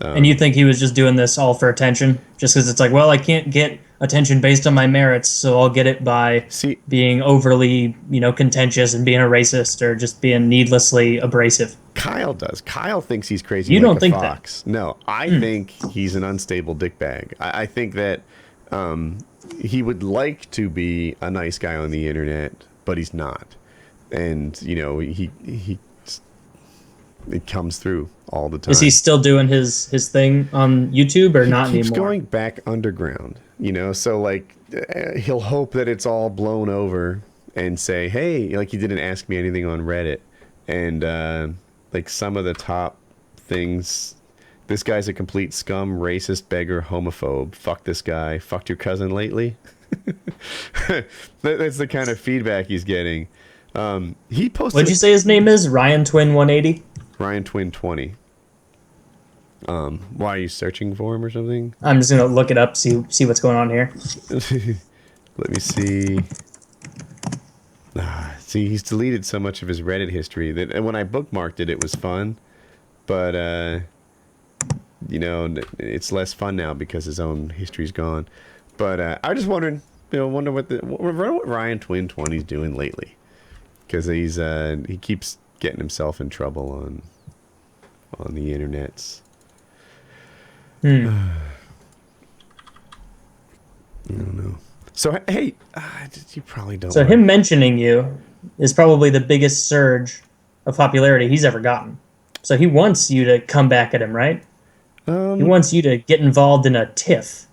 And you think he was just doing this all for attention? Just because it's like, well, I can't get attention based on my merits, so I'll get it by being overly, contentious and being a racist or just being needlessly abrasive. Kyle does. Kyle thinks he's crazy. You like don't a think fox. that? No, I think he's an unstable dickbag. I think that he would like to be a nice guy on the internet, but he's not. And it comes through all the time. Is he still doing his thing on YouTube or not anymore? He keeps going back underground, so like he'll hope that it's all blown over and say, hey, like he didn't ask me anything on Reddit. And like some of the top things, this guy's a complete scum, racist, beggar, homophobe. Fuck this guy. Fucked your cousin lately. That's the kind of feedback he's getting. He posted. What'd you say his name is? Ryan Twin 180? Ryan Twin 20. Why are you searching for him or something? I'm just gonna look it up, see what's going on here. Let me see. See, he's deleted so much of his Reddit history that when I bookmarked it, it was fun, but it's less fun now because his own history's gone. But I just wondered, wonder what Ryan Twin 20's doing lately, because he keeps getting himself in trouble on the internets. I don't know. So hey, you probably don't. So him mentioning you is probably the biggest surge of popularity he's ever gotten. So he wants you to come back at him, right? He wants you to get involved in a tiff.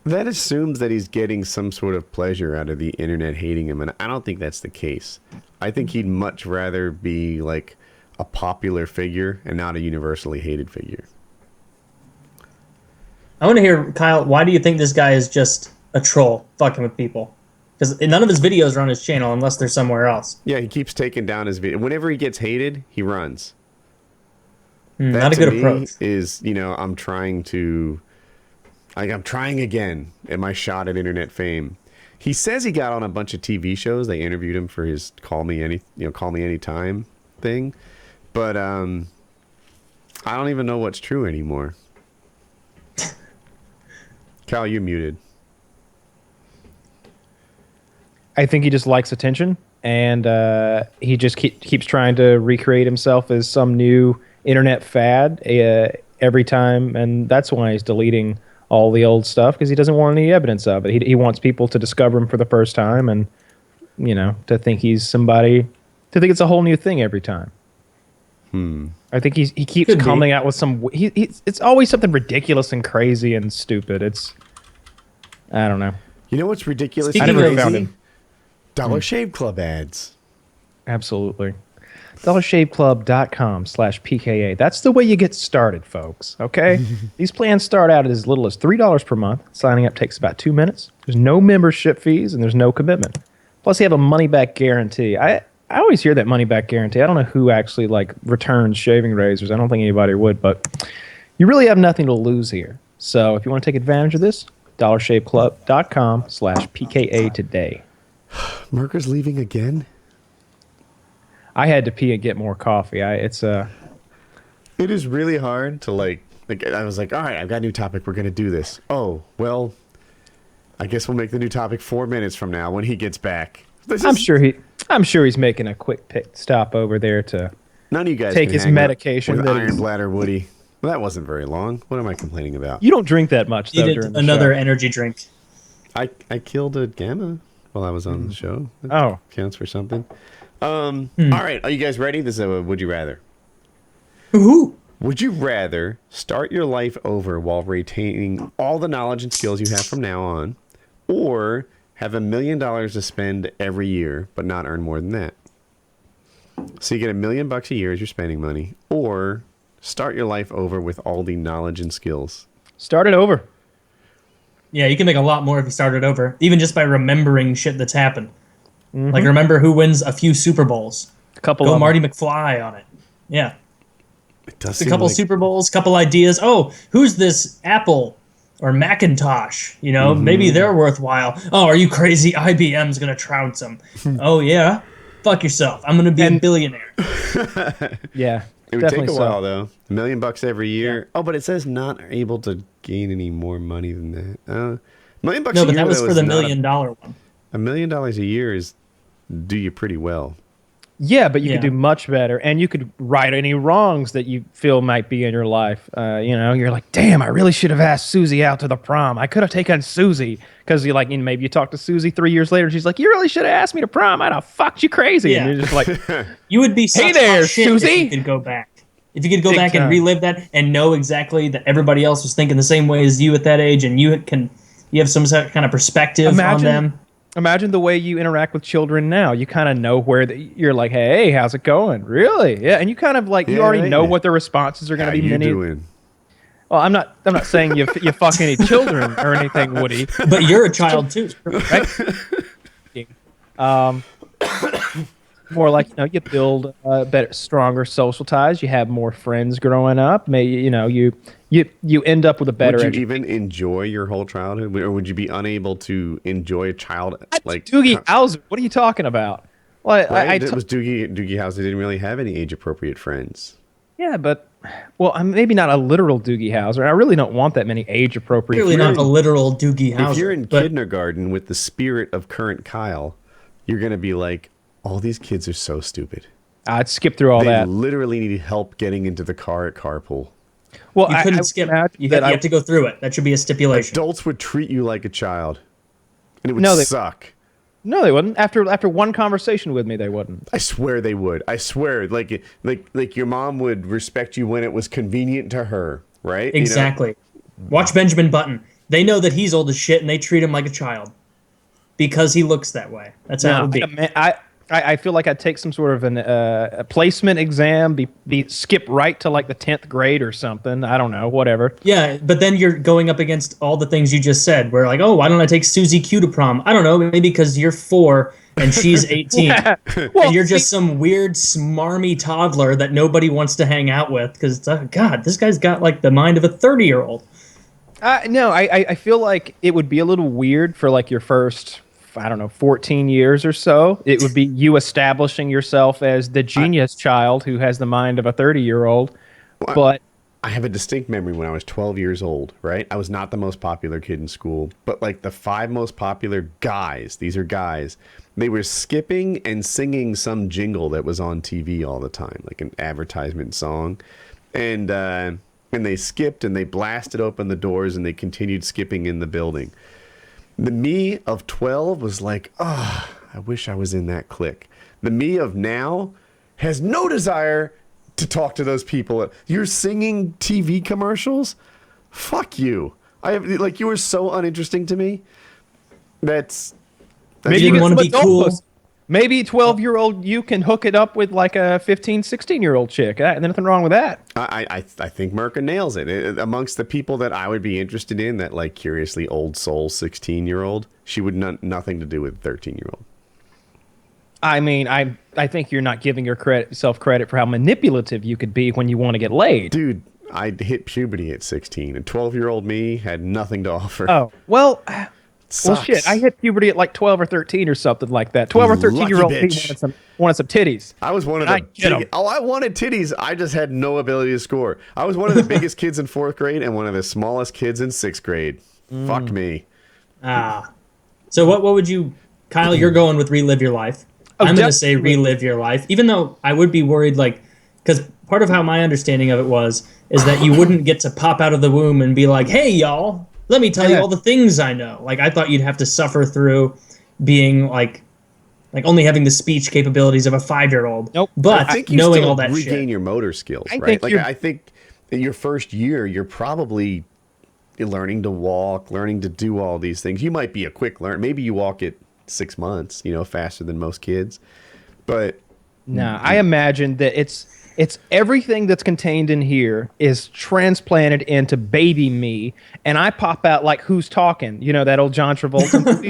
That assumes that he's getting some sort of pleasure out of the internet hating him, and I don't think that's the case. I think he'd much rather be like a popular figure and not a universally hated figure. I want to hear, Kyle, why do you think this guy is just a troll fucking with people? Because none of his videos are on his channel unless they're somewhere else. Yeah, he keeps taking down his video. Whenever he gets hated, he runs. Not a good approach. Is, I'm trying again at my shot at internet fame. He says he got on a bunch of TV shows. They interviewed him for his call me anytime thing. But I don't even know what's true anymore. Kyle, you're muted. I think he just likes attention, and he just keeps trying to recreate himself as some new internet fad every time, and that's why he's deleting all the old stuff, because he doesn't want any evidence of it. He wants people to discover him for the first time, and to think he's somebody, to think it's a whole new thing every time. I think he keeps coming out with some. It's always something ridiculous and crazy and stupid. I don't know. You know what's ridiculous? I never found him. Dollar Shave Club ads. Absolutely. DollarShaveClub.com/PKA. That's the way you get started, folks. Okay? These plans start out at as little as $3 per month. Signing up takes about 2 minutes. There's no membership fees, and there's no commitment. Plus, you have a money-back guarantee. I always hear that money-back guarantee. I don't know who actually returns shaving razors. I don't think anybody would, but you really have nothing to lose here. So if you want to take advantage of this, DollarShaveClub.com/PKA today. Merker's leaving again? I had to pee and get more coffee. It is really hard to I was like, all right, I've got a new topic. We're going to do this. Oh, well, I guess we'll make the new topic 4 minutes from now when he gets back. I'm sure he's making a quick stop over there to none of you guys take his medication. With Iron Bladder Woody. Well, that wasn't very long. What am I complaining about? You don't drink that much, though. Needed another energy drink. I killed a gamma while I was on the show. That counts for something. All right, are you guys ready? This is a Would You Rather. Ooh. Would you rather start your life over while retaining all the knowledge and skills you have from now on, or have $1 million to spend every year but not earn more than that? So you get $1 million a year as you're spending money, or start your life over with all the knowledge and skills. Start it over. Yeah, you can make a lot more if you start it over, even just by remembering shit that's happened. Like, remember who wins a few Super Bowls. Go Marty McFly on it. Yeah. It does A couple Super Bowls, couple ideas. Oh, who's this Apple or Macintosh? You know, maybe they're worthwhile. Oh, are you crazy? IBM's going to trounce them. Oh, yeah? Fuck yourself. I'm going to be a billionaire. Yeah. It would take a while, though. $1 million every year. Yeah. Oh, but it says not able to gain any more money than that. $1 million a year. No, but that was for the $1 million one. $1 million a year is do you pretty well. Yeah, but you could do much better, and you could right any wrongs that you feel might be in your life. You know, you're like, damn, I really should have asked Susie out to the prom. I could have taken Susie, because you like, you know, maybe you talk to Susie 3 years later, and she's like, you really should have asked me to prom. I'd have fucked you crazy. Yeah. And you're just like, you would be such hey there, hot shit Susie. if you could go back. If you could go Big back time. and relive that and know exactly that everybody else was thinking the same way as you at that age, and you have some kind of perspective on them. Imagine the way you interact with children now. You kind of know where you're like, hey, how's it going? Really? Yeah, and you kind of like you already know what the responses are going to be. How you doing? Well, I'm not saying you fuck any children or anything, Woody. But you're a child too, right? More like, you know, you build better, stronger social ties. You have more friends growing up. Maybe, you know, you end up with a better. Would you even enjoy your whole childhood, or would you be unable to enjoy a child like Doogie Howser? What are you talking about? Well, right? It was Doogie Howser didn't really have any age-appropriate friends. Yeah, but I'm maybe not a literal Doogie Howser. I really don't want that many age-appropriate. Clearly not a literal Doogie Howser. If you're in kindergarten with the spirit of current Kyle, you're gonna be like, all these kids are so stupid. I'd skip through all that. They literally need help getting into the car at carpool. Well, you couldn't skip. You have to go through it. That should be a stipulation. Adults would treat you like a child, and it would suck. No, they wouldn't. After one conversation with me, they wouldn't. I swear they would. I swear, like your mom would respect you when it was convenient to her, right? Exactly. You know? Watch Benjamin Button. They know that he's old as shit, and they treat him like a child because he looks that way. That's how it would be. I feel like I'd take some sort of a placement exam, skip right to like the 10th grade or something. I don't know, whatever. Yeah, but then you're going up against all the things you just said. Where like, oh, why don't I take Susie Q to prom? I don't know, maybe because you're 4 and she's 18. Well, and you're just some weird, smarmy toddler that nobody wants to hang out with because, God, this guy's got like the mind of a 30-year-old. No, I feel like it would be a little weird for like your first, I don't know, 14 years or so. It would be you establishing yourself as the genius child who has the mind of a 30-year-old. But I have a distinct memory when I was 12 years old, right? I was not the most popular kid in school, but like the 5 most popular guys, these are guys, they were skipping and singing some jingle that was on TV all the time, like an advertisement song. And they skipped and they blasted open the doors and they continued skipping in the building. The me of 12 was like, oh, I wish I was in that clique. The me of now has no desire to talk to those people. You're singing TV commercials? Fuck you. You were so uninteresting to me. That's maybe you didn't want to be cool. Maybe 12-year-old you can hook it up with like a 15, 16-year-old chick. There's nothing wrong with that. I think Merca nails it. Amongst the people that I would be interested in, that like curiously old soul 16-year-old, she would nothing to do with 13-year-old. I mean, I think you're not giving yourself credit for how manipulative you could be when you want to get laid. Dude, I hit puberty at 16, and 12-year-old me had nothing to offer. Oh, well... Sucks. Well, shit, I hit puberty at like 12 or 13 or something like that. 12 or 13-year-old me wanted some titties. I was one of the I wanted titties. I just had no ability to score. I was one of the biggest kids in 4th grade and one of the smallest kids in 6th grade. Fuck me. So what would you... Kyle, you're going with relive your life. I'm going to say relive your life, even though I would be worried, like... Because part of how my understanding of it is that you wouldn't get to pop out of the womb and be like, hey, y'all... Let me tell you all the things I know. Like, I thought you'd have to suffer through being, like only having the speech capabilities of a 5-year-old. Nope. But I think you knowing still all that regain shit. your motor skills, right? I think your first year, you're probably learning to walk, learning to do all these things. You might be a quick learner. Maybe you walk at 6 months, faster than most kids. But no, I imagine that it's everything that's contained in here is transplanted into baby me, and I pop out like Who's Talking? That old John Travolta movie.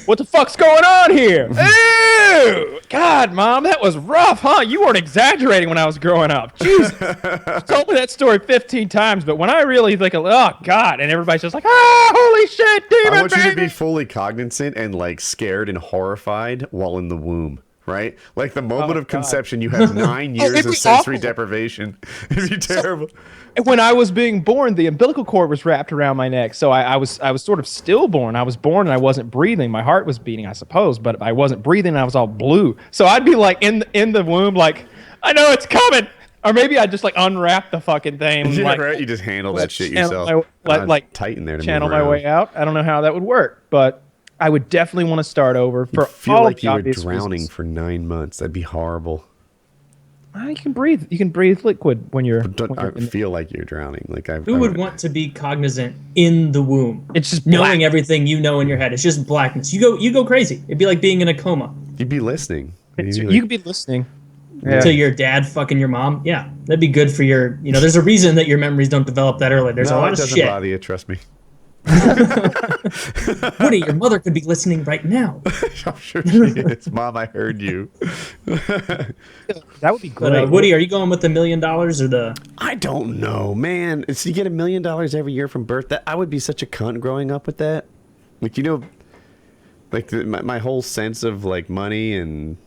What the fuck's going on here? Ew! God, Mom, that was rough, huh? You weren't exaggerating when I was growing up. Jesus. You told me that story 15 times, but when I really think of, oh, God, and everybody's just like, holy shit, demon I want baby! you to be fully cognizant and like scared and horrified while in the womb. Right? Like the moment of conception, you have 9 years of sensory deprivation. It'd be terrible. When I was being born, the umbilical cord was wrapped around my neck, so I was sort of stillborn. I was born and I wasn't breathing. My heart was beating, I suppose, but I wasn't breathing. And I was all blue. So I'd be like in the womb, like, I know it's coming. Or maybe I'd just like unwrap the fucking thing. Yeah, like, right. You just handle that shit yourself. Tighten there to channel my way out. I don't know how that would work, but I would definitely want to start over for feel all like of the you were obvious drowning reasons. for 9 months. That'd be horrible. You can breathe. You can breathe liquid when you're. I feel like you're drowning. Like Who would want to be cognizant in the womb? It's just knowing black. everything you know in your head. It's just blackness. You go crazy. It'd be like being in a coma. You'd be listening. You could be listening. Yeah. To your dad fucking your mom. Yeah, that'd be good for your. There's a reason that your memories don't develop that early. There's a lot it of doesn't shit. bother you. Trust me. Woody, your mother could be listening right now. I'm sure she is. Mom, I heard you. That would be great. But Woody, are you going with the $1 million or the? I don't know, man. So you get $1 million every year from birth. I would be such a cunt growing up with that. Like like my whole sense of like money and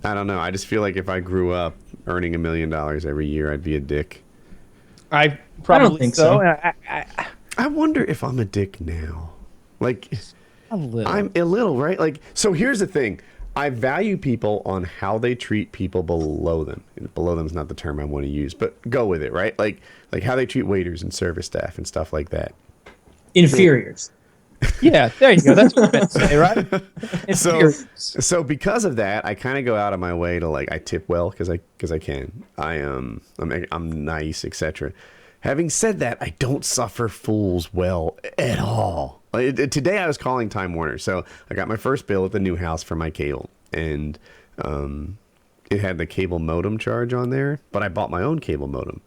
I don't know. I just feel like if I grew up earning $1 million every year, I'd be a dick. I probably don't think so. I wonder if I'm a dick now. Like, A little. I'm a little, right? Like, so here's the thing. I value people on how they treat people below them. Below them is not the term I want to use, but go with it, right? Like how they treat waiters and service staff and stuff like that. Inferiors. Yeah, there you go. That's what I meant to say, right? So because of that, I kind of go out of my way to like I tip well because I can. I'm nice, etc. Having said that, I don't suffer fools well at all. Today I was calling Time Warner, so I got my first bill at the new house for my cable, and it had the cable modem charge on there, but I bought my own cable modem,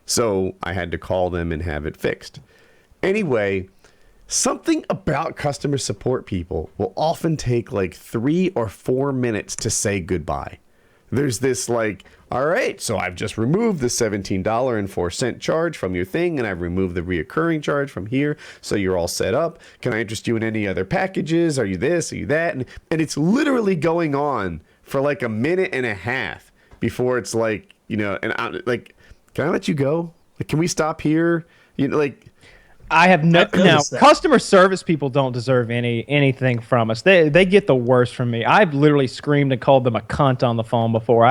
so I had to call them and have it fixed. Anyway. Something about customer support people will often take like 3 or 4 minutes to say goodbye. There's this like, all right, so I've just removed the $17.04 charge from your thing, and I've removed the reoccurring charge from here, so you're all set up. Can I interest you in any other packages? Are you this? Are you that? And it's literally going on for like a minute and a half before it's like, and I'm like, can I let you go? Like, can we stop here? I have no. I've Now, noticed that. customer service people don't deserve anything from us. They get the worst from me. I've literally screamed and called them a cunt on the phone before.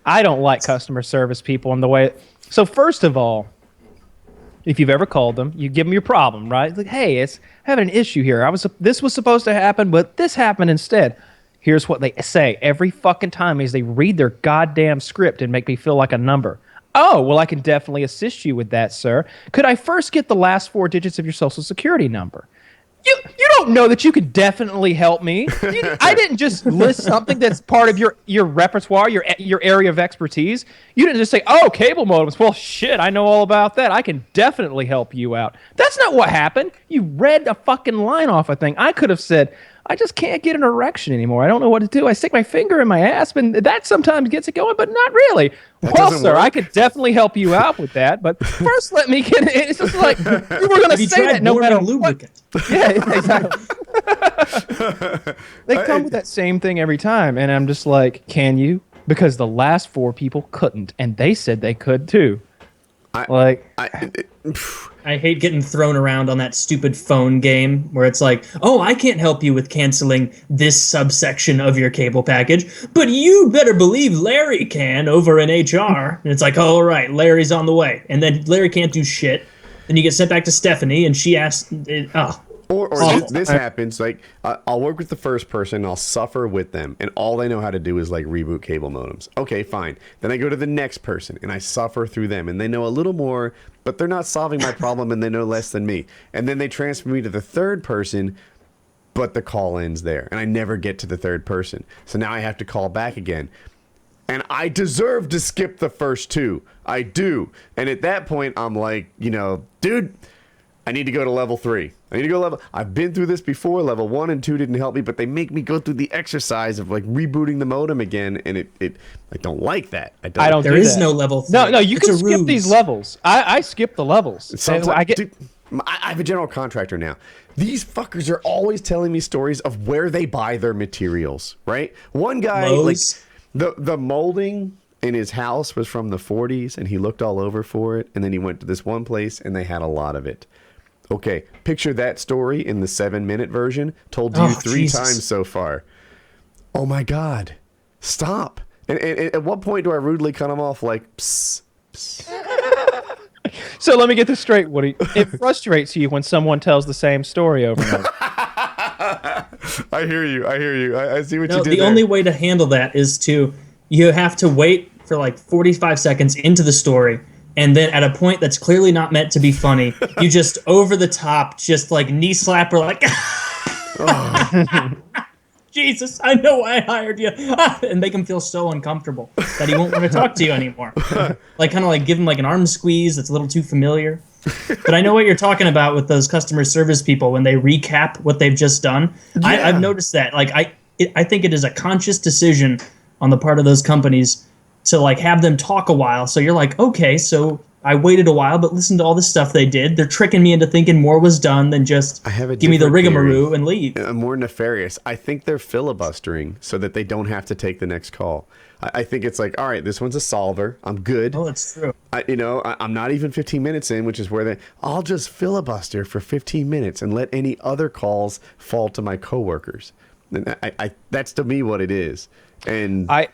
I don't like customer service people in the way. So first of all, if you've ever called them, you give them your problem, right? Like, hey, it's having an issue here. This was supposed to happen, but this happened instead. Here's what they say every fucking time: is they read their goddamn script and make me feel like a number. Oh, well, I can definitely assist you with that, sir. Could I first get the last 4 digits of your social security number? You don't know that you could definitely help me. I didn't just list something that's part of your repertoire, your area of expertise. You didn't just say, oh, cable modems. Well, shit, I know all about that. I can definitely help you out. That's not what happened. You read a fucking line off a thing. I could have said, I just can't get an erection anymore. I don't know what to do. I stick my finger in my ass, and that sometimes gets it going, but not really. Well, sir, I could definitely help you out with that, but first let me get it. It's just like, you were going to say that no matter lubricant? what. Yeah, exactly. They come with that same thing every time, and I'm just like, can you? Because the last 4 people couldn't, and they said they could too. I hate getting thrown around on that stupid phone game where it's like, oh, I can't help you with canceling this subsection of your cable package, but you better believe Larry can over in HR. And it's like, oh, all right, Larry's on the way. And then Larry can't do shit. Then you get sent back to Stephanie, and she asks, Or this happens, like, I'll work with the first person, I'll suffer with them, and all they know how to do is, like, reboot cable modems. Okay, fine. Then I go to the next person, and I suffer through them, and they know a little more, but they're not solving my problem, and they know less than me. And then they transfer me to the third person, but the call ends there, and I never get to the third person. So now I have to call back again. And I deserve to skip the first two. I do. And at that point, I'm like, dude, I need to go to level 3. I've been through this before. Level 1 and 2 didn't help me, but they make me go through the exercise of like rebooting the modem again, and I don't like that. I don't. There is no level 3. No, you can skip these levels. I skip the levels. Dude, I have a general contractor now. These fuckers are always telling me stories of where they buy their materials, right? One guy, Lowe's. like, the molding in his house was from the 40s, and he looked all over for it, and then he went to this one place, and they had a lot of it. Okay, picture that story in the 7-minute version, told to you 3 times so far. Oh my God, stop. And at what point do I rudely cut him off like, psst, psst. So let me get this straight, Woody. It frustrates you when someone tells the same story over and over. I hear you. I see what you did The there. only way to handle that is you have to wait for like 45 seconds into the story, and then at a point that's clearly not meant to be funny, you just over the top, just like knee slap her like, Jesus, I know why I hired you, and make him feel so uncomfortable that he won't want to talk to you anymore. Like kind of like give him like an arm squeeze that's a little too familiar. But I know what you're talking about with those customer service people when they recap what they've just done. Yeah. I've noticed that. Like I think it is a conscious decision on the part of those companies to like have them talk a while. So you're like, okay, so I waited a while, but listen to all the stuff they did. They're tricking me into thinking more was done than just give me the rigmarole and leave. More nefarious. I think they're filibustering so that they don't have to take the next call. I think it's like, all right, this one's a solver. I'm good. Oh, that's true. I'm not even 15 minutes in, which is where I'll just filibuster for 15 minutes and let any other calls fall to my coworkers. And that's to me what it is. And I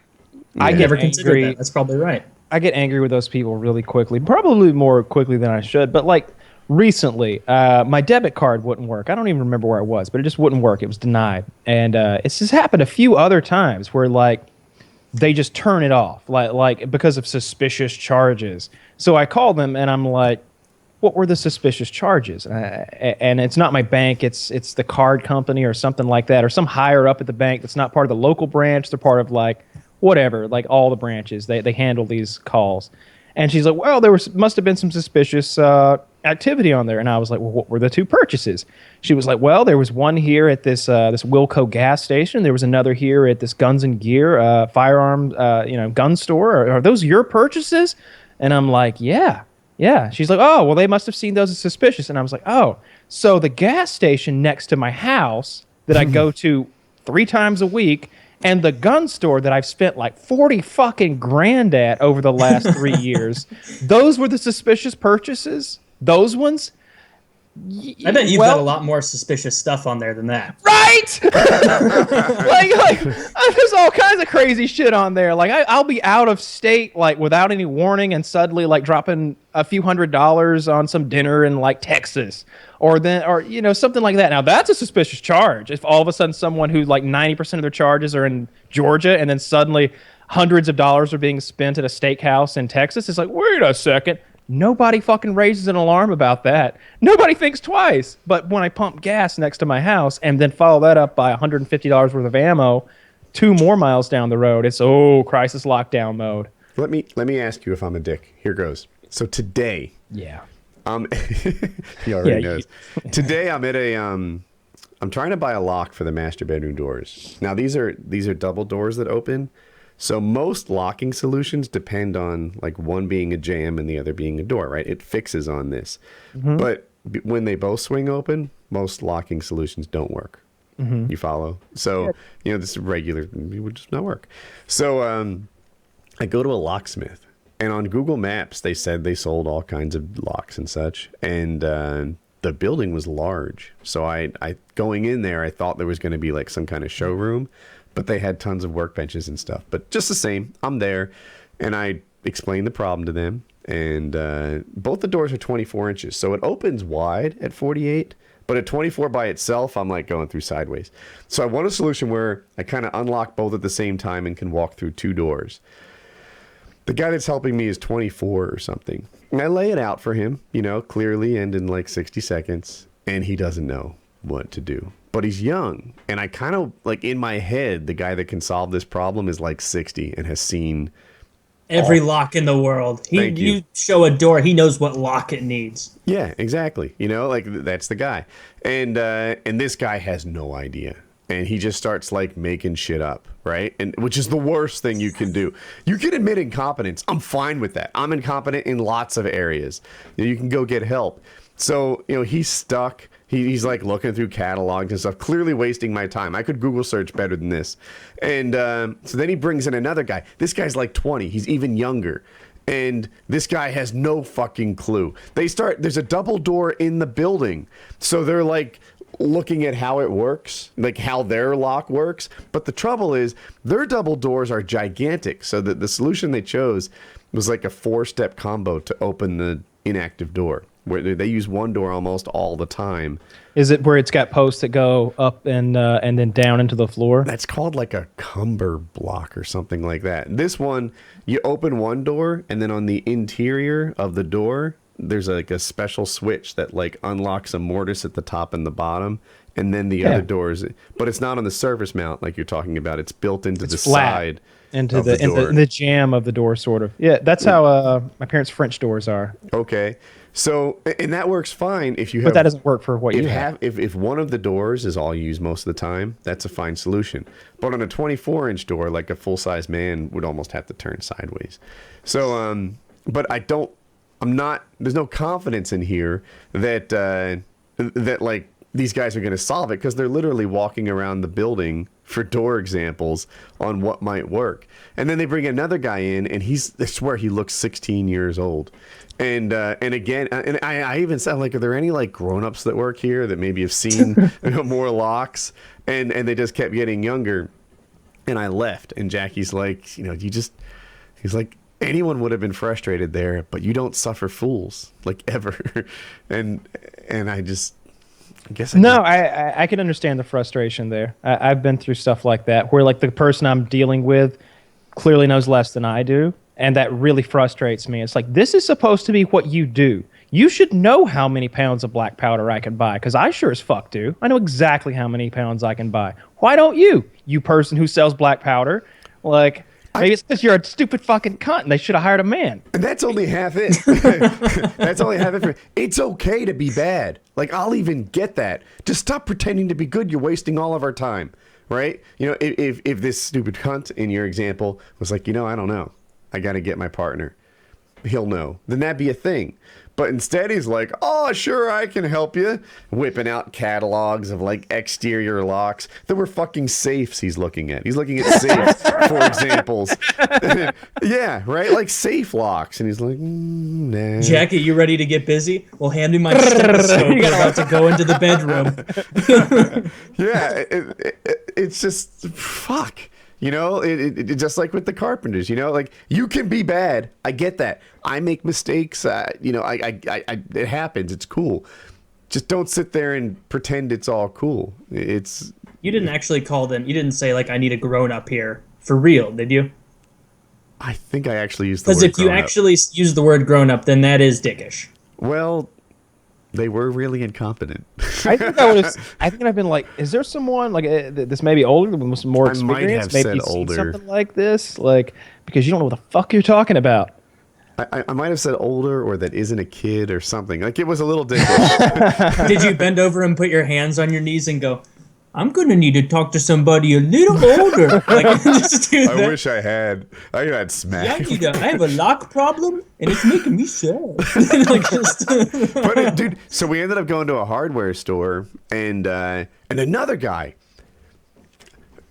never get considered angry. that. That's probably right. I get angry with those people really quickly, probably more quickly than I should. But like recently, my debit card wouldn't work. I don't even remember where it was, but it just wouldn't work. It was denied, and it's just happened a few other times where like they just turn it off, like because of suspicious charges. So I call them and I'm like, "What were the suspicious charges?" And it's not my bank; it's the card company or something like that, or some higher up at the bank that's not part of the local branch. They're part of like whatever, like all the branches. They handle these calls. And she's like, well, must have been some suspicious activity on there. And I was like, well, what were the 2 purchases? She was like, well, there was one here at this Wilco gas station. There was another here at this Guns and Gear firearm gun store. Are those your purchases? And I'm like, yeah. She's like, oh, well, they must have seen those as suspicious. And I was like, oh, so the gas station next to my house that I go to 3 times a week, and the gun store that I've spent like 40 fucking grand at over the last 3 years, those were the suspicious purchases? Those ones? I bet you've got a lot more suspicious stuff on there than that. Right? like there's all kinds of crazy shit on there. Like I'll be out of state like without any warning and suddenly like dropping a few $100s on some dinner in like Texas or something like that. Now that's a suspicious charge. If all of a sudden someone who like 90% of their charges are in Georgia and then suddenly hundreds of dollars are being spent at a steakhouse in Texas, it's like, wait a second. Nobody fucking raises an alarm about that. Nobody thinks twice. But when I pump gas next to my house and then follow that up by $150 worth of ammo 2 more miles down the road, it's crisis lockdown mode. Let me ask you if I'm a dick. Here goes. So today, yeah, he already knows. Today I'm at I'm trying to buy a lock for the master bedroom doors. Now these are double doors that open. So most locking solutions depend on like one being a jamb and the other being a door, right? It fixes on this. Mm-hmm. But when they both swing open, most locking solutions don't work. Mm-hmm. You follow? So, this is regular, it would just not work. So I go to a locksmith, and on Google Maps, they said they sold all kinds of locks and such. And the building was large. So I going in there, I thought there was going to be like some kind of showroom. But they had tons of workbenches and stuff. But just the same, I'm there, and I explained the problem to them. And both the doors are 24 inches, so it opens wide at 48, But at 24 by itself, I'm like going through sideways. So I want a solution where I kind of unlock both at the same time and can walk through 2 doors. The guy that's helping me is 24 or something. And I lay it out for him, clearly and in like 60 seconds. And he doesn't know what to do. But he's young. And I kind of, like, in my head, the guy that can solve this problem is like 60 and has seen every lock in the world. You show a door, he knows what lock it needs. Yeah, exactly. Like, that's the guy. And this guy has no idea. And he just starts like making shit up, right? And which is the worst thing you can do. You can admit incompetence. I'm fine with that. I'm incompetent in lots of areas. You can go get help. So, he's stuck. He's like looking through catalogs and stuff, clearly wasting my time. I could Google search better than this. And so then he brings in another guy. This guy's like 20. He's even younger. And this guy has no fucking clue. There's a double door in the building. So they're like looking at how it works, like how their lock works. But the trouble is their double doors are gigantic. So the solution they chose was like a 4-step combo to open the inactive door, where they use one door almost all the time. Is it where it's got posts that go up and then down into the floor? That's called like a cumber block or something like that. This one, you open one door, and then on the interior of the door, there's like a special switch that like unlocks a mortise at the top and the bottom, and then the other doors. But it's not on the surface mount like you're talking about. It's built into the side. Into the jamb of the door, sort of. Yeah, that's how my parents' French doors are. Okay. So, and that works fine if you have... But that doesn't work for what you have. If one of the doors is all used most of the time, that's a fine solution. But on a 24-inch door, like a full-size man would almost have to turn sideways. So, but there's no confidence in here that like these guys are going to solve it, because they're literally walking around the building for door examples on what might work. And then they bring another guy in, and I swear he looks 16 years old. And again, and I even said, like, are there any like grown-ups that work here that maybe have seen more locks? And they just kept getting younger. And I left, and Jackie's like, he's like, anyone would have been frustrated there, but you don't suffer fools, like, ever. and I guess I can understand the frustration there. I've been through stuff like that where like the person I'm dealing with clearly knows less than I do, and that really frustrates me. It's like, this is supposed to be what you do. You should know how many pounds of black powder I can buy, because I sure as fuck do. I know exactly how many pounds I can buy. Why don't you, you person who sells black powder? Like, maybe it's because you're a stupid fucking cunt and they should have hired a man. And that's only half it. That's only half it. It's okay to be bad. Like, I'll even get that. Just stop pretending to be good. You're wasting all of our time, right? If this stupid cunt in your example was like, I don't know, I got to get my partner, he'll know. Then that'd be a thing. But instead, he's like, oh, sure, I can help you. Whipping out catalogs of, like, exterior locks. There were fucking safes he's looking at. He's looking at safes for examples. Yeah, right? Like, safe locks. And he's like, nah. Jackie, you ready to get busy? Well, hand me my stethoscope. We're about to go into the bedroom. Yeah, it's just, fuck. It just like with the Carpenters, like, you can be bad. I get that. I make mistakes. It happens. It's cool. Just don't sit there and pretend it's all cool. You didn't actually call them. You didn't say, like, I need a grown up here for real, did you? I think I actually used the word grown up. Because if you actually use the word grown up, then that is dickish. Well, they were really incompetent. I think I've been like, is there someone like this maybe older, with some more experience? I might have maybe said older. Something like this, like, because you don't know what the fuck you're talking about. I might have said older, or that isn't a kid or something. Like, it was a little dickish. Did you bend over and put your hands on your knees and go, I'm going to need to talk to somebody a little older? Like, just do that. I wish I had. I got smacked. Yeah, I have a lock problem, and it's making me sad. But dude, so we ended up going to a hardware store, and another guy.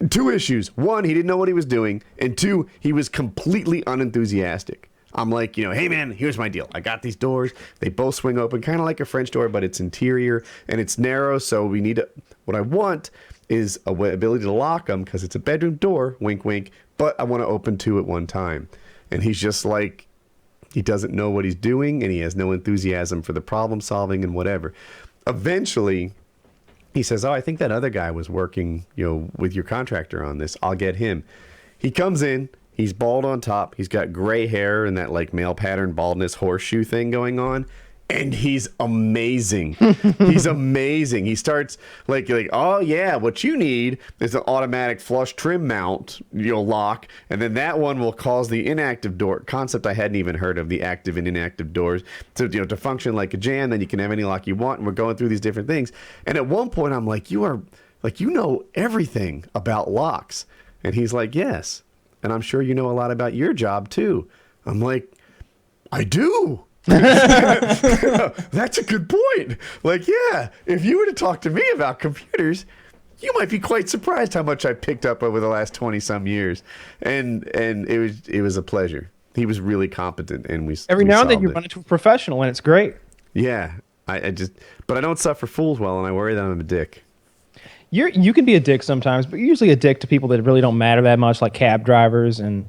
2 issues. 1, he didn't know what he was doing, and 2, he was completely unenthusiastic. I'm like, hey man, here's my deal. I got these doors. They both swing open, kind of like a French door, but it's interior and it's narrow. So we need what I want is a ability to lock them, because it's a bedroom door, wink, wink, but I want to open 2 at one time. And he's just like, he doesn't know what he's doing, and he has no enthusiasm for the problem solving and whatever. Eventually, he says, "Oh, I think that other guy was working, with your contractor on this. I'll get him." He comes in. He's bald on top. He's got gray hair and that like male pattern baldness horseshoe thing going on. And he's amazing. He's amazing. He starts like, oh yeah, what you need is an automatic flush trim mount, lock, and then that one will cause the inactive door concept I hadn't even heard of, the active and inactive doors to function like a jam. Then you can have any lock you want. And we're going through these different things. And at one point, I'm like, you are like, everything about locks. And he's like, yes. And I'm sure you know a lot about your job too. I'm like, I do. That's a good point. Like, yeah, if you were to talk to me about computers, you might be quite surprised how much I picked up over the last 20 some years. And it was a pleasure. He was really competent, and we every we now and then solved you it. run into a professional, and it's great. Yeah, but I don't suffer fools well, and I worry that I'm a dick. You can be a dick sometimes, but you're usually a dick to people that really don't matter that much, like cab drivers and.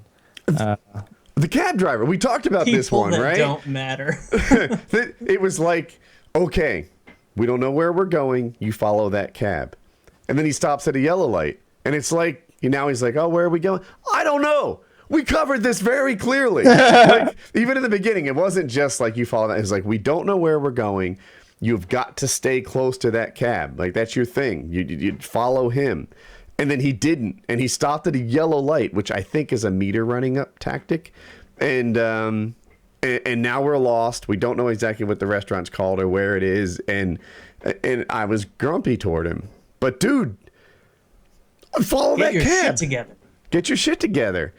The cab driver. We talked about People this one, that right? don't matter. It was like, okay, we don't know where we're going. You follow that cab. And then he stops at a yellow light. And it's like, now he's like, oh, where are we going? I don't know. We covered this very clearly. Like, even in the beginning, it wasn't just like you follow that. It was like, we don't know where we're going. You've got to stay close to that cab. Like, that's your thing. You follow him. And then he didn't, and he stopped at a yellow light, which I think is a meter running up tactic. And now we're lost. We don't know exactly what the restaurant's called or where it is. And I was grumpy toward him. But dude, follow that cab. Get your shit together. Get your shit together.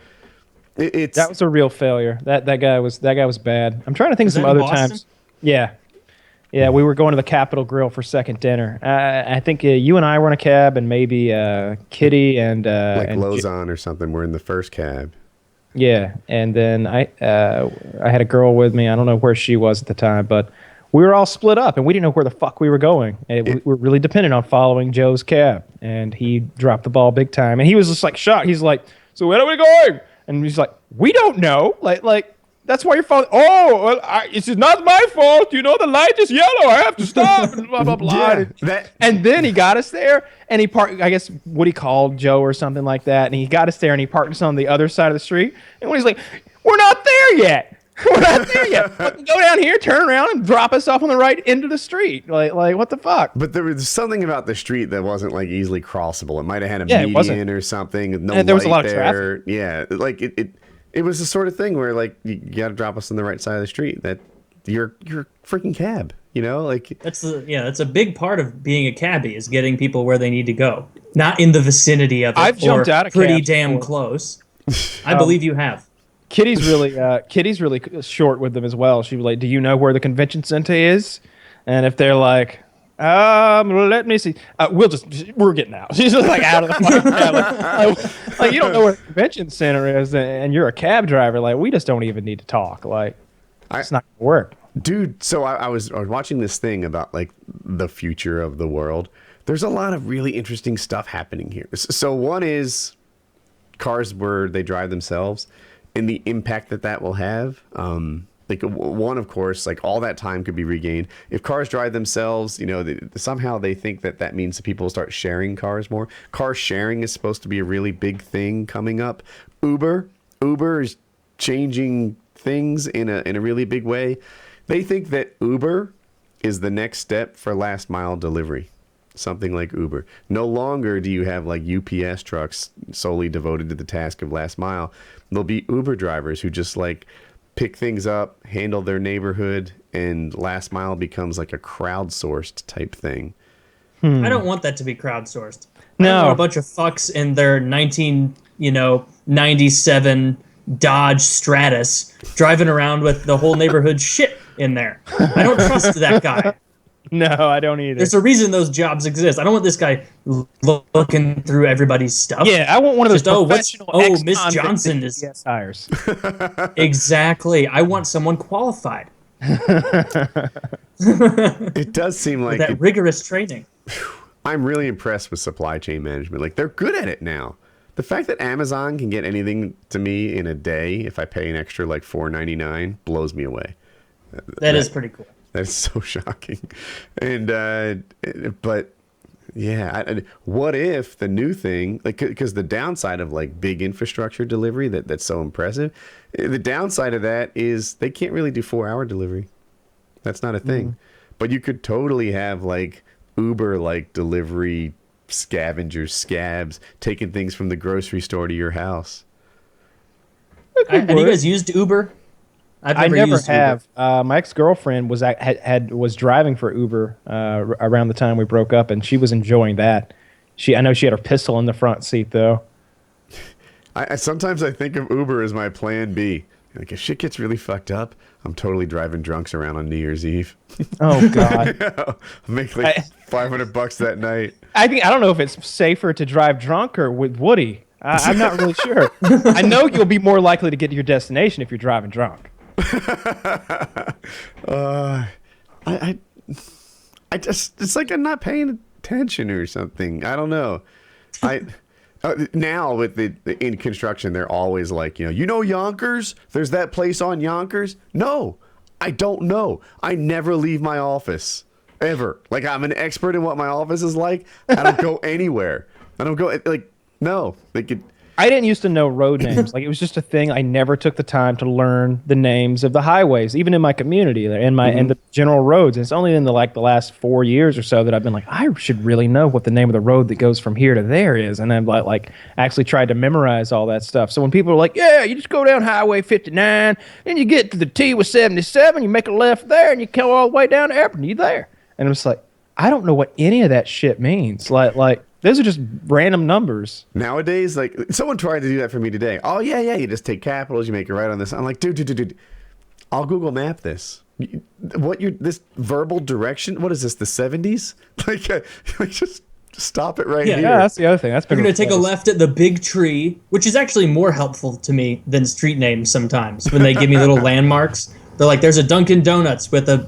That was a real failure. That guy was bad. I'm trying to think of some other times. Yeah, we were going to the Capitol Grill for second dinner. I think you and I were in a cab, and maybe Kitty and Lozon or something. We're in the first cab. Yeah, and then I had a girl with me. I don't know where she was at the time, but we were all split up, and we didn't know where the fuck we were going. And we were really dependent on following Joe's cab, and he dropped the ball big time. And he was just like shocked. He's like, "So where are we going?" And he's like, "We don't know." Like. That's why you're following. Oh, well, it's not my fault. The light is yellow. I have to stop. And blah, blah, blah. Yeah, and then he got us there, and he parked, I guess Woody called Joe or something like that, and he got us there, and he parked us on the other side of the street. And Woody's like, we're not there yet. We're not there yet. Go down here, turn around, and drop us off on the right end of the street. Like what the fuck? But there was something about the street that wasn't like easily crossable. It might have had a median or something. No, and there was a lot there. of traffic. Yeah, like it was the sort of thing where like you got to drop us on the right side of the street. That you're freaking cab, like That's a big part of being a cabbie is getting people where they need to go, not in the vicinity of it. I've jumped out of pretty cabs damn before. close. I believe you have. Kitty's really short with them as well. She was like, "Do you know where the convention center is?" And if they're like, let me see. We're getting out. She's just like out of the fucking cab. Like, you don't know where the convention center is, and you're a cab driver. Like, we just don't even need to talk. Like, it's not gonna work, dude. So I was watching this thing about like the future of the world. There's a lot of really interesting stuff happening here. So one is cars where they drive themselves and the impact that will have. Like one, of course, like all that time could be regained. If cars drive themselves, somehow they think that means that people start sharing cars more. Car sharing is supposed to be a really big thing coming up. Uber is changing things in a really big way. They think that Uber is the next step for last mile delivery. Something like Uber. No longer do you have like UPS trucks solely devoted to the task of last mile. There'll be Uber drivers who just like pick things up, handle their neighborhood, and last mile becomes like a crowdsourced type thing. I don't want that to be crowdsourced. No. I want a bunch of fucks in their 1997 Dodge Stratus driving around with the whole neighborhood shit in there. I don't trust that guy. No, I don't either. There's a reason those jobs exist. I don't want this guy looking through everybody's stuff. Yeah, I want one of those professional Miss Johnson is hires. Exactly. I want someone qualified. It does seem like that rigorous training. I'm really impressed with supply chain management. Like, they're good at it now. The fact that Amazon can get anything to me in a day if I pay an extra like $4.99 blows me away. That is pretty cool. That's so shocking. And but Yeah. What if the new thing, like, because the downside of like big infrastructure delivery that's so impressive, the downside of that is they can't really do 4-hour delivery. That's not a thing. But you could totally have like Uber like delivery scavengers, scabs, taking things from the grocery store to your house. Have you guys used Uber? I never have. My ex-girlfriend was driving for Uber around the time we broke up, and she was enjoying that. I know she had her pistol in the front seat though. Sometimes I think of Uber as my plan B. Like if shit gets really fucked up, I'm totally driving drunks around on New Year's Eve. Oh God! Make like $500 that night. I don't know if it's safer to drive drunk or with Woody. I'm not really sure. I know you'll be more likely to get to your destination if you're driving drunk. I just, it's like I'm not paying attention or something. I don't know. Now with the in construction, they're always like, you know Yonkers? There's that place on Yonkers? No, I don't know. I never leave my office ever. Like I'm an expert in what my office is like. I don't go anywhere. I don't go like, no, I didn't used to know road names. Like it was just a thing. I never took the time to learn the names of the highways, even in my community, and the general roads. And it's only in the last 4 years or so that I've been like, I should really know what the name of the road that goes from here to there is. And I've like actually tried to memorize all that stuff. So when people are like, yeah, you just go down Highway 59, then you get to the T with 77, you make a left there, and you go all the way down to Airport, and you're there. And I'm just like, I don't know what any of that shit means. Like. Those are just random numbers. Nowadays, like someone tried to do that for me today. Oh yeah, you just take capitals, you make it right on this. I'm like, dude, I'll Google Map this. This verbal direction? What is this? The 70s? Like just stop it right here. Yeah, that's the other thing. You're gonna take a left at the big tree, which is actually more helpful to me than street names sometimes. When they give me little landmarks, they're like, "There's a Dunkin' Donuts with a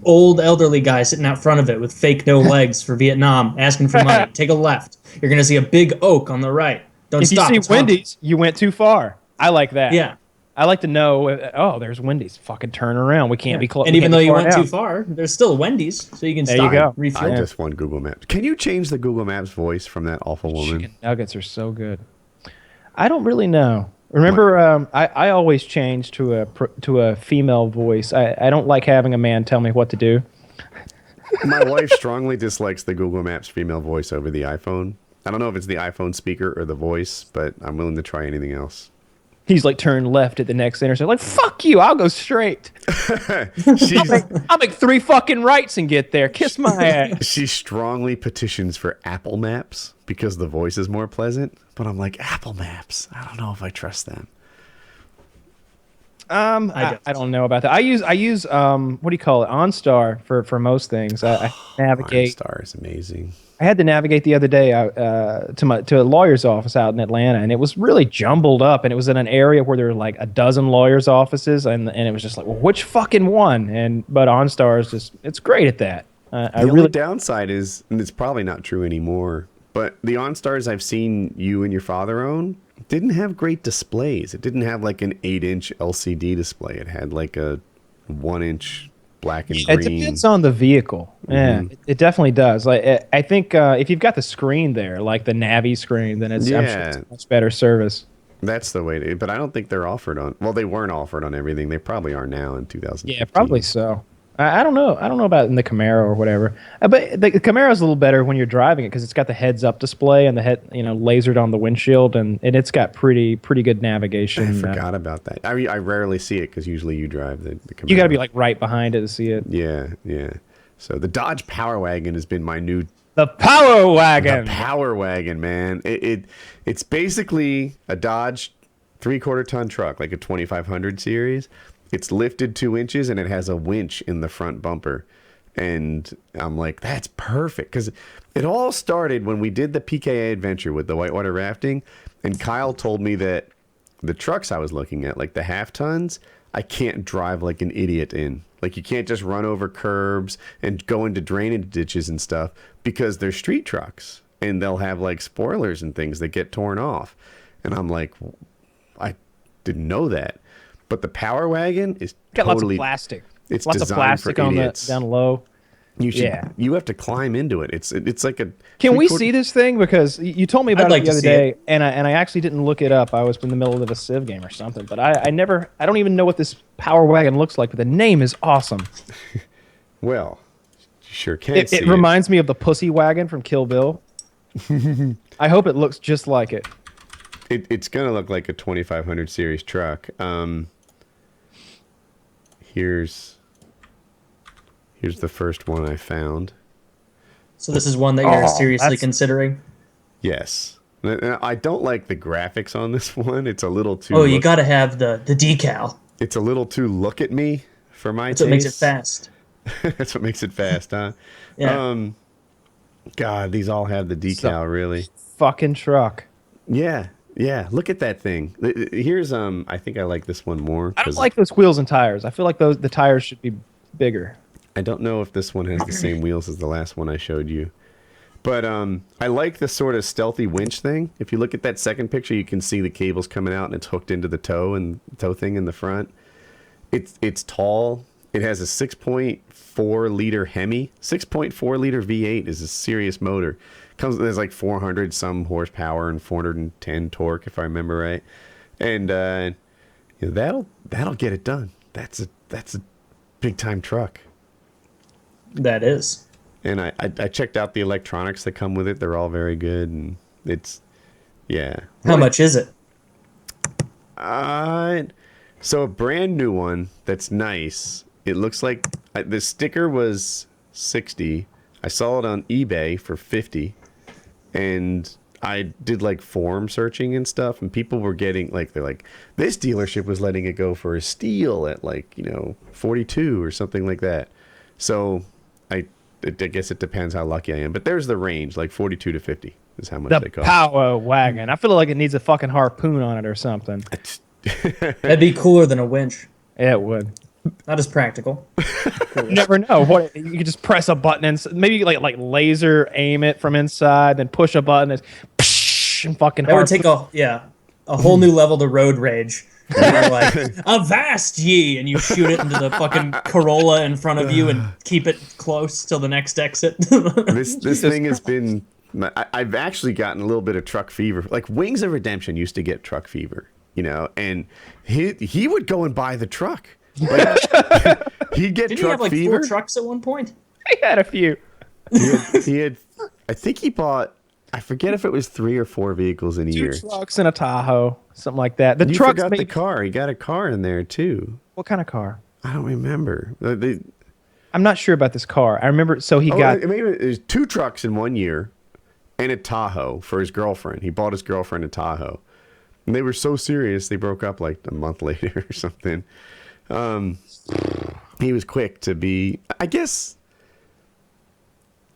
old elderly guy sitting out front of it with fake no legs for Vietnam, asking for money. Take a left. You're gonna see a big oak on the right. Don't stop. If you see Wendy's, you went too far. I like that. Yeah. I like to know. Oh, there's Wendy's. Fucking turn around. We can't be close. And even though you went too far, there's still Wendy's, so you can stop. There you go. Refuel. I just want Google Maps. Can you change the Google Maps voice from that awful woman? Chicken nuggets are so good. I don't really know. Remember, I always change to a female voice. I don't like having a man tell me what to do. My wife strongly dislikes the Google Maps female voice over the iPhone. I don't know if it's the iPhone speaker or the voice, but I'm willing to try anything else. He's like, turn left at the next intersection. Like, fuck you, I'll go straight. I'll make 3 fucking rights and get there. Kiss my ass. She strongly petitions for Apple Maps because the voice is more pleasant. But I'm like, Apple Maps? I don't know if I trust them. I don't know about that. I use what do you call it? OnStar for most things. I navigate. OnStar is amazing. I had to navigate the other day to a lawyer's office out in Atlanta, and it was really jumbled up, and it was in an area where there were like a dozen lawyers' offices, and it was just like, well, which fucking one? But OnStar is it's great at that. The only downside is, and it's probably not true anymore, but the OnStars I've seen you and your father own didn't have great displays. It didn't have like an 8-inch LCD display. It had like a 1-inch black and green. It depends on the vehicle. Yeah, it definitely does. Like I think if you've got the screen there, like the Navi screen, then I'm sure it's a much better service. That's the way to. But I don't think they're offered on. Well, they weren't offered on everything. They probably are now in 2015. Yeah, probably so. I don't know. I don't know about in the Camaro or whatever. But the Camaro's a little better when you're driving it because it's got the heads-up display and the head, lasered on the windshield, and it's got pretty good navigation. I forgot about that. I mean, I rarely see it because usually you drive the Camaro. You got to be like right behind it to see it. Yeah. So the Dodge Power Wagon has been my new. The Power Wagon. The Power Wagon, man. It's basically a Dodge 3/4-ton truck, like a 2500 series. It's lifted 2 inches and it has a winch in the front bumper. And I'm like, that's perfect. Because it all started when we did the PKA adventure with the whitewater rafting. And Kyle told me that the trucks I was looking at, like the half tons, I can't drive like an idiot in. Like you can't just run over curbs and go into drainage ditches and stuff because they're street trucks. And they'll have like spoilers and things that get torn off. And I'm like, I didn't know that. But the Power Wagon is got totally lots of plastic. It's lots of designed plastic for on idiots. down low. You have to climb into it. It's like a. Can we see this thing? Because you told me about it the other day, and I actually didn't look it up. I was in the middle of a Civ game or something, but I don't even know what this power wagon looks like. But the name is awesome. Well, you sure can. It reminds me of the pussy wagon from Kill Bill. I hope it looks just like it. It's gonna look like a 2500 series truck. Here's the first one I found. So this is one that you're seriously considering? Yes. I don't like the graphics on this one. It's a little too... Oh, you got to have the decal. It's a little too look at me for my taste. That's what makes it fast. That's what makes it fast, huh? Yeah. God, these all have the decal, really. Fucking truck. Yeah. Yeah, look at that thing. Here's I think I like this one more. I don't like those wheels and tires. I feel like the tires should be bigger. I don't know if this one has the same wheels as the last one I showed you. But I like the sort of stealthy winch thing. If you look at that second picture, you can see the cables coming out and it's hooked into the tow thing in the front. It's tall. It has a 6.4 liter Hemi. 6.4 liter V8 is a serious motor. There's like 400 some horsepower and 410 torque, if I remember right. And that'll get it done. That's a big time truck. That is. And I checked out the electronics that come with it. They're all very good, and it's How much is it? So a brand new one that's nice. It looks like the sticker was $60. I saw it on eBay for $50, and I did like forum searching and stuff, and people were getting they're like, this dealership was letting it go for a steal at $42 or something like that. So I guess it depends how lucky I am, but there's the range, like 42 to 50 is how much they cost. The power wagon. I feel like it needs a fucking harpoon on it or something. That'd be cooler than a winch. Yeah, it would. Not as practical. You never know. What you could just press a button and maybe like laser aim it from inside, then push a button and fucking. That would take a whole new level to road rage. You're like, avast ye, and you shoot it into the fucking Corolla in front of you and keep it close till the next exit. This thing has been. I've actually gotten a little bit of truck fever. Like Wings of Redemption used to get truck fever, and he would go and buy the truck. Like, he'd get Didn't truck he have like fever. 4 trucks at one point? He had a few. He had. I think he bought. I forget if it was 3 or 4 vehicles in a year. 2 trucks and a Tahoe, something like that. The you trucks forgot the car. He got a car in there too. What kind of car? I don't remember. I'm not sure about this car. I remember. So he got maybe there's 2 trucks in 1 year, and a Tahoe for his girlfriend. He bought his girlfriend a Tahoe, and they were so serious they broke up like a month later or something. He was quick to be. I guess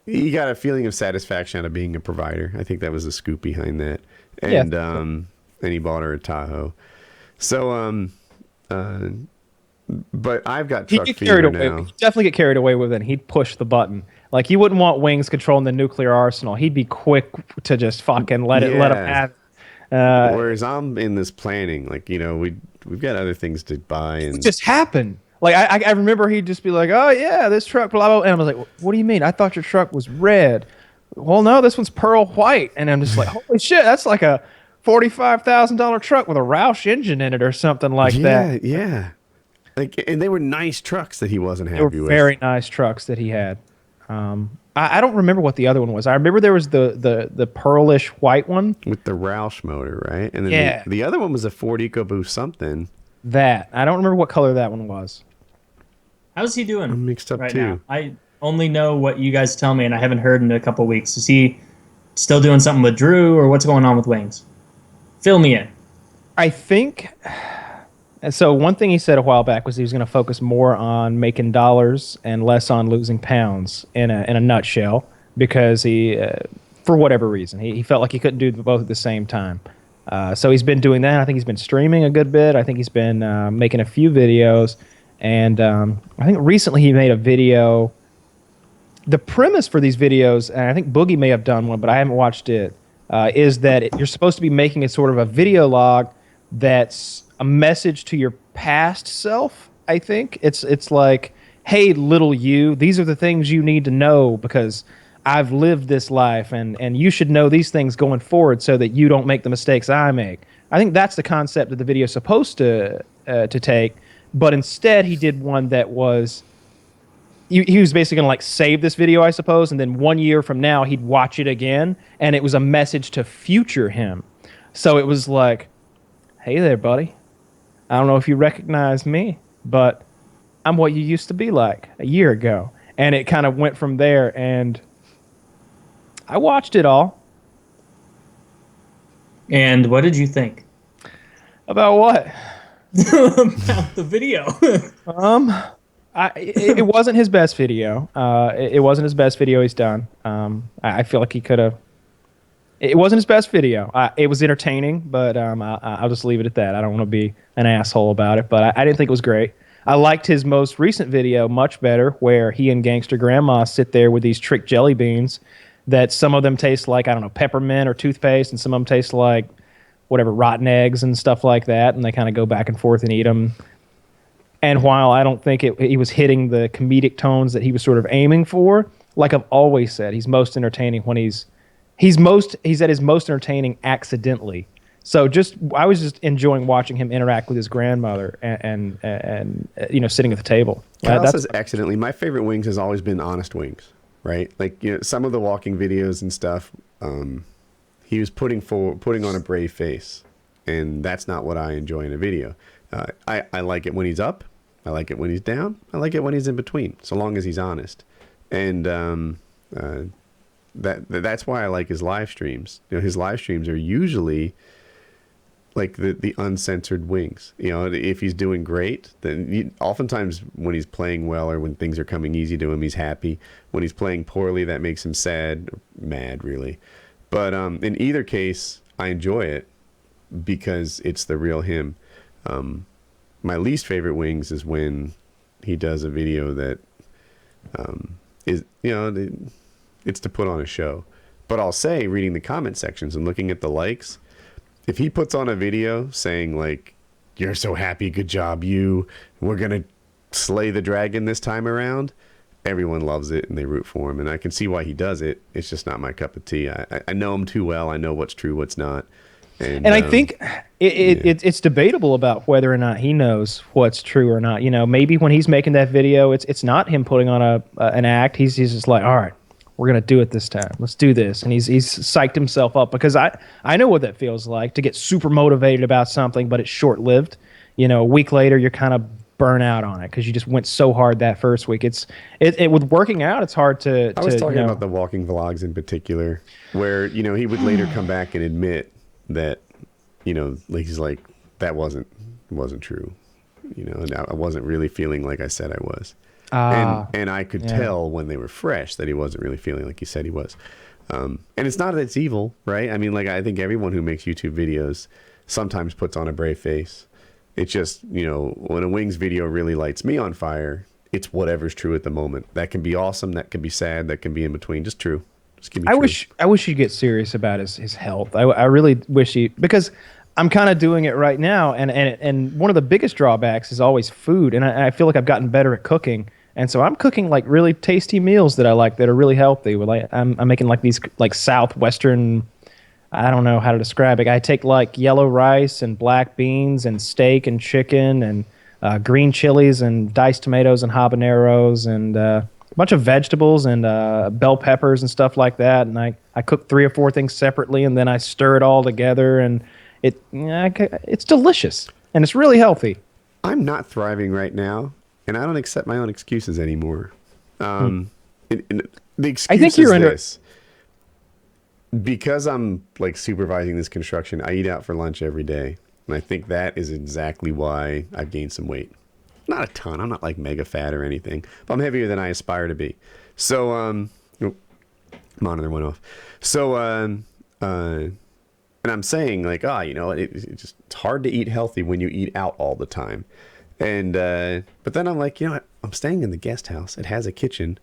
he got a feeling of satisfaction out of being a provider. I think that was the scoop behind that. And and he bought her a Tahoe. So but I've got truck fever now. He'd definitely get carried away with it. He'd push the button. Like he wouldn't want Wings controlling the nuclear arsenal. He'd be quick to just fucking let him have it. Whereas I'm in this planning, we've got other things to buy, and it just happened. Like I remember he'd just be like, "Oh yeah, this truck, blah blah," and I was like, "What do you mean? I thought your truck was red." Well, no, this one's pearl white, and I'm just like, "Holy shit, that's like a $45,000 truck with a Roush engine in it or something like that." Yeah. And they were nice trucks that he wasn't happy with. They were very nice trucks that he had. I don't remember what the other one was. I remember there was the pearlish white one with the Roush motor, right? And then the other one was a Ford EcoBoost something. That I don't remember what color that one was. How's he doing? I'm mixed up right too. Now? I only know what you guys tell me, and I haven't heard in a couple weeks. Is he still doing something with Drew, or what's going on with Wings? Fill me in. I think. So one thing he said a while back was he was going to focus more on making dollars and less on losing pounds in a nutshell, because he, for whatever reason, he felt like he couldn't do both at the same time. So he's been doing that. I think he's been streaming a good bit. I think he's been making a few videos. And I think recently he made a video. The premise for these videos, and I think Boogie may have done one, but I haven't watched it, is that you're supposed to be making a sort of a video log that's a message to your past self. I think it's like, hey, little you, these are the things you need to know because I've lived this life, and you should know these things going forward so that you don't make the mistakes I make. I think that's the concept that the video is supposed to take, but instead he did one that was he was basically gonna like save this video, I suppose, and then 1 year from now he'd watch it again, and it was a message to future him. So it was like, hey there, buddy. I don't know if you recognize me, but I'm what you used to be like a year ago. And it kind of went from there, and I watched it all. And what did you think? About what? About the video. It wasn't his best video. It wasn't his best video he's done. I feel like he could have. It wasn't his best video. It was entertaining, but I'll just leave it at that. I don't want to be an asshole about it, but I didn't think it was great. I liked his most recent video much better, where he and Gangster Grandma sit there with these trick jelly beans that some of them taste like, I don't know, peppermint or toothpaste, and some of them taste like whatever, rotten eggs and stuff like that, and they kind of go back and forth and eat them. And while I don't think he was hitting the comedic tones that he was sort of aiming for, like I've always said, he's most entertaining when he's at his most entertaining accidentally. So I was just enjoying watching him interact with his grandmother and sitting at the table. Kyle says accidentally. My favorite wings has always been honest wings, right? Like, some of the walking videos and stuff, he was putting on a brave face, and that's not what I enjoy in a video. I like it when he's up. I like it when he's down. I like it when he's in between, so long as he's honest. And that's why I like his live streams. His live streams are usually like the uncensored wings. If he's doing great, then oftentimes when he's playing well or when things are coming easy to him, he's happy. When he's playing poorly, that makes him sad, or mad, really. But in either case, I enjoy it because it's the real him. My least favorite wings is when he does a video that is, it's to put on a show. But I'll say, reading the comment sections and looking at the likes, if he puts on a video saying like, "You're so happy, good job, we're gonna slay the dragon this time around," everyone loves it and they root for him, and I can see why he does it. It's just not my cup of tea. I know him too well. I know what's true, what's not. And I think it's debatable about whether or not he knows what's true or not. Maybe when he's making that video, it's not him putting on an act. He's just like, all right, we're gonna do it this time. Let's do this, and he's psyched himself up, because I know what that feels like, to get super motivated about something, but it's short lived. A week later, you're kind of burn out on it because you just went so hard that first week. It with working out, it's hard to. I was talking about the walking vlogs in particular, where he would later come back and admit that he's like, that wasn't true, and I wasn't really feeling like I said I was. And I could tell when they were fresh that he wasn't really feeling like he said he was. And it's not that it's evil, right? I mean, like, I think everyone who makes YouTube videos sometimes puts on a brave face. It's just, when a Wings video really lights me on fire, it's whatever's true at the moment. That can be awesome, that can be sad, that can be in between. Just true. Just give me true. I wish he'd get serious about his health. I really wish because I'm kind of doing it right now, and one of the biggest drawbacks is always food, and I feel like I've gotten better at cooking. And so I'm cooking like really tasty meals that I like, that are really healthy. I'm making like these like Southwestern, I don't know how to describe it. I take like yellow rice and black beans and steak and chicken and green chilies and diced tomatoes and habaneros and a bunch of vegetables and bell peppers and stuff like that. And I cook 3 or 4 things separately, and then I stir it all together, and it's delicious and it's really healthy. I'm not thriving right now, and I don't accept my own excuses anymore. The excuse I think you're is this. Because I'm like supervising this construction, I eat out for lunch every day. And I think that is exactly why I've gained some weight. Not a ton. I'm not like mega fat or anything, but I'm heavier than I aspire to be. So, monitor went off. So, and I'm saying like, it's hard to eat healthy when you eat out all the time. And but then I'm like, I'm staying in the guest house. It has a kitchen.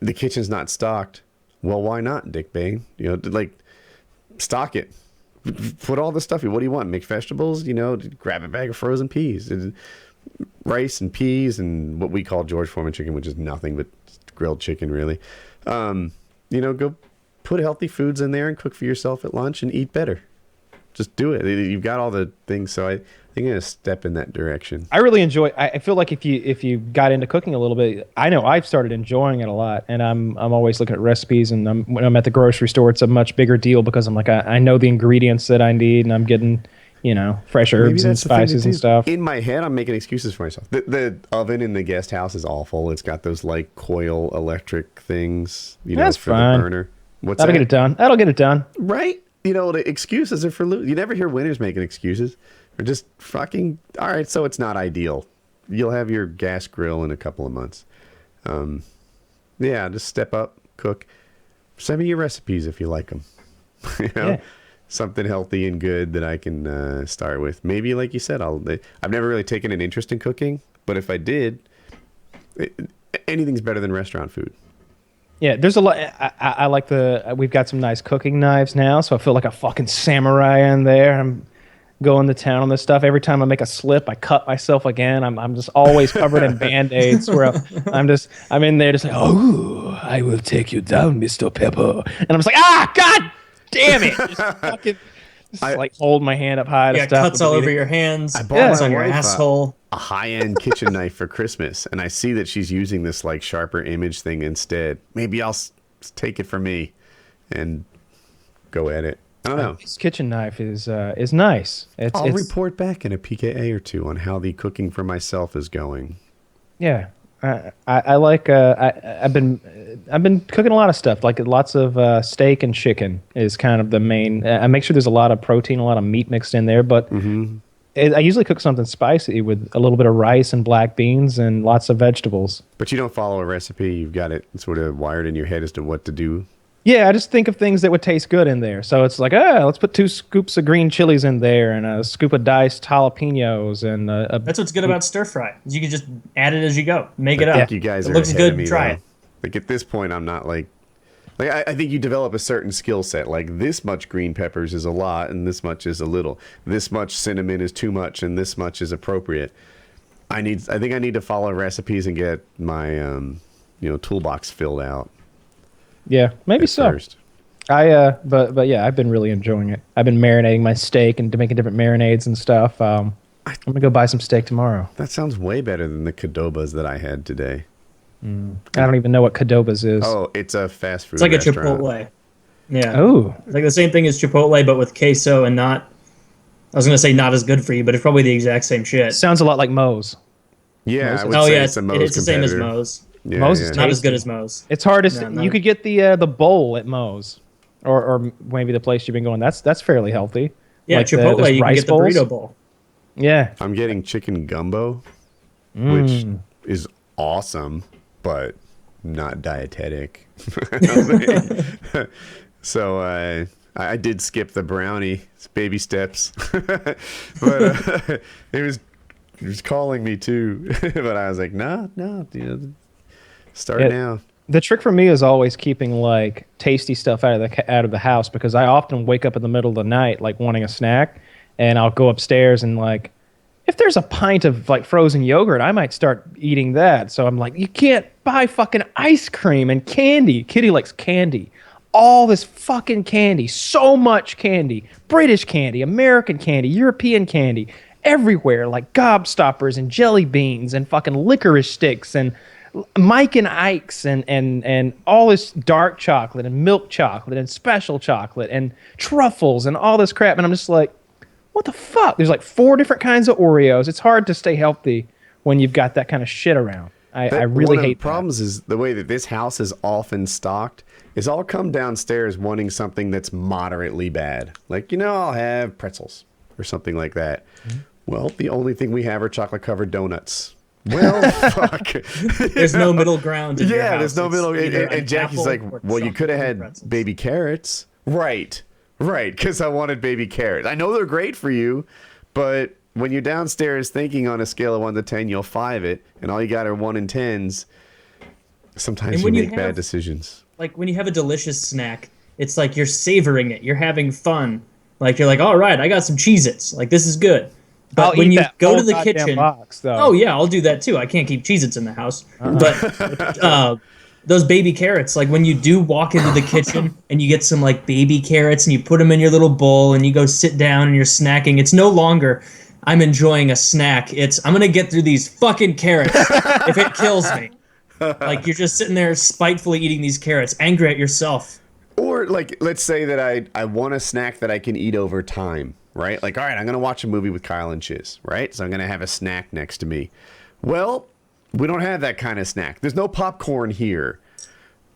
The kitchen's not stocked. Well, why not, Dick Bane? Like, stock it. Put all the stuff. What do you want? Make vegetables? Grab a bag of frozen peas. rice and peas and what we call George Foreman chicken, which is nothing but grilled chicken, really. Go put healthy foods in there and cook for yourself at lunch and eat better. Just do it. You've got all the things, so I think I'm going to step in that direction. I really enjoy. I feel like if you got into cooking a little bit, I know I've started enjoying it a lot, and I'm always looking at recipes. And when I'm at the grocery store, it's a much bigger deal because I'm like I know the ingredients that I need, and I'm getting fresh herbs and spices and stuff. In my head, I'm making excuses for myself. The oven in the guest house is awful. It's got those like coil electric things, That's for fine. the burner. That'll get it done. That'll get it done. Right? The excuses are for you never hear winners making excuses. Or just fucking, all right, so it's not ideal. You'll have your gas grill in a couple of months. Just step up, cook. Send me your recipes if you like them. Yeah. Something healthy and good that I can start with. Maybe, like you said, I've never really taken an interest in cooking, but if I did, anything's better than restaurant food. Yeah, there's a lot. I like we've got some nice cooking knives now, so I feel like a fucking samurai in there. I'm going to town on this stuff. Every time I make a slip, I cut myself again. I'm just always covered in Band-Aids where I'm in there just like, oh, I will take you down, Mr. Pepper. And I'm just like, God damn it. Just fucking like hold my hand up high to stuff. Cuts all over your hands. I bought on your asshole. A high-end kitchen knife for Christmas, and I see that she's using this like sharper image thing instead. Maybe I'll take it for me and go at it. I don't know. This kitchen knife is nice. I'll report back in a PKA or two on how the cooking for myself is going. Yeah, I like. I've been cooking a lot of stuff, like lots of steak and chicken is kind of the main. I make sure there's a lot of protein, a lot of meat mixed in there, but I usually cook something spicy with a little bit of rice and black beans and lots of vegetables. But you don't follow a recipe. You've got it sort of wired in your head as to what to do. Yeah, I just think of things that would taste good in there. So it's like, let's put 2 scoops of green chilies in there and a scoop of diced jalapenos and That's what's good about stir fry. You can just add it as you go, make it up. I think you guys are looks ahead good. of me, Try though. it. Like at this point, I'm not like I think you develop a certain skill set. Like this much green peppers is a lot, and this much is a little. This much cinnamon is too much, and this much is appropriate. I think I need to follow recipes and get my toolbox filled out. Yeah, maybe so. First. But yeah, I've been really enjoying it. I've been marinating my steak and making different marinades and stuff. I'm gonna go buy some steak tomorrow. That sounds way better than the Cadobas that I had today. I don't even know what Cadobas is. Oh, it's a fast food. It's like restaurant. a Chipotle. Yeah. Oh. It's like the same thing as Chipotle, but with queso and not. I was gonna say not as good for you, but it's probably the exact same shit. Sounds a lot like Moe's. Yeah, I would Oh say yeah, it's a Moe's it's the same as competitor. Moe's. Yeah, Moe's yeah. is Not as tasty. good as Moe's. It's hard to. No. You could get the bowl at Moe's, or maybe the place you've been going. That's fairly healthy. Yeah, Like Chipotle, those you can rice get the bowls. burrito bowl. Yeah. I'm getting chicken gumbo, which is awesome, but not dietetic. So I did skip the brownie. It's baby steps. But it was calling me too. But I was like, no, start now. The trick for me is always keeping like tasty stuff out of the house, because I often wake up in the middle of the night like wanting a snack, and I'll go upstairs and like if there's a pint of like frozen yogurt, I might start eating that. So I'm like, you can't buy fucking ice cream and candy. Kitty likes candy. All this fucking candy, so much candy, British candy, American candy, European candy, everywhere, like gobstoppers and jelly beans and fucking licorice sticks and Mike and Ike's and all this dark chocolate and milk chocolate and special chocolate and truffles and all this crap. And I'm just like, what the fuck? There's like 4 different kinds of Oreos. It's hard to stay healthy when you've got that kind of shit around. I really hate that. The problems is the way that this house is often stocked is I'll come downstairs wanting something that's moderately bad. Like, I'll have pretzels or something like that. Mm-hmm. Well, the only thing we have are chocolate-covered donuts. Well, fuck. There's no middle ground in your house. There's no middle. And Jackie's apple like, or well, you could have had pretzels. baby carrots. Right, because I wanted baby carrots. I know they're great for you, but when you're downstairs thinking on a scale of 1 to 10, you'll 5 it, and all you got are 1 and 10s. Sometimes you make bad decisions. Like when you have a delicious snack, it's like you're savoring it. You're having fun. Like you're like, all right, I got some Cheez-Its. Like this is good. But I'll when eat you that go whole to the goddamn kitchen, box, though. oh yeah, I'll do that too. I can't keep Cheez-Its in the house. But those baby carrots, like when you do walk into the kitchen and you get some like baby carrots and you put them in your little bowl and you go sit down and you're snacking, it's no longer I'm enjoying a snack. It's I'm gonna get through these fucking carrots if it kills me. Like you're just sitting there spitefully eating these carrots, angry at yourself. Or like, let's say that I want a snack that I can eat over time, right? Like, all right, I'm gonna watch a movie with Kyle and Chiz, right? So I'm gonna have a snack next to me. Well, we don't have that kind of snack. There's no popcorn here.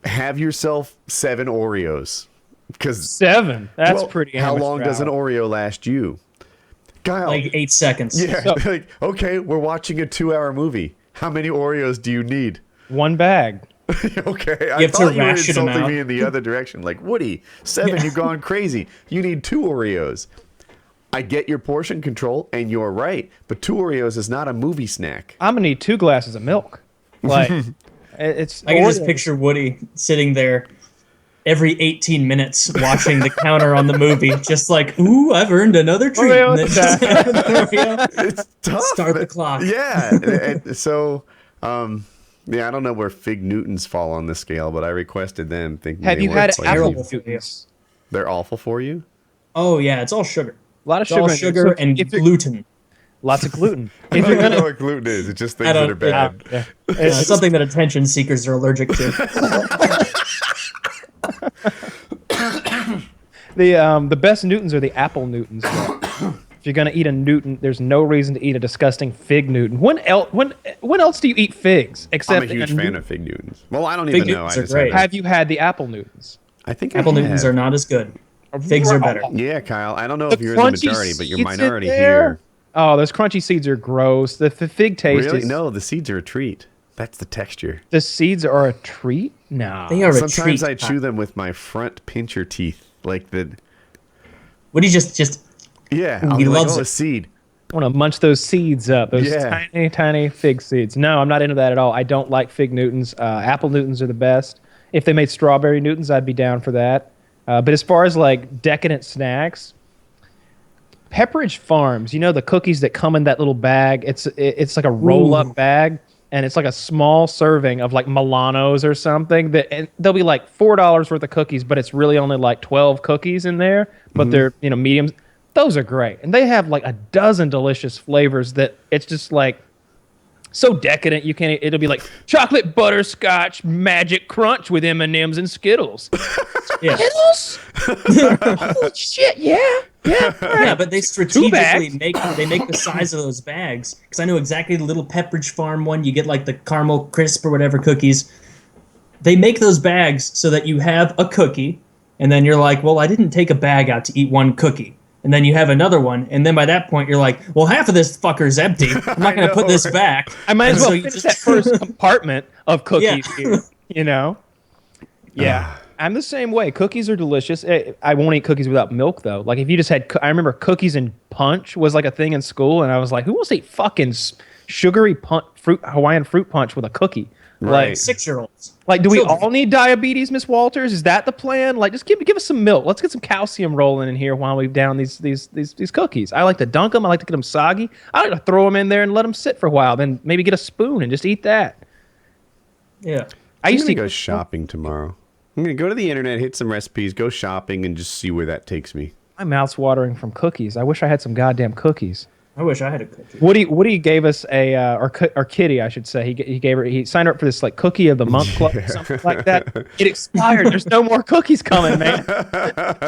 Have yourself 7 Oreos. Because 7. That's pretty. How long does an Oreo last you? Kyle. Like 8 seconds. Yeah. So, like, okay, we're watching a 2-hour movie. How many Oreos do you need? 1 bag. Okay, I thought you were insulting me in the other direction. Like, Woody, 7, you've gone crazy. You need 2 Oreos. I get your portion control, and you're right, but 2 Oreos is not a movie snack. I'm gonna need 2 glasses of milk. Like, it's. I can just picture Woody sitting there every 18 minutes watching the counter on the movie, just like, ooh, I've earned another treat. And then just have an Oreo. It's tough. Start the clock. Yeah, and so, yeah, I don't know where Fig Newtons fall on the scale, but I requested them thinking Have they you were had like, terrible apple Newtons? They're awful for you? Oh yeah, it's all sugar. A lot of It's all sugar So and if you're- gluten. Lots of gluten. I If don't you're even know gonna, what gluten is. It's just I things that don't- are bad. yeah. It's something that attention seekers are allergic to. The best Newtons are the apple Newtons. If you're gonna eat a Newton, there's no reason to eat a disgusting fig Newton. When else do you eat figs? Except I'm a huge fan of Fig Newtons. Well, I don't Fig even know. Newtons I are just great. Have you had the apple Newtons? I think Apple I Newtons have. are not as good. Figs are better. Yeah, Kyle. I don't know The if you're in the crunchy majority, but you're seeds in minority there? here. Oh, those crunchy seeds are gross. The fig taste Really? is. No, the seeds are a treat. That's the texture. The seeds are a treat. No. They are a Sometimes treat. I chew them with my front pincher teeth, like the. What do you just Yeah, Ooh, I'll he be like, loves oh, it. a seed. I want to munch those seeds up. Those Yeah. tiny fig seeds. No, I'm not into that at all. I don't like fig Newtons. Apple Newtons are the best. If they made strawberry Newtons, I'd be down for that. But as far as like decadent snacks, Pepperidge Farms, you know the cookies that come in that little bag? It's like a roll-up bag, and it's like a small serving of like Milanos or something. And they'll be like $4 worth of cookies, but it's really only like 12 cookies in there, but they're mediums. Those are great, and they have like a dozen delicious flavors that it's just like so decadent. You can't. It'll be like chocolate butterscotch magic crunch with M&Ms and Skittles. yeah. Skittles? Holy shit! Yeah. Yeah, but they strategically bags. make the size of those bags because I know exactly the little Pepperidge Farm one. You get like the caramel crisp or whatever cookies. They make those bags so that you have a cookie, and then you're like, well, I didn't take a bag out to eat one cookie. And then you have another one, and then by that point you're like, well, half of this fucker's empty. I'm not going to put this back. I might as And well so you finish just- that first compartment of cookies here, you know? Yeah. I'm the same way. Cookies are delicious. I won't eat cookies without milk, though. Like, if you just had... I remember cookies and punch was like a thing in school, and I was like, who wants to eat fucking sugary Hawaiian fruit punch with a cookie? Right. 6-year-olds. Like, do we Children. all need diabetes, Miss Walters? Is that the plan? Like, just give us some milk. Let's get some calcium rolling in here while we down these cookies. I like to dunk them. I like to get them soggy. I like to throw them in there and let them sit for a while. Then maybe get a spoon and just eat that. Yeah. I I'm used gonna to go shopping tomorrow. I'm gonna go to the internet, hit some recipes, go shopping, and just see where that takes me. My mouth's watering from cookies. I wish I had some goddamn cookies. I wish I had a cookie. Woody gave us or Kitty, I should say. He signed her up for this like cookie of the month club or something like that. It expired. There's no more cookies coming, man.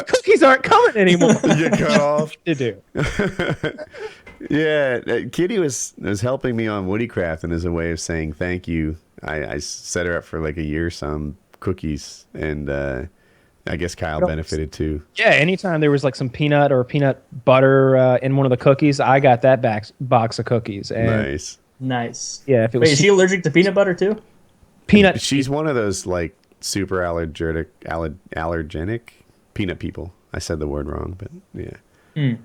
Cookies aren't coming anymore. You get cut off. To do. Yeah, Kitty was helping me on Woodycraft, and as a way of saying thank you, I set her up for like a year some cookies, and I guess Kyle benefited too. Yeah, anytime there was like some peanut or peanut butter in one of the cookies, I got that box of cookies. And Nice. Yeah, if it was Wait, is she allergic to peanut butter too? peanut, She's one of those like super allergenic peanut people. I said the word wrong, but yeah.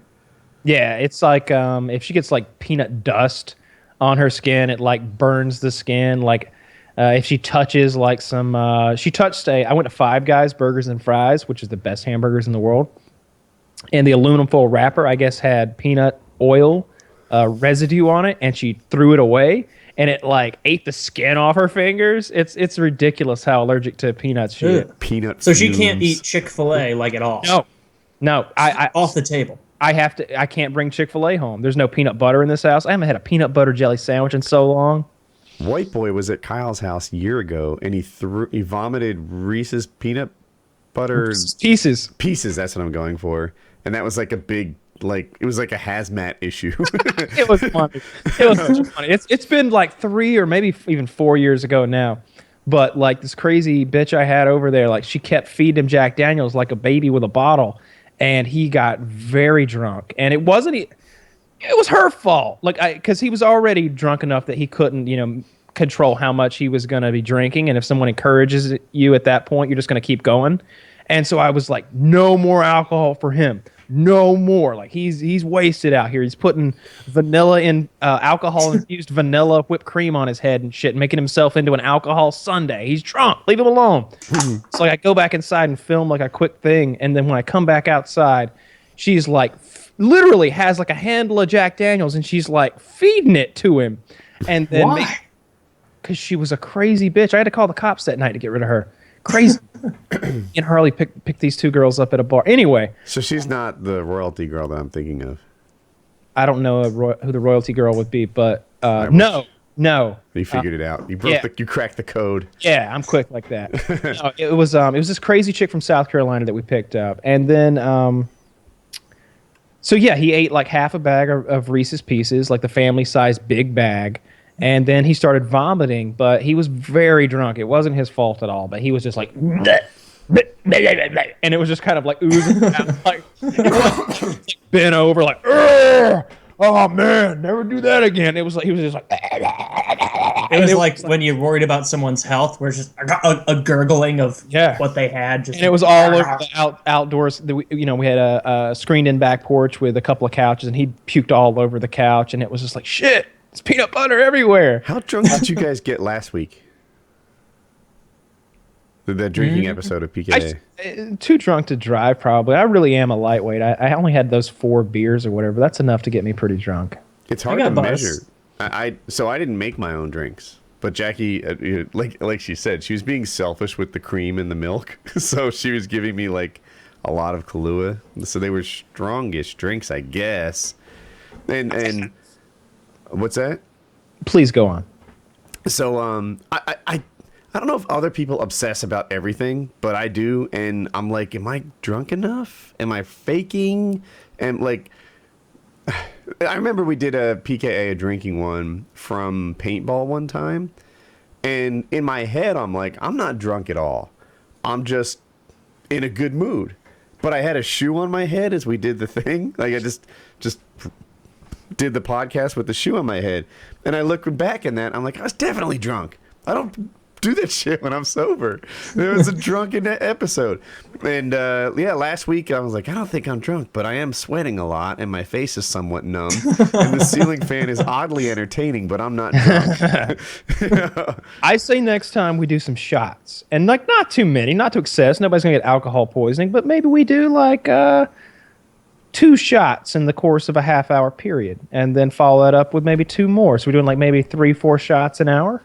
yeah, it's like if she gets like peanut dust on her skin, it like burns the skin. Like if she touches like she touched I went to Five Guys Burgers and Fries, which is the best hamburgers in the world, and the aluminum foil wrapper I guess had peanut oil residue on it, and she threw it away, and it like ate the skin off her fingers. It's ridiculous how allergic to peanuts she is. Peanut. So she can't fumes. eat Chick-fil-A like at all. No, I Off the table. I can't bring Chick-fil-A home. There's no peanut butter in this house. I haven't had a peanut butter jelly sandwich in so long. Whiteboy was at Kyle's house a year ago, and he vomited Reese's peanut butter Pieces. That's what I'm going for, and that was like a big, like it was like a hazmat issue. It was funny. It was so funny. It's been like 3 or maybe even 4 years ago now. But like this crazy bitch I had over there, like she kept feeding him Jack Daniels like a baby with a bottle, and he got very drunk. And it wasn't. It was her fault. Like because he was already drunk enough that he couldn't, control how much he was going to be drinking. And if someone encourages you at that point, you're just going to keep going. And so I was like, no more alcohol for him. No more. Like he's wasted out here. He's putting vanilla in alcohol infused vanilla whipped cream on his head and shit, making himself into an alcohol sundae. He's drunk. Leave him alone. So like I go back inside and film like a quick thing, and then when I come back outside, she's like literally has like a handle of Jack Daniels, and she's like feeding it to him. And then Why? Because she was a crazy bitch. I had to call the cops that night to get rid of her. Crazy. And Harley picked these two girls up at a bar. Anyway. So she's not the royalty girl that I'm thinking of. I don't know who the royalty girl would be, but no. You figured it out. You you cracked the code. Yeah, I'm quick like that. No, it was this crazy chick from South Carolina that we picked up, and then so yeah, he ate like half a bag of Reese's Pieces, like the family-sized big bag, and then he started vomiting. But he was very drunk. It wasn't his fault at all. But he was just like, and it was just kind of like oozing out, like bent over, like, oh man, never do that again. It was like he was just like. It was like when you're worried about someone's health, where it's just a gurgling of what they had. Just and it was all over the outdoors. We had a screened-in back porch with a couple of couches, and he puked all over the couch, and it was just like, shit, it's peanut butter everywhere. How drunk did you guys get last week? The drinking episode of PKA. Too drunk to drive, probably. I really am a lightweight. I only had those 4 beers or whatever. That's enough to get me pretty drunk. It's hard to measure. So I didn't make my own drinks, but Jackie, like she said, she was being selfish with the cream and the milk, so she was giving me like a lot of Kahlua. So they were strongish drinks, I guess. And what's that? Please go on. So I don't know if other people obsess about everything, but I do, and I'm like, am I drunk enough? Am I faking? And like. I remember we did a PKA drinking one from paintball one time, and in my head I'm like, I'm not drunk at all. I'm just in a good mood. But I had a shoe on my head as we did the thing. Like I just did the podcast with the shoe on my head, and I look back in that, I'm like, I was definitely drunk. I don't do that shit when I'm sober. It was a drunken episode. And last week I was like, I don't think I'm drunk, but I am sweating a lot and my face is somewhat numb. And the ceiling fan is oddly entertaining, but I'm not drunk. I say next time we do some shots. And like not too many, not to excess. Nobody's gonna get alcohol poisoning, but maybe we do like 2 shots in the course of a half-hour period, and then follow that up with maybe 2 more. So we're doing like maybe 3-4 shots an hour.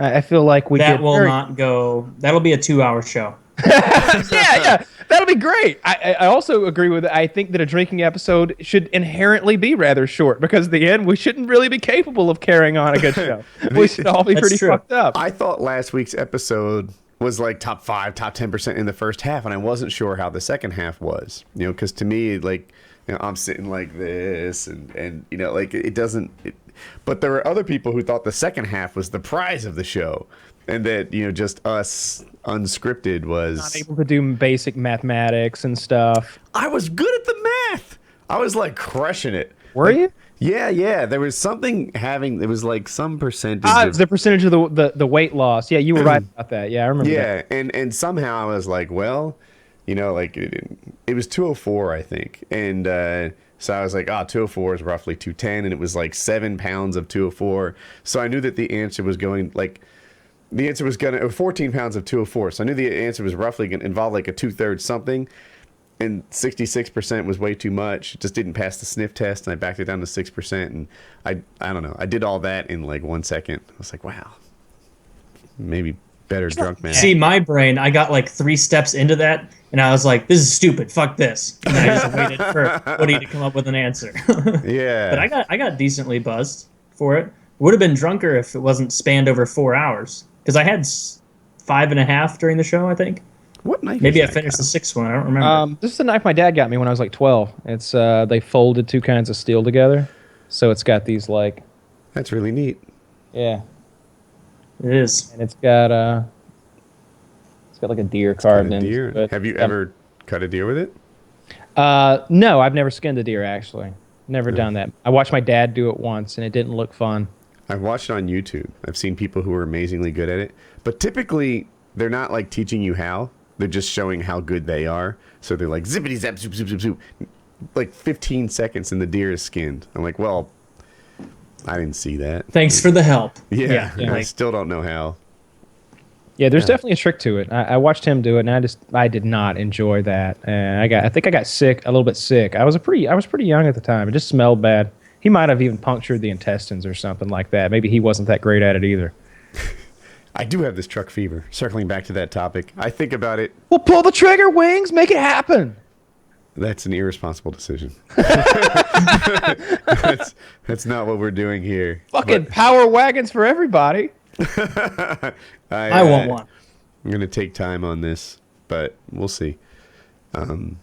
I feel like we that will not go. That'll be a 2-hour show. yeah, that'll be great. I also agree with it. I think that a drinking episode should inherently be rather short, because at the end we shouldn't really be capable of carrying on a good show. We should all be pretty fucked up. I thought last week's episode was like top 5, top 10% in the first half, and I wasn't sure how the second half was. Because to me, like, I'm sitting like this, and like it doesn't. But there were other people who thought the second half was the prize of the show, and that just us unscripted was not able to do basic mathematics and stuff. I was good at the math. I was like crushing it. Were you? Yeah. There was something it was like some percentage. The percentage of the weight loss. Yeah, you were right about that. Yeah, I remember that. Yeah, and somehow I was like, well, like it was 204, I think, and. So I was like, 204 is roughly 210, and it was like 7 pounds of 204. So I knew that the answer was going 14 pounds of 204. So I knew the answer was roughly going to involve like a 2/3 something. and 66% was way too much. It just didn't pass the sniff test, and I backed it down to 6%. And I don't know. I did all that in like 1 second. I was like, wow, maybe better drunk man. See, my brain, I got like 3 steps into that, and I was like, this is stupid. Fuck this. And I just waited for Woody to come up with an answer. Yeah. But I got decently buzzed for it. Would have been drunker if it wasn't spanned over 4 hours. Because I had 5.5 during the show, I think. What knife? Maybe I finished the 6th one. I don't remember. This is the knife my dad got me when I was like 12. It's they folded 2 kinds of steel together, so it's got these like. That's really neat. Yeah. It is. And it's got like a deer carved into it. Have you ever cut a deer with it? No, I've never skinned a deer actually. Never done that. I watched my dad do it once, and it didn't look fun. I've watched it on YouTube. I've seen people who are amazingly good at it, but typically they're not like teaching you how. They're just showing how good they are. So they're like zippity zap zoop zoop zoop zoop, like 15 seconds, and the deer is skinned. I'm like, well, I didn't see that. Thanks for the help. Yeah, Yeah. I still don't know how. Yeah, there's definitely a trick to it. I watched him do it, and I did not enjoy that. And I think I got sick, a little bit sick. I was pretty young at the time. It just smelled bad. He might have even punctured the intestines or something like that. Maybe he wasn't that great at it either. I do have this truck fever. Circling back to that topic, I think about it. Well, pull the trigger, Wings. Make it happen. That's an irresponsible decision. That's not what we're doing here. Fucking power wagons for everybody. I want one. I'm going to take time on this, but we'll see. And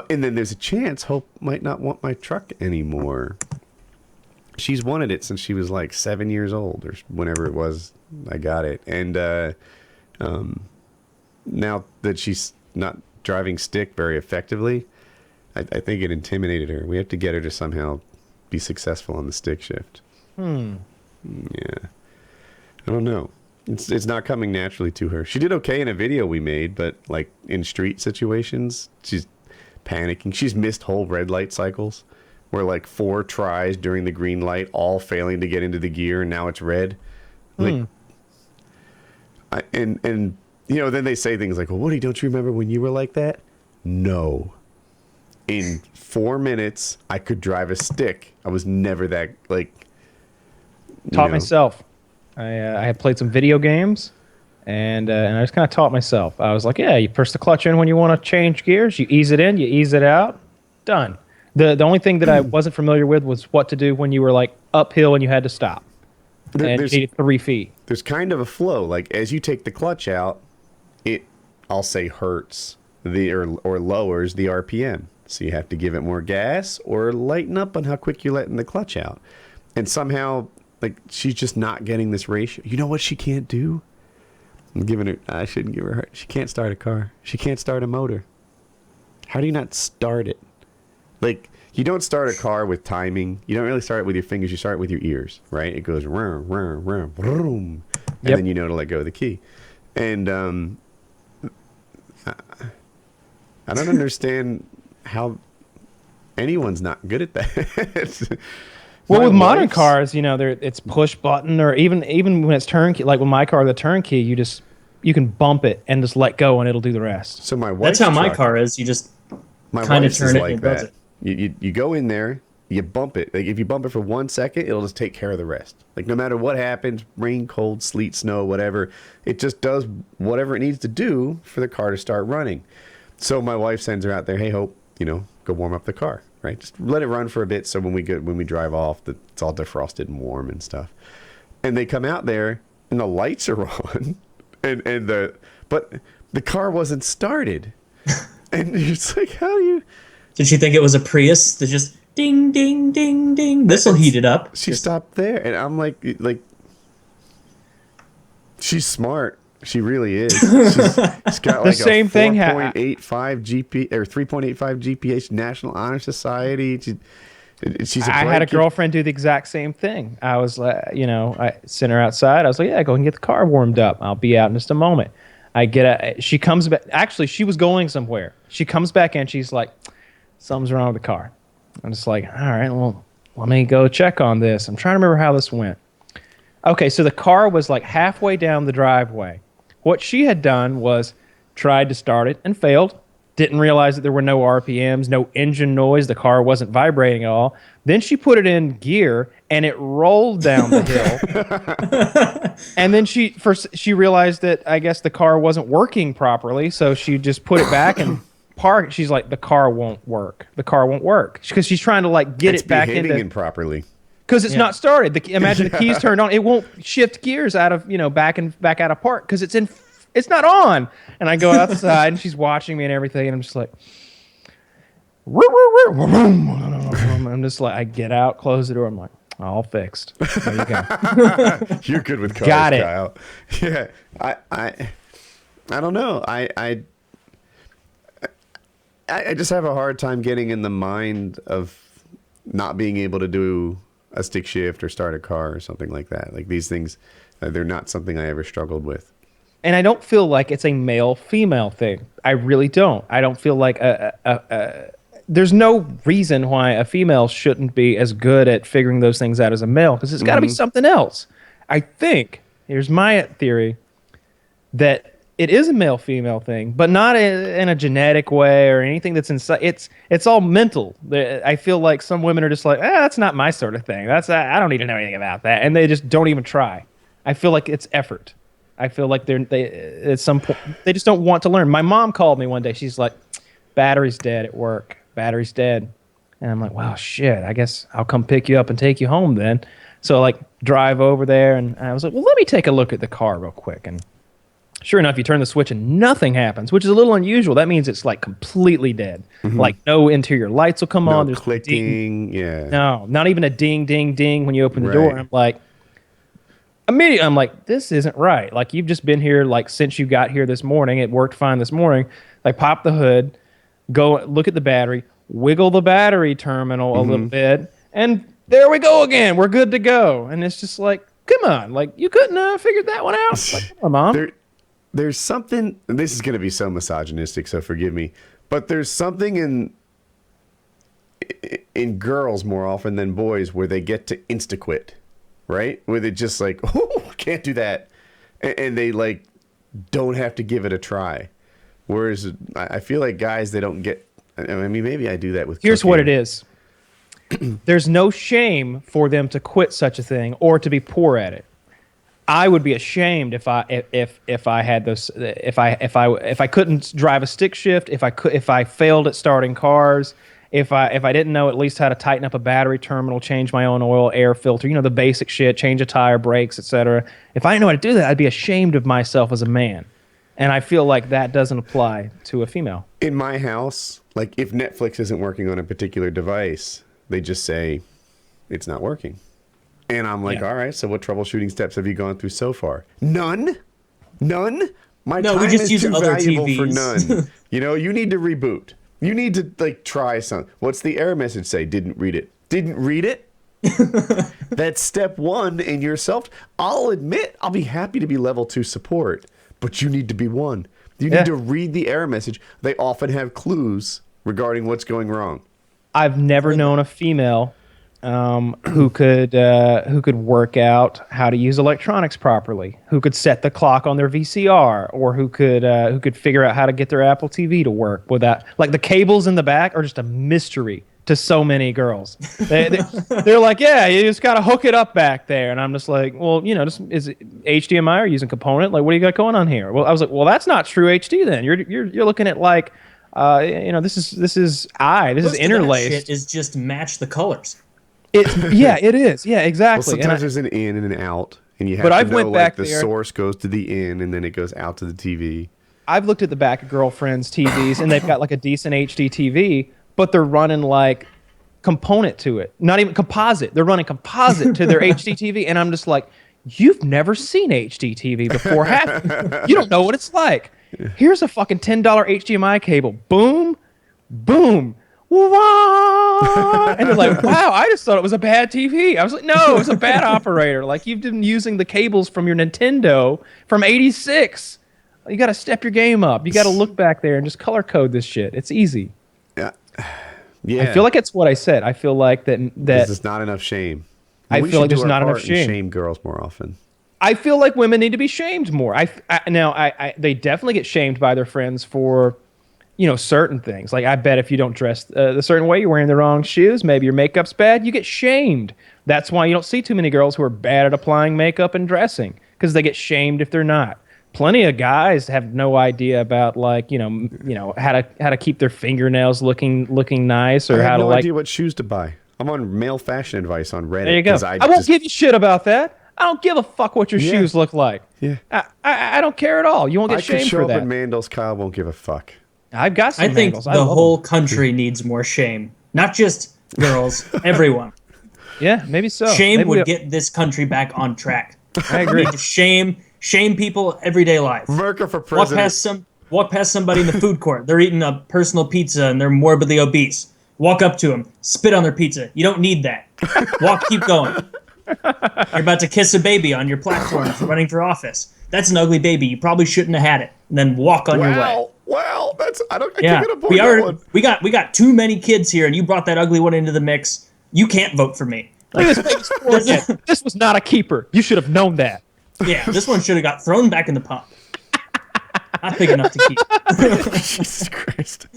then there's a chance Hope might not want my truck anymore. She's wanted it since she was like 7 years old or whenever it was I got it. And now that she's not driving stick very effectively, I think it intimidated her. We have to get her to somehow be successful on the stick shift. Yeah. I don't know. It's not coming naturally to her. She did okay in a video we made, but like in street situations, she's panicking. She's missed whole red light cycles where like 4 tries during the green light, all failing to get into the gear, and now it's red. Like, and you know, then they say things like, well, Woody, don't you remember when you were like that? No. In 4 minutes, I could drive a stick. I was never that, like... Taught myself. I had played some video games, and I just kind of taught myself. I was like, yeah, you press the clutch in when you want to change gears. You ease it in, you ease it out. Done. The only thing that I wasn't familiar with was what to do when you were like uphill and you had to stop. And you needed 3 feet. There's kind of a flow. Like, as you take the clutch out, it, I'll say, hurts or lowers the RPM. So you have to give it more gas or lighten up on how quick you're letting the clutch out. And somehow, like, she's just not getting this ratio. You know what she can't do? I'm giving her... I shouldn't give her... She can't start a car. She can't start a motor. How do you not start it? Like, you don't start a car with timing. You don't really start it with your fingers. You start it with your ears, right? It goes... Vroom, vroom, vroom, vroom, and then you know to let go of the key. And I don't understand how anyone's not good at that. Well, with modern cars, you know, it's push button, or even when it's turnkey. Like with my car, the turnkey, you can bump it and just let go, and it'll do the rest. So my wife's That's how my truck, car is. You just my kind of wife's turn is it like and it does that. it. You go in there, you bump it. Like if you bump it for 1 second, it'll just take care of the rest. Like no matter what happens, rain, cold, sleet, snow, whatever, it just does whatever it needs to do for the car to start running. So my wife sends her out there. Hey, Hope, you know, go warm up the car. Right, just let it run for a bit, so when we drive off, it's all defrosted and warm and stuff. And they come out there, and the lights are on, but the car wasn't started. And it's like, how do you? Did she think it was a Prius that just ding, ding, ding, ding? This will heat it up. She stopped there, and I'm like, she's smart. She really is. She's got like same a thing 4.85 GP or 3.85 GPH National Honor Society. She's a I had a girlfriend do the exact same thing. I was like, you know, I sent her outside. I was like, yeah, go and get the car warmed up. I'll be out in just a moment. She comes back. Actually, she was going somewhere. She comes back in. She's like, something's wrong with the car. I'm just like, all right, well, let me go check on this. I'm trying to remember how this went. Okay, so the car was like halfway down the driveway. What she had done was tried to start it and failed. Didn't realize that there were no RPMs, no engine noise. The car wasn't vibrating at all. Then she put it in gear and it rolled down the hill. And then she realized that I guess the car wasn't working properly. So she just put it back and parked. She's like, the car won't work. The car won't work. Because she's trying to like get it back into improperly. Because it's not started. Imagine the keys turned on. It won't shift gears out of, back out of park because it's not on. And I go outside and she's watching me and everything. And I'm just like, I'm just like, I get out, close the door. I'm like, all fixed. There you go. You're good with cars, Got it. Kyle. Yeah. I don't know. I just have a hard time getting in the mind of not being able to do a stick shift or start a car or something like that. Like these things, they're not something I ever struggled with. And I don't feel like it's a male-female thing. I really don't. I don't feel like there's no reason why a female shouldn't be as good at figuring those things out as a male, because it's got to be something else. I think, here's my theory, that it is a male-female thing, but not in a genetic way or anything that's inside. It's all mental. I feel like some women are just like, that's not my sort of thing. I don't need to know anything about that, and they just don't even try. I feel like it's effort. I feel like they at some point they just don't want to learn. My mom called me one day. She's like, "Battery's dead at work. Battery's dead," and I'm like, "Wow, shit. I guess I'll come pick you up and take you home then." So like drive over there, and I was like, "Well, let me take a look at the car real quick." And sure enough, you turn the switch and nothing happens, which is a little unusual. That means it's like completely dead. Like no interior lights will come on. There's clicking. Yeah. No, not even a ding, ding, ding when you open the door. I'm like. Immediately, I'm like, this isn't right. Like, you've just been here, like, since you got here this morning. It worked fine this morning. Like, pop the hood, go look at the battery, wiggle the battery terminal a little bit, and there we go again. We're good to go. And it's just like, come on. Like, you couldn't have figured that one out? Like, come on, Mom. There's something, this is going to be so misogynistic, so forgive me, but there's something in girls more often than boys where they get to insta-quit. Right? Where they just like, oh, can't do that. And they like don't have to give it a try. Whereas I feel like guys, they don't get, I mean, maybe I do that with Here's cooking. what it is. There's no shame for them to quit such a thing or to be poor at it. I would be ashamed if I had those, if I couldn't drive a stick shift, if I failed at starting cars, if I didn't know at least how to tighten up a battery terminal, change my own oil, air filter, the basic shit, change a tire, brakes, etc. If I didn't know how to do that, I'd be ashamed of myself as a man. And I feel like that doesn't apply to a female. In my house, like if Netflix isn't working on a particular device, they just say it's not working. And I'm like, all right, so what troubleshooting steps have you gone through so far? None? My time we just is use too other valuable TVs. for none. You need to reboot. You need to like try something. What's the error message say? Didn't read it. Didn't read it? That's step one in yourself. I'll admit I'll be happy to be level 2 support, but you need to be 1. You need to read the error message. They often have clues regarding what's going wrong. I've never known a female who could work out how to use electronics properly, who could set the clock on their VCR, or who could figure out how to get their Apple TV to work without, like, the cables in the back are just a mystery to so many girls. They're like, yeah, you just got to hook it up back there. And I'm just like, well, is it HDMI or using component? Like, what do you got going on here? Well, I was like, well, that's not true HD then. You're looking at like, this is interlaced. That shit is just match the colors. It is. Yeah, exactly. Well, sometimes there's an in and an out, and you have But to I've know went back the there. source goes to the in, and then it goes out to the TV. I've looked at the back of girlfriends' TVs, and they've got like a decent HD TV, but they're running like component to it. Not even composite. They're running composite to their HD TV, and I'm just like, you've never seen HD TV before, have you? You don't know what it's like. Here's a fucking $10 HDMI cable. Boom, boom. Wah! And they're like, wow, I just thought it was a bad TV. I was like, no, it was a bad operator. Like, you've been using the cables from your Nintendo from '86. You got to step your game up. You got to look back there and just color code this shit. It's easy. Yeah. I feel like it's what I said. I feel like that There's not enough shame. I feel like there's not enough shame. Shame girls more often. I feel like women need to be shamed more. They definitely get shamed by their friends for, certain things. Like, I bet if you don't dress a certain way, you're wearing the wrong shoes, maybe your makeup's bad, you get shamed. That's why you don't see too many girls who are bad at applying makeup and dressing, because they get shamed if they're not. Plenty of guys have no idea about, like, how to keep their fingernails looking nice, or I how have to no like. idea what shoes to buy. I'm on male fashion advice on Reddit. There you go. I won't give you shit about that. I don't give a fuck what your shoes look like. Yeah. I don't care at all. You won't get shamed for I could show that. up in Mandels. Kyle won't give a fuck. I've got some I think angles. the whole country needs more shame. Not just girls, everyone. Yeah, maybe so. Shame Maybe would get this country back on track. I agree. We need to shame people everyday life. Merker for president. Walk past somebody in the food court. They're eating a personal pizza and they're morbidly obese. Walk up to them, spit on their pizza. You don't need that. Keep going. You're about to kiss a baby on your platform for running for office. That's an ugly baby. You probably shouldn't have had it. And then walk on your way. Well, I can't get on board we that one. we got too many kids here, and you brought that ugly one into the mix. You can't vote for me. Look at this baby's forehead. This was not a keeper. You should have known that. Yeah, this one should have got thrown back in the pump. Not big enough to keep. Jesus Christ.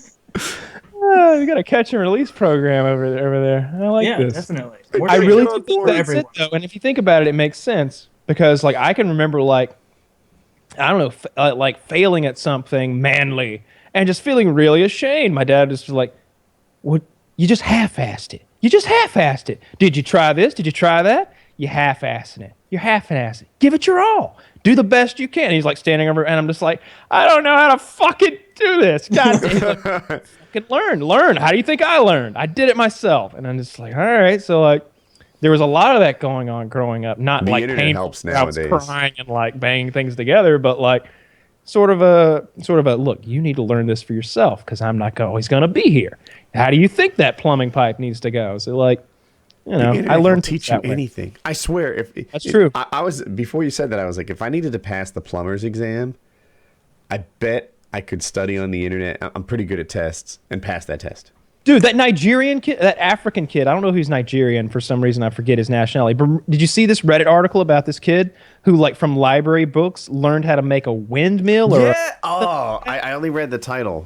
You got a catch and release program over there. I like this. Yeah, definitely. I really do think think that's it, though. And if you think about it, it makes sense. Because, like, I can remember, like, I don't know, like failing at something manly and just feeling really ashamed. My dad was like, "What? You just half-assed it. You just half-assed it. Did you try this? Did you try that? You half-assing it. You're half-assing it. Give it your all. Do the best you can." And he's like standing over, and I'm just like, I don't know how to fucking do this. God damn it. Fucking learn. How do you think I learned? I did it myself. And I'm just like, all right. So, like, there was a lot of that going on growing up. Not the like internet painful, helps I nowadays. was crying and like banging things together, but like sort of a look. You need to learn this for yourself because I'm not always going to be here. How do you think that plumbing pipe needs to go? So, like, I learned to teach you anything. I swear, that's true. I was before you said that. I was like, if I needed to pass the plumber's exam, I bet I could study on the internet. I'm pretty good at tests and pass that test. Dude, that Nigerian kid, that African kid, I don't know who's Nigerian for some reason. I forget his nationality. But did you see this Reddit article about this kid who, like, from library books, learned how to make a windmill? I only read the title.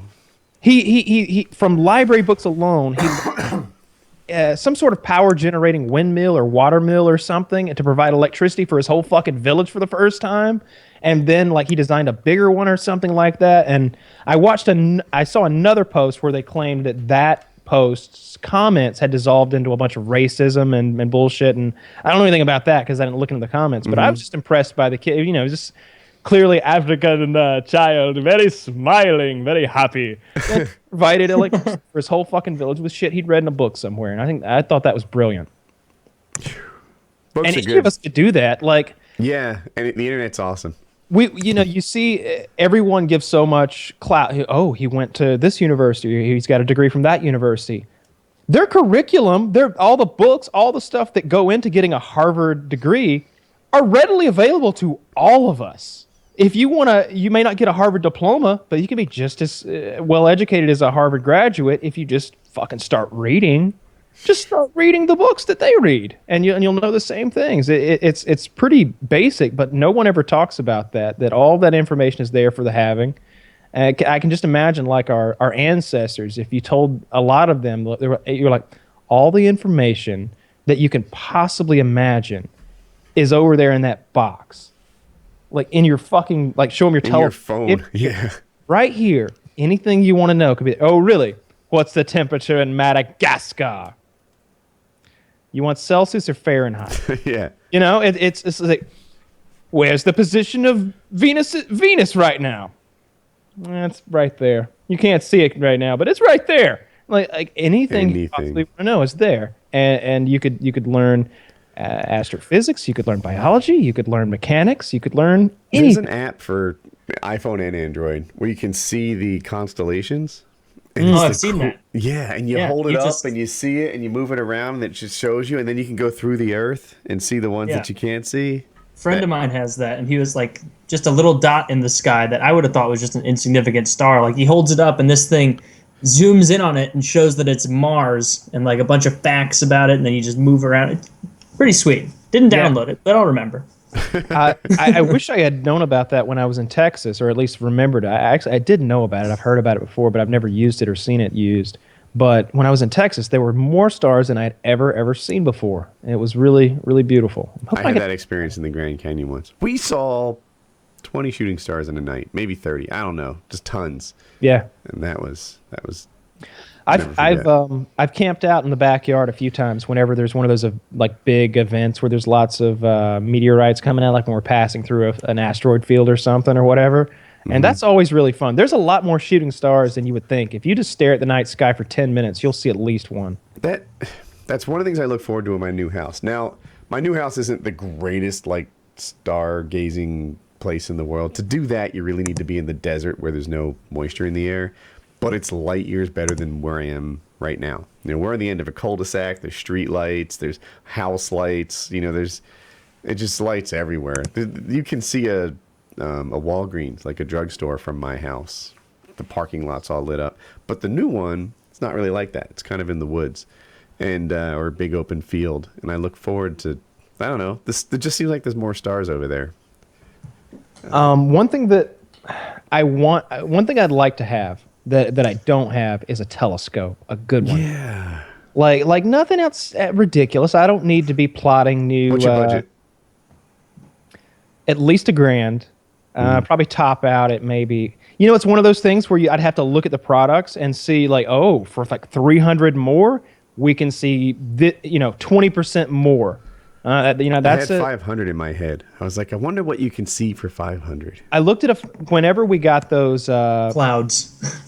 He from library books alone, he some sort of power generating windmill or water mill or something to provide electricity for his whole fucking village for the first time. And then, like, he designed a bigger one or something like that. And I saw another post where they claimed that post's comments had dissolved into a bunch of racism and bullshit. And I don't know anything about that because I didn't look into the comments. But I was just impressed by the kid. Just clearly African child, very smiling, very happy. And provided electricity for his whole fucking village with shit he'd read in a book somewhere. And I thought that was brilliant. Books and are each good. of us could do that. Like, yeah, and the internet's awesome. You see everyone gives so much clout. Oh, he went to this university. He's got a degree from that university. Their curriculum, all the books, all the stuff that go into getting a Harvard degree are readily available to all of us. If you want to, you may not get a Harvard diploma, but you can be just as well educated as a Harvard graduate if you just fucking start reading. Just start reading the books that they read, and you'll know the same things. It's pretty basic, but no one ever talks about that. That all that information is there for the having. I can just imagine, like, our ancestors. If you told a lot of them, you're like, all the information that you can possibly imagine is over there in that box, like in your fucking, like, show them your telephone, your phone, yeah, right here. Anything you want to know could be. Oh, really? What's the temperature in Madagascar? You want Celsius or Fahrenheit? Yeah. It's like, where's the position of Venus right now? It's right there. You can't see it right now, but it's right there. Like anything you possibly want to know is there. And you could learn astrophysics, you could learn biology, you could learn mechanics, you could learn anything. There's an app for iPhone and Android where you can see the constellations. I've seen that. Yeah, and you hold it up and you see it and you move it around and it just shows you, and then you can go through the Earth and see the ones that you can't see. Friend of mine has that, and he was like just a little dot in the sky that I would have thought was just an insignificant star. Like, he holds it up and this thing zooms in on it and shows that it's Mars and like a bunch of facts about it, and then you just move around. It's pretty sweet. Didn't download it, but I'll remember. I wish I had known about that when I was in Texas, or at least remembered. I did know about it. I've heard about it before, but I've never used it or seen it used. But when I was in Texas, there were more stars than I had ever seen before. And it was really, really beautiful. I had that experience in the Grand Canyon once. We saw 20 shooting stars in a night, maybe 30. I don't know, just tons. Yeah. And that was. I've camped out in the backyard a few times whenever there's one of those like big events where there's lots of meteorites coming out, like when we're passing through an asteroid field or something or whatever. And that's always really fun. There's a lot more shooting stars than you would think. If you just stare at the night sky for 10 minutes, you'll see at least one. That's one of the things I look forward to in my new house. Now, my new house isn't the greatest like stargazing place in the world. To do that, you really need to be in the desert where there's no moisture in the air. But it's light years better than where I am right now. You know, we're on the end of a cul-de-sac. There's street lights. There's house lights. You know, it just lights everywhere. You can see a Walgreens, like a drugstore from my house. The parking lot's all lit up. But the new one, it's not really like that. It's kind of in the woods, and or a big open field. And I look forward to, I don't know. It just seems like there's more stars over there. One thing I'd like to have that I don't have is a telescope, a good one. Yeah. Like nothing else ridiculous. I don't need to be plotting new. What's your budget? At least $1,000. Probably top out at maybe. You know, it's one of those things where I'd have to look at the products and see like, oh, for like 300 more, we can see 20% more. That's I had 500 in my head. I was like, I wonder what you can see for 500. I looked at whenever we got those Clouds.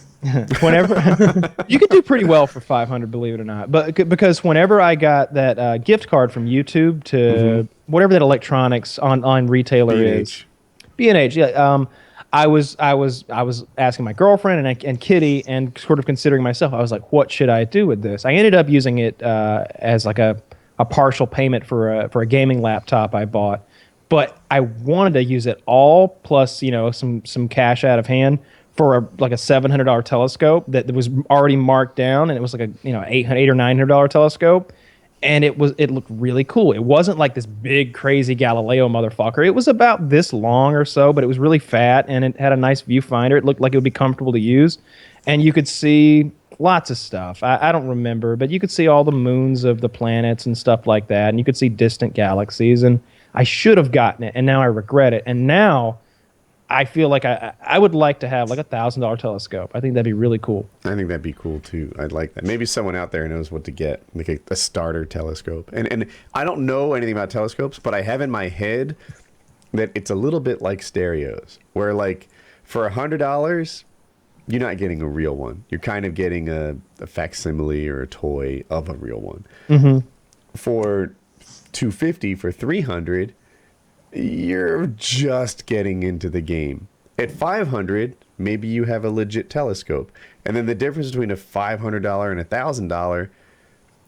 whenever you could do pretty well for 500, believe it or not. But because whenever I got that gift card from YouTube to whatever that electronics online retailer is. B&H, yeah. I was asking my girlfriend and Kitty and sort of considering myself. I was like, what should I do with this? I ended up using it as like a partial payment for a gaming laptop I bought, but I wanted to use it all plus some cash out of hand for a $700 telescope that was already marked down, and it was like a $800 or $900 telescope. And it looked really cool. It wasn't like this big, crazy Galileo motherfucker. It was about this long or so, but it was really fat, and it had a nice viewfinder. It looked like it would be comfortable to use. And you could see lots of stuff. I don't remember, but you could see all the moons of the planets and stuff like that. And you could see distant galaxies. And I should have gotten it, and now I regret it. And now I feel like I would like to have like $1,000 telescope. I think that'd be really cool. I think that'd be cool too. I'd like that. Maybe someone out there knows what to get, like a starter telescope. And I don't know anything about telescopes, but I have in my head that it's a little bit like stereos, where like for $100, you're not getting a real one. You're kind of getting a facsimile or a toy of a real one. Mm-hmm. For $250, for $300. You're just getting into the game. At $500, maybe you have a legit telescope. And then the difference between a $500 and a $1,000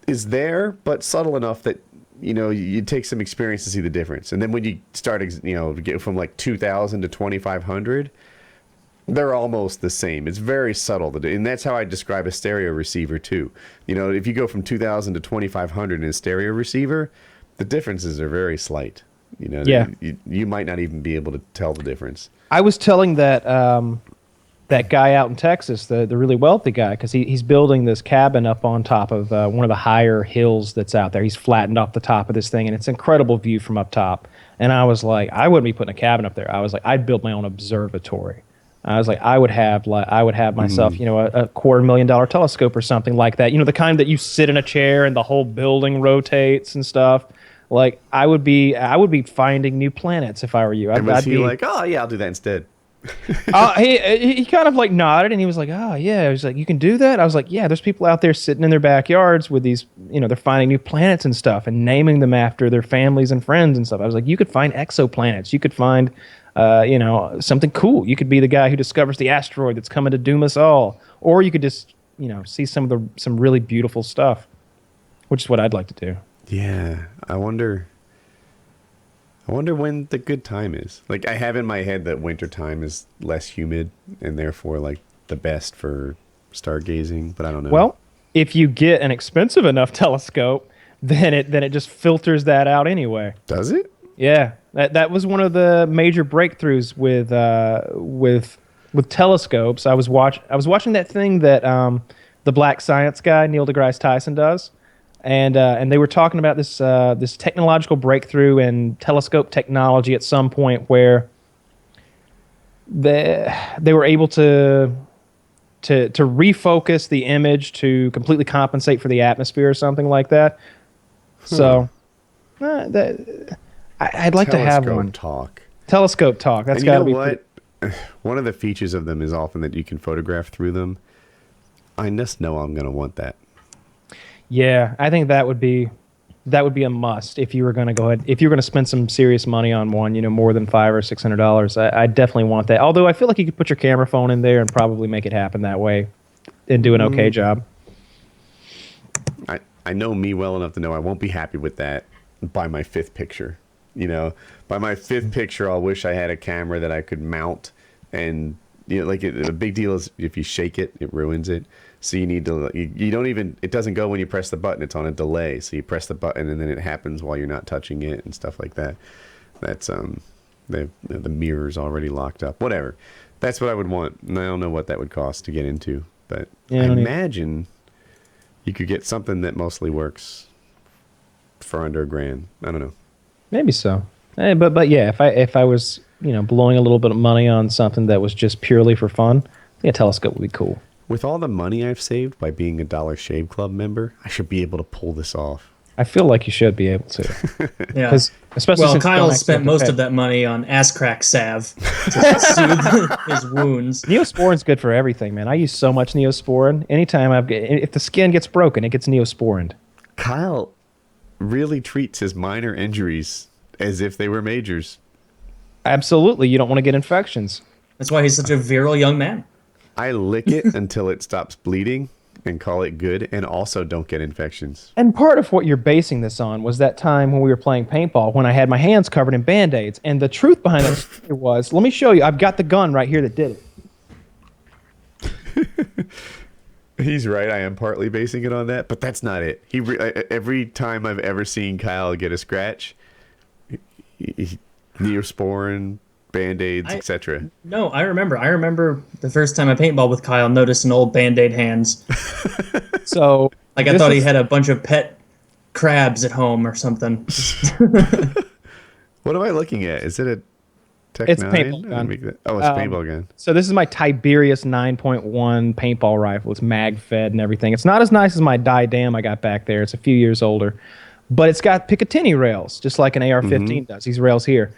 is there, but subtle enough that, you take some experience to see the difference. And then when you start, get from like 2,000 to 2,500, they're almost the same. It's very subtle. And that's how I describe a stereo receiver too. If you go from 2,000 to 2,500 in a stereo receiver, the differences are very slight. You might not even be able to tell the difference. I was telling that guy out in Texas, the really wealthy guy, because he's building this cabin up on top of one of the higher hills that's out there. He's flattened off the top of this thing, and it's an incredible view from up top. And I was like, I wouldn't be putting a cabin up there. I was like, I'd build my own observatory. I was like, I would have myself, a $250,000 telescope or something like that. The kind that you sit in a chair and the whole building rotates and stuff. Like I would be finding new planets if I were you. I'd be like, oh yeah, I'll do that instead. He kind of like nodded and he was like, oh yeah. He was like, you can do that? I was like, yeah. There's people out there sitting in their backyards with these, they're finding new planets and stuff and naming them after their families and friends and stuff. I was like, you could find exoplanets. You could find, something cool. You could be the guy who discovers the asteroid that's coming to doom us all, or you could just, see some really beautiful stuff, which is what I'd like to do. Yeah, I wonder when the good time is. Like, I have in my head that winter time is less humid and therefore like the best for stargazing, but I don't know. Well, if you get an expensive enough telescope, then it just filters that out anyway. Does it? Yeah, that was one of the major breakthroughs with telescopes. I was watching that thing that the black science guy Neil deGrasse Tyson does, and they were talking about this technological breakthrough in telescope technology at some point where they were able to refocus the image to completely compensate for the atmosphere or something like that. So I'd like to have one. Telescope talk. That's got to be what? One of the features of them is often that you can photograph through them. I just know I'm going to want that. Yeah, I think that would be a must if you were going to go ahead. If you're going to spend some serious money on one, more than $500 or $600, I definitely want that. Although I feel like you could put your camera phone in there and probably make it happen that way and do an okay job. I know me well enough to know I won't be happy with that by my fifth picture. By my fifth picture, I'll wish I had a camera that I could mount, and the big deal is if you shake it, it ruins it. So you need to, you don't even, it doesn't go when you press the button, it's on a delay. So you press the button and then it happens while you're not touching it and stuff like that. That's, the mirror's already locked up, whatever. That's what I would want. And I don't know what that would cost to get into, but I imagine you could get something that mostly works for under $1,000. I don't know. Maybe so. But yeah, if I was, blowing a little bit of money on something that was just purely for fun, a telescope would be cool. With all the money I've saved by being a Dollar Shave Club member, I should be able to pull this off. I feel like you should be able to. Yeah. Especially well, since Kyle spent most of that money on ass crack salve to soothe his wounds. Neosporin's good for everything, man. I use so much Neosporin. Anytime if the skin gets broken, it gets Neosporined. Kyle really treats his minor injuries as if they were majors. Absolutely. You don't want to get infections. That's why he's such a virile young man. I lick it until it stops bleeding and call it good, and also don't get infections. And part of what you're basing this on was that time when we were playing paintball when I had my hands covered in Band-Aids. And the truth behind that story was, let me show you. I've got the gun right here that did it. He's right. I am partly basing it on that, but that's not it. Every time I've ever seen Kyle get a scratch, Neosporin, Band-Aids, etc. No, I remember the first time I paintball with Kyle, noticed an old Band-Aid hands. So, I thought he had a bunch of pet crabs at home or something. What am I looking at? Is it a Tech it's 9? Paintball gun. Oh, it's a paintball gun. So this is my Tiberius 9.1 paintball rifle. It's mag-fed and everything. It's not as nice as my Dam I got back there. It's a few years older. But it's got Picatinny rails, just like an AR-15 does. These rails here.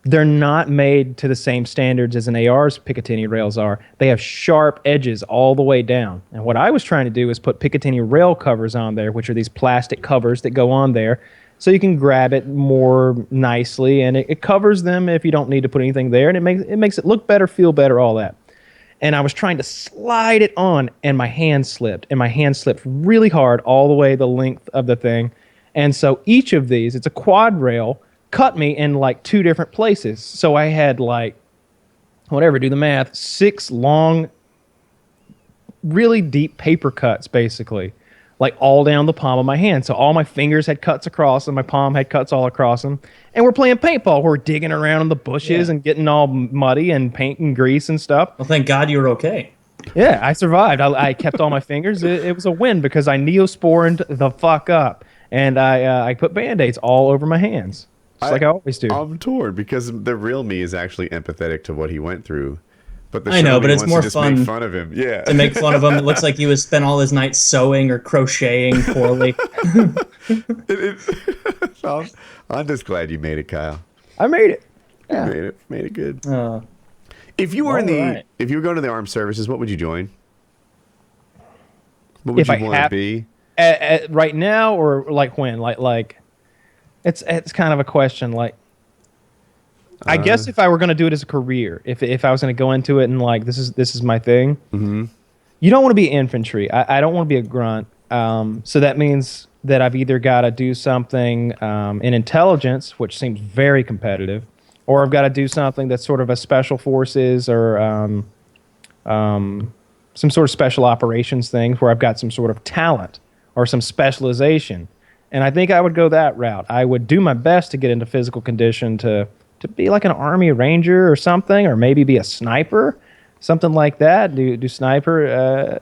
They're not made to the same standards as an AR's Picatinny rails are. They have sharp edges all the way down. And what I was trying to do is put Picatinny rail covers on there, which are these plastic covers that go on there, so you can grab it more nicely, and it covers them if you don't need to put anything there, and it makes it look better, feel better, all that. And I was trying to slide it on, and my hand slipped really hard all the way the length of the thing. And so each of these, it's a quad rail, cut me in like 2 different places. So I had like, do the math, 6 long, really deep paper cuts, basically, like all down the palm of my hand. So all my fingers had cuts across them, my palm had cuts all across them. And we're playing paintball. We're digging around in the bushes and getting all muddy and paint and grease and stuff. Well, thank God you were okay. Yeah, I survived. I kept all my fingers. It was a win because I Neosporined the fuck up. And I put Band-Aids all over my hands. Like I always do. I'm torn because the real me is actually empathetic to what he went through. But I know, but it's more fun. Make fun of him. Yeah. To make fun of him. It looks like he was spent all his nights sewing or crocheting poorly. I'm just glad you made it, Kyle. I made it. Yeah. You made it good. If you were if you were going to the armed services, what would you join? What would you want to be? Right now, or like when? Like it's kind of a question. Like, I guess if I were going to do it as a career, if I was going to go into it and like this is my thing, you don't want to be infantry. I don't want to be a grunt. So that means that I've either got to do something in intelligence, which seems very competitive, or I've got to do something that's sort of a special forces or some sort of special operations thing where I've got some sort of talent or some specialization. And I think I would go that route. I would do my best to get into physical condition to be like an Army Ranger or something, or maybe be a sniper, something like that. Do sniper,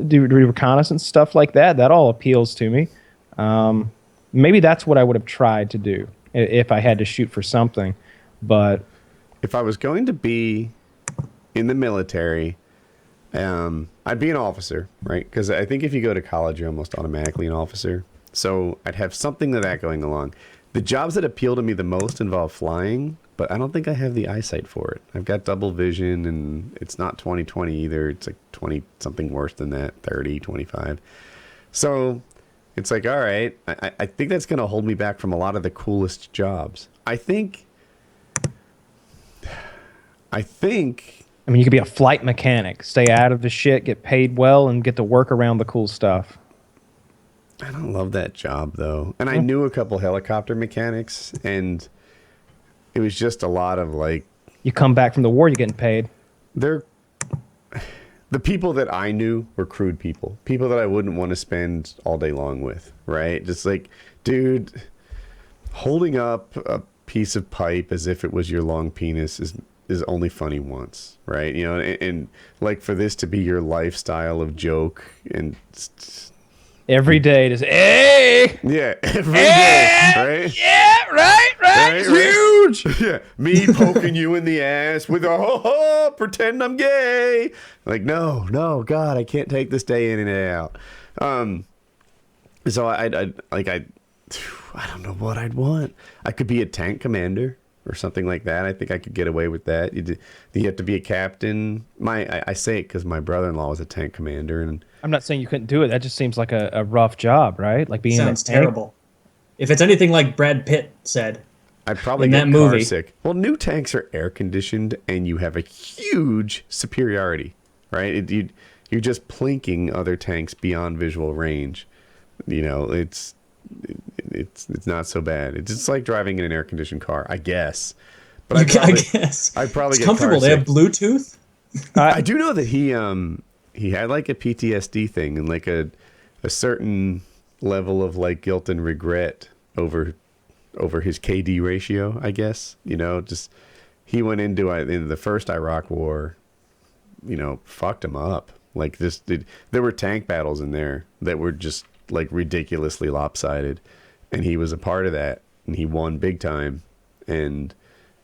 do reconnaissance, stuff like that. That all appeals to me. Maybe that's what I would have tried to do if I had to shoot for something. But if I was going to be in the military, I'd be an officer, right? Because I think if you go to college, you're almost automatically an officer. So I'd have something of that going along. The jobs that appeal to me the most involve flying, but I don't think I have the eyesight for it. I've got double vision, and it's not 20/20 either. It's like 20 something worse than that, 30, 25. So it's like, all right, I think that's going to hold me back from a lot of the coolest jobs. I mean, you could be a flight mechanic, stay out of the shit, get paid well, and get to work around the cool stuff. I don't love that job, though. And I knew a couple helicopter mechanics, and it was just a lot of like... You come back from the war, you're getting paid. The people that I knew were crude people. People that I wouldn't want to spend all day long with, right? Just like, dude, holding up a piece of pipe as if it was your long penis is only funny once, right? You know, and like for this to be your lifestyle of joke and... Every day, just, hey! Yeah, every day, right? Yeah, right? Huge! Yeah, me poking you in the ass with a, pretend I'm gay. Like, no, God, I can't take this day in and day out. So I don't know what I'd want. I could be a tank commander or something like that. I think I could get away with that. You have to be a captain. I say it because my brother-in-law was a tank commander, and I'm not saying you couldn't do it. That just seems like a rough job, right? Like being sounds terrible. If it's anything like Brad Pitt said, I'd probably in get that movie. car sick. Well, new tanks are air conditioned, and you have a huge superiority, right? You're just plinking other tanks beyond visual range. You know, it's not so bad. It's just like driving in an air conditioned car, I guess. But I guess I'd probably it's get comfortable. They have Bluetooth. I do know that he had like a PTSD thing and like a certain level of like guilt and regret over his KD ratio, I guess. You know, just he went into the first Iraq war, you know, fucked him up. Like there were tank battles in there that were just like ridiculously lopsided, and he was a part of that, and he won big time. And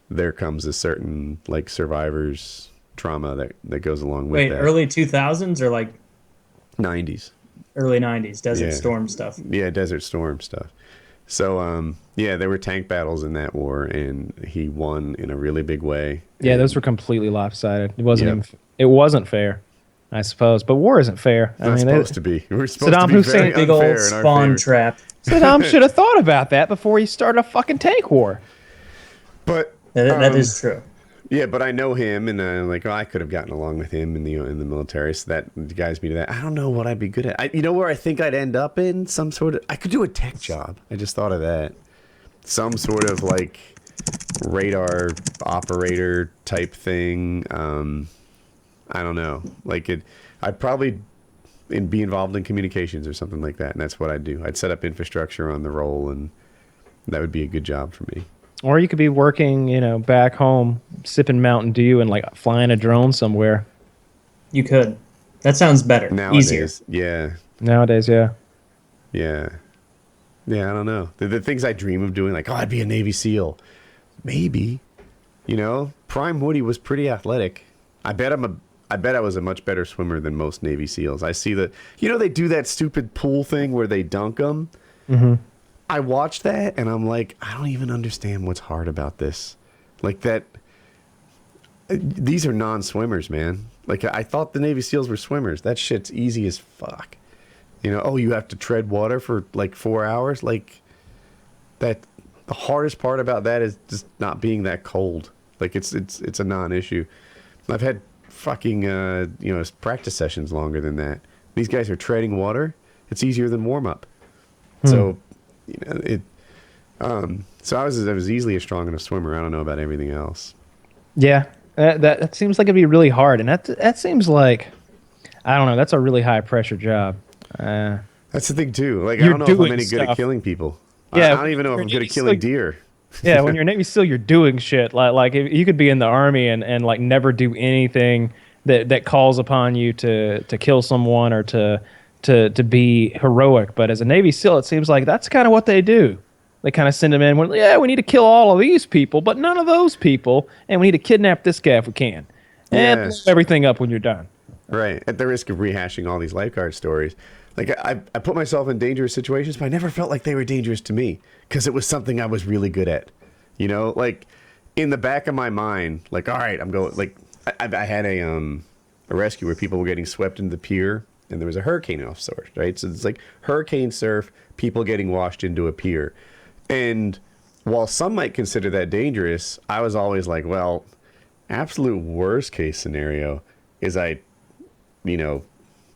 there comes a certain like survivor's trauma that goes along with that. Wait, early 2000s or like 90s? Early 90s, Desert Storm stuff. Yeah, Desert Storm stuff. So, yeah, there were tank battles in that war, and he won in a really big way. Yeah, those were completely lopsided. It wasn't fair, I suppose. But war isn't fair. It's supposed to be. We're supposed Saddam to be Hussein, very big old unfair in our spawn favor. trap. Saddam should have thought about that before he started a fucking tank war. But That is true. yeah, but I know him, and I could have gotten along with him in the military. So that guides me to that. I don't know what I'd be good at. You know where I think I'd end up in? Some sort of. I could do a tech job. I just thought of that. Some sort of like radar operator type thing. I don't know. Like I'd probably be involved in communications or something like that, and that's what I'd do. I'd set up infrastructure on the roll, and that would be a good job for me. Or you could be working, back home, sipping Mountain Dew and like flying a drone somewhere. You could. That sounds better. Nowadays, easier. yeah. Nowadays, yeah. Yeah. Yeah, I don't know. The things I dream of doing, like, I'd be a Navy SEAL. Maybe. Prime Woody was pretty athletic. I bet I was a much better swimmer than most Navy SEALs. I see that, they do that stupid pool thing where they dunk them. Mm-hmm. I watched that and I'm like, I don't even understand what's hard about this. Like that, these are non-swimmers, man. Like I thought the Navy SEALs were swimmers. That shit's easy as fuck. You have to tread water for like 4 hours. Like that, the hardest part about that is just not being that cold. Like it's a non-issue. I've had fucking, practice sessions longer than that. These guys are treading water. It's easier than warm up. So, so I was easily as strong in a swimmer. I don't know about everything else. Yeah, that seems like it'd be really hard, and that seems like, I don't know, that's a really high pressure job. That's That's the thing too. Like, I You're don't know if I'm doing any good at stuff. killing people. Yeah, I don't even know if I'm good at killing deer. Yeah, when you're Navy SEAL, you're doing shit. Like if you could be in the Army and like never do anything that calls upon you to kill someone or to be heroic. But as a Navy SEAL, it seems like that's kind of what they do. They kind of send them in. Yeah, we need to kill all of these people, but none of those people, and we need to kidnap this guy if we can, and blow everything up when you're done. Right. At the risk of rehashing all these lifeguard stories, like I put myself in dangerous situations, but I never felt like they were dangerous to me because it was something I was really good at. You know, like in the back of my mind, like, all right, I'm going. Like I had a rescue where people were getting swept into the pier, and there was a hurricane off source, right? So it's like hurricane surf, people getting washed into a pier. And while some might consider that dangerous, I was always like, well, absolute worst case scenario is I,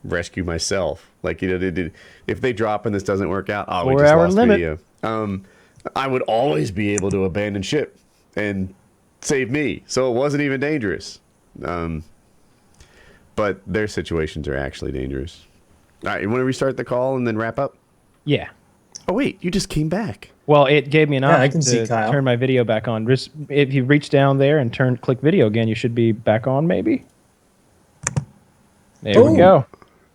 rescue myself. Like, if they drop and this doesn't work out, we just lost video. I would always be able to abandon ship and save me. So it wasn't even dangerous. But their situations are actually dangerous. All right, you want to restart the call and then wrap up? Yeah. Oh, wait, you just came back. Well, it gave me an option I can see to Kyle. turn my video back on. Just, if you reach down there and click video again, you should be back on, maybe. There we go.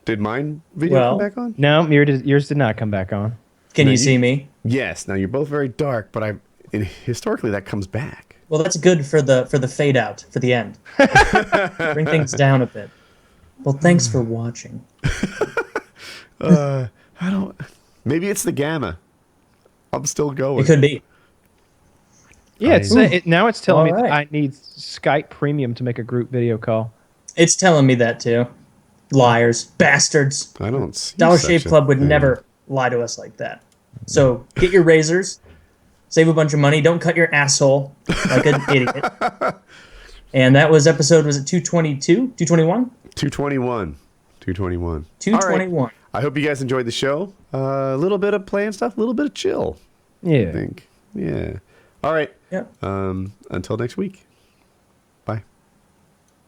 Did mine video come back on? No, yours did not come back on. Can you see me? Yes. Now, you're both very dark, but historically that comes back. Well, that's good for the fade out for the end. Bring things down a bit. Well, thanks for watching. Maybe it's the gamma. I'm still going. It could be. Yeah, now it's telling me All that right. I need Skype Premium to make a group video call. It's telling me that too. Liars, bastards. I don't see Dollar such Shave a Club would thing. never lie to us like that. So get your razors, save a bunch of money, don't cut your asshole like an idiot. And that was it 222? 221? 221. 221. 221. All right. I hope you guys enjoyed the show. A little bit of playing stuff, a little bit of chill. Yeah. I think. Yeah. All right. Yeah. Until next week.